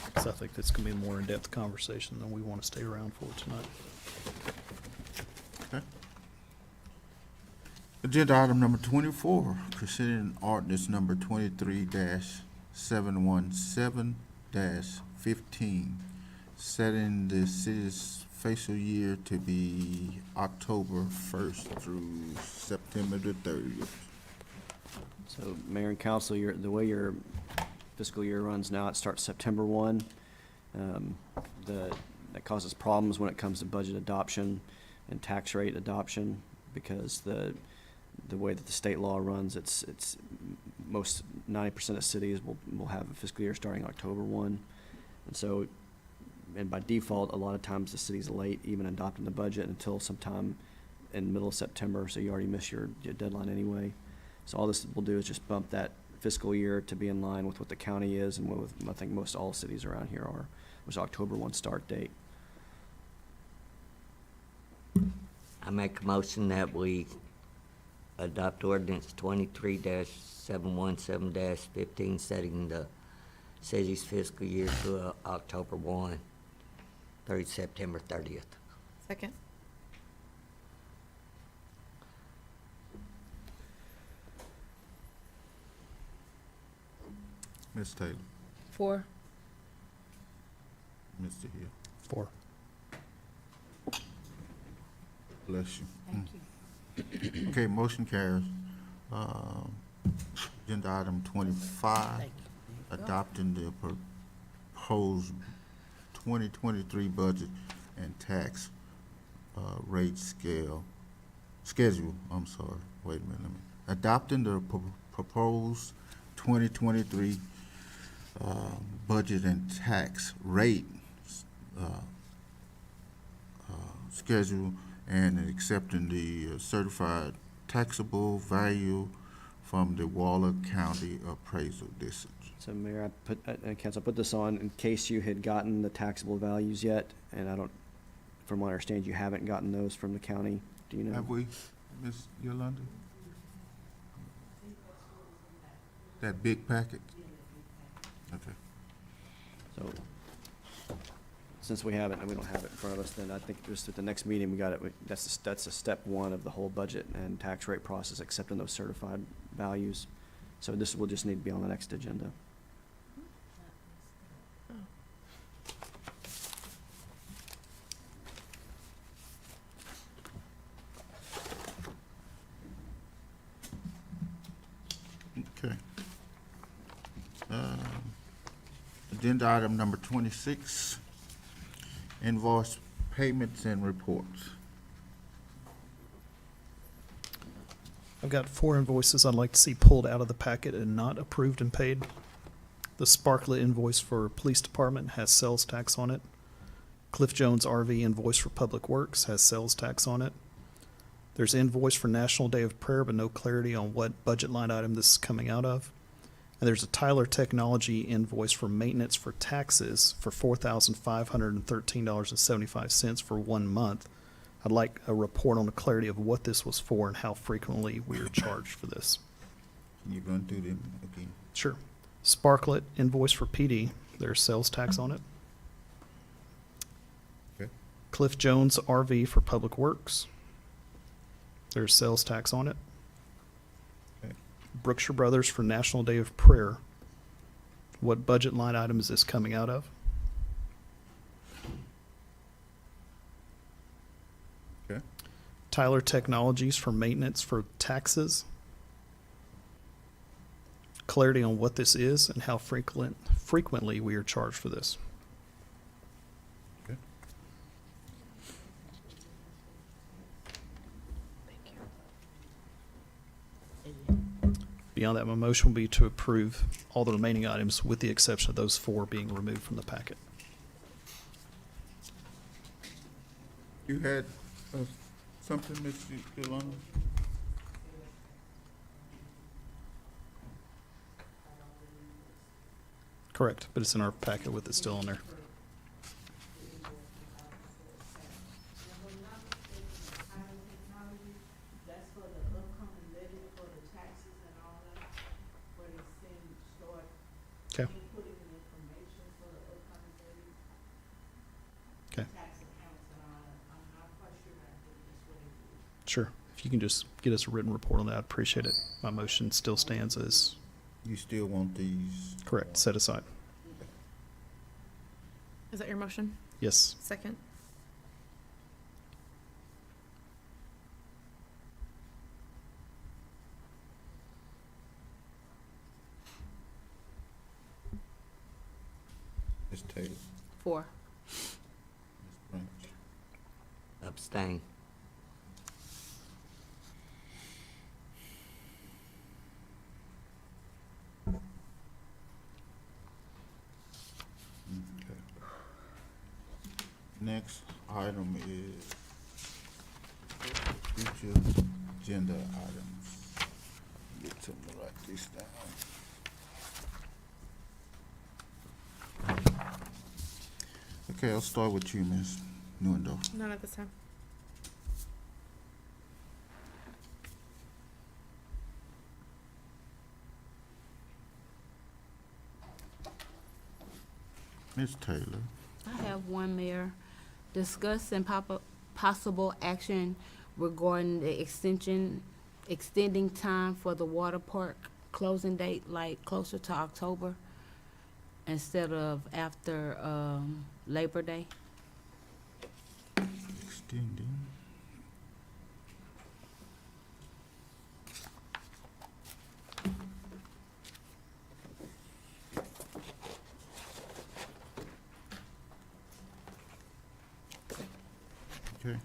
Because I think that's going to be a more in-depth conversation than we want to stay around for tonight. Okay. Agenda item number 24, considering ordinance number 23-717-15, setting the city's fiscal year to be October 1st through September the 30th. So, Mayor and Council, the way your fiscal year runs now, it starts September 1. That causes problems when it comes to budget adoption and tax rate adoption, because the way that the state law runs, it's most 90% of cities will have a fiscal year starting October 1. And so and by default, a lot of times the city's late even adopting the budget until sometime in the middle of September, so you already miss your deadline anyway. So all this will do is just bump that fiscal year to be in line with what the county is and what I think most all cities around here are, was October 1 start date. I make a motion that we adopt ordinance 23-717-15, setting the city's fiscal year to October 1 through September 30th. Second. Ms. Taylor, 4. Mr. Hill, 4. bless you. Thank you. Okay, motion carries. Agenda item 25, adopting the proposed 2023 budget and tax rate schedule, I'm sorry, wait a minute. Adopting the proposed 2023 budget and tax rate schedule and accepting the certified taxable value from the Waller County Appraisal District. So Mayor, Council, I put this on in case you had gotten the taxable values yet, and I don't, from what I understand, you haven't gotten those from the county. Do you know? Have we, Ms. Yolanda? That big packet? Okay. So, since we haven't, and we don't have it in front of us, then I think just at the next meeting, we got it, that's a step one of the whole budget and tax rate process, accepting those certified values. So this will just need to be on the next agenda. Okay. Agenda item number 26, invoice payments and reports. I've got 4 invoices I'd like to see pulled out of the packet and not approved and paid. The Sparklet invoice for Police Department has sales tax on it. Cliff Jones RV invoice for Public Works has sales tax on it. There's invoice for National Day of Prayer, but no clarity on what budget line item this is coming out of. And there's a Tyler Technology invoice for maintenance for taxes for $4,513.75 for 1 month. I'd like a report on the clarity of what this was for and how frequently we are charged for this. Can you run through them again? Sure. Sparklet invoice for PD, there's sales tax on it. Okay. Cliff Jones RV for Public Works, there's sales tax on it. Okay. Brookshire Brothers for National Day of Prayer, what budget line item is this coming out of? Okay. Tyler Technologies for maintenance for taxes. Clarity on what this is and how frequently we are charged for this. Okay. Beyond that, my motion will be to approve all the remaining items with the exception of those 4 being removed from the packet. You had something, Ms. Yolanda? Correct, but it's in our packet with it still on there. That's for the upcoming levy for the taxes and all that, where they start Okay. inputting the information for the upcoming levy. Okay. Tax accounts and all that. I'm not quite sure I think that's what it is. Sure. If you can just get us a written report on that, I'd appreciate it. My motion still stands as You still want these? correct, set aside. Is that your motion? Yes. Second. Ms. Taylor? 4. Ms. Branch? Abstain. Okay. next item is future agenda items. Get to write this down. Okay, I'll start with you, Ms. Newendorf. None at this time. Ms. Taylor. I have one, Mayor. Discuss and possible action regarding the extending time for the water park closing date, like closer to October instead of after, Labor Day. Extending. Okay.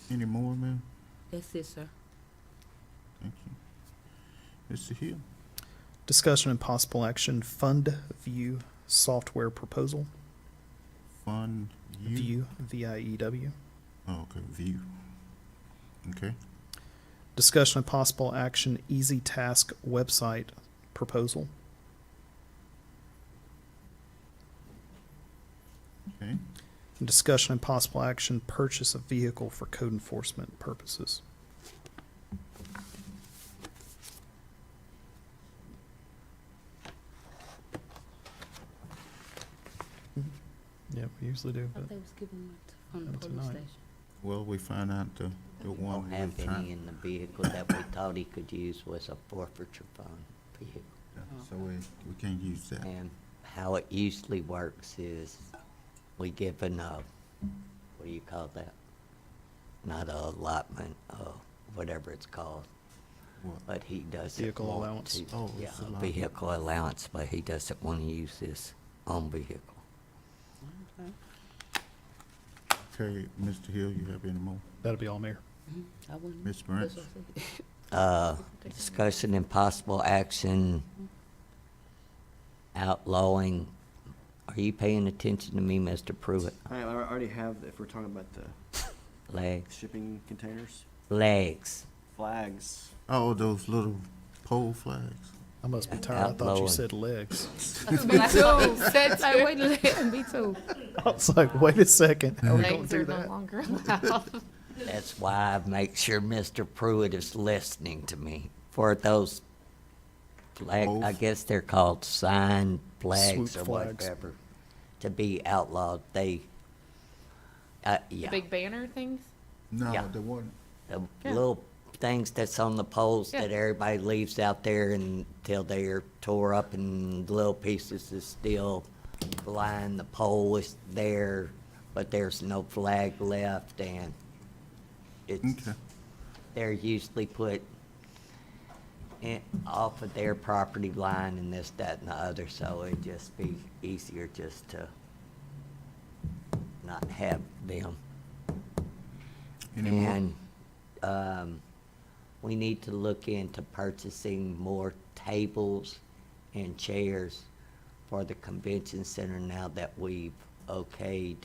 Any more, ma'am? That's it, sir. Thank you. Mr. Hill. Discussion and possible action, Fund View software proposal. Fund you? View, V-I-E-W. Oh, okay, view. Okay. Discussion and possible action, Easy Task website proposal. Okay. And discussion and possible action, purchase of vehicle for code enforcement purposes. Yeah, we usually do, I but thought they was giving them from the Not police tonight. station. Well, we find out the one Don't have we're any trying. in the vehicle that we thought he could use was a forfeiture fund vehicle. So we can't use that. And how it usually works is we give what do you call that? Not a allotment, whatever it's called. What? But he doesn't Vehicle want allowance. to- Oh, Yeah, it's a allowance. vehicle allowance, but he doesn't want to use his own vehicle. Okay, Mr. Hill, you have any more? that'll be all, Mayor. I wouldn't. Ms. Branch? that's what I said. Discussion and possible action outlawing, are you paying attention to me, Mr. Pruitt? I already have, if we're talking about the Legs. shipping containers, Legs. flags. Oh, those little pole flags. I must be tired. I thought you Outlawing. said legs. Me too. Like, wait a minute, me too. I was like, wait a second. How are we going Legs to are do no that? longer allowed. That's why I make sure Mr. Pruitt is listening to me. For those flag, I Both. guess they're called sign flags Swoop or flags. whatever, to be outlawed, they, The yeah, big banner things? No, Yeah. the one, the Yeah. little things that's on the poles Yeah. that everybody leaves out there until they're tore up and little pieces is still flying. The pole is there, but there's no flag left, and it's, okay. they're usually put off of their property line and this, that, and the other, so it'd just be easier just to not have them. Any more? And, we need to look into purchasing more tables and chairs for the convention center now that we've okayed,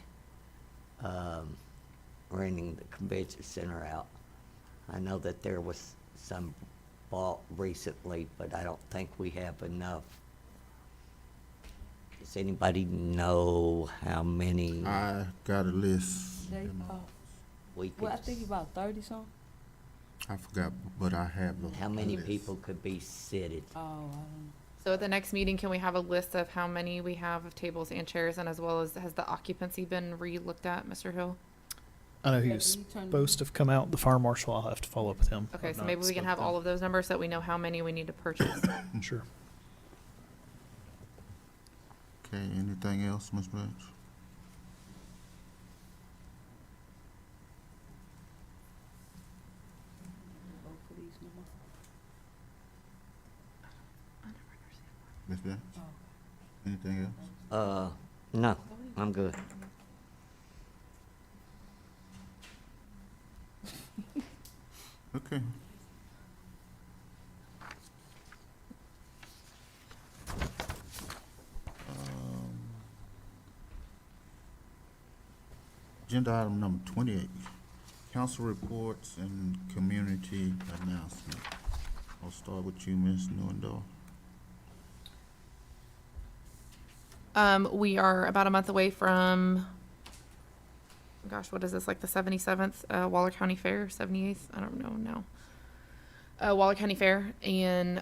renting the convention center out. I know that there was some bought recently, but I don't think we have enough. Does anybody know how many I got a list. They, we could? well, I think about 30 something. I forgot, but I have the. How many list. people could be seated? Oh, I don't. So at the next meeting, can we have a list of how many we have of tables and chairs, and as well as, has the occupancy been re-looked at, Mr. Hill? I know he Yeah, was can you turn- supposed to have come out, the fire marshal. I'll have to follow up with him. Okay, I've so not maybe we can spoke have to him. all of those numbers so that we know how many we need to purchase. Sure. Okay, anything else, Ms. Branch? Vote for these no more. Ms. Branch? Anything else? No, I'm good. Okay. Agenda item number 28, council reports and community announcement. I'll start with you, Ms. Newendorf. We are about a month away from, gosh, what is this, like the 77th Waller County Fair, 78th? I don't know now. Waller County Fair, and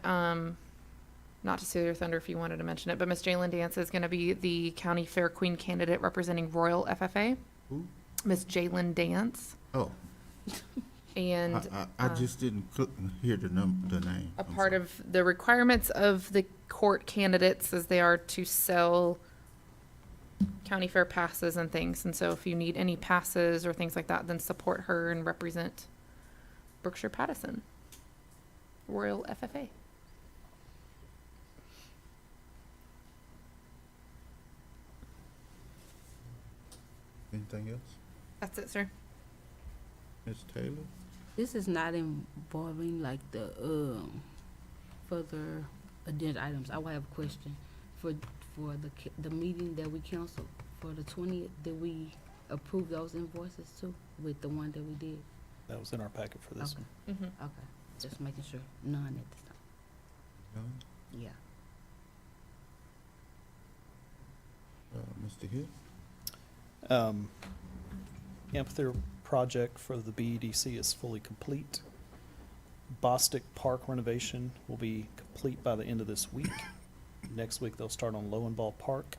not to steal your thunder if you wanted to mention it, but Miss Jalen Dance is going to be the county fair queen candidate representing Royal FFA. Who? Miss Jalen Dance. Oh, And I just didn't hear the name. a I'm part sorry. of the requirements of the court candidates is they are to sell county fair passes and things. And so if you need any passes or things like that, then support her and represent Brookshire Pattison, Royal FFA. Anything else? That's it, sir. Ms. Taylor? This is not involving like the, further agenda items. I will have a question. For the meeting that we canceled for the 20th, did we approve those invoices too with the one that we did? That was in our packet for this Okay. one. Mm-hmm. Okay, just making sure. None at this time. None? Yeah. Mr. Hill? Amphitheater project for the BEDC is fully complete. Bostic Park renovation will be complete by the end of this week. Next week, they'll start on Lowenball Park,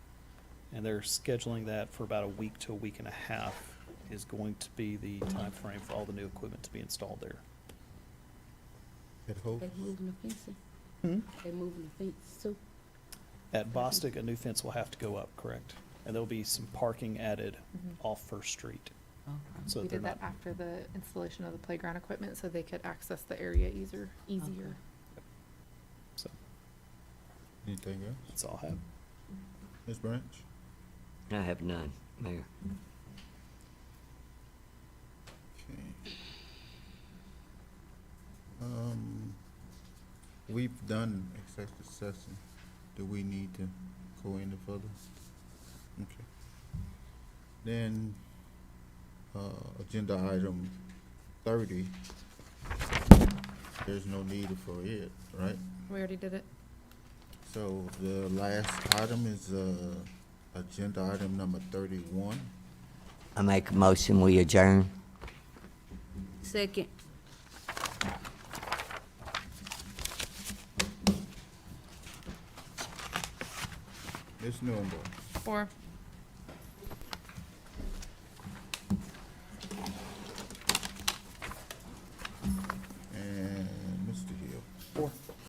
and they're scheduling that for about a week to a week and a half is going to be the time frame for all the new equipment to be installed there. At Hope? They moving the fencing? Hmm? They moving the fence too? At Bostic, a new fence will have to go up, correct? And there'll be some parking added Mhm. off First Street. Okay. So We that they're did that not, after the installation of the playground equipment so they could access the area easier. so Anything else? that's all I have. Ms. Branch? I have none, Mayor. Okay. We've done executive session. Do we need to go any further? Okay. Then, agenda item 30, there's no need for it, right? We already did it. So the last item is, agenda item number 31. I make a motion, we adjourn. Second. Ms. Newendorf? Four.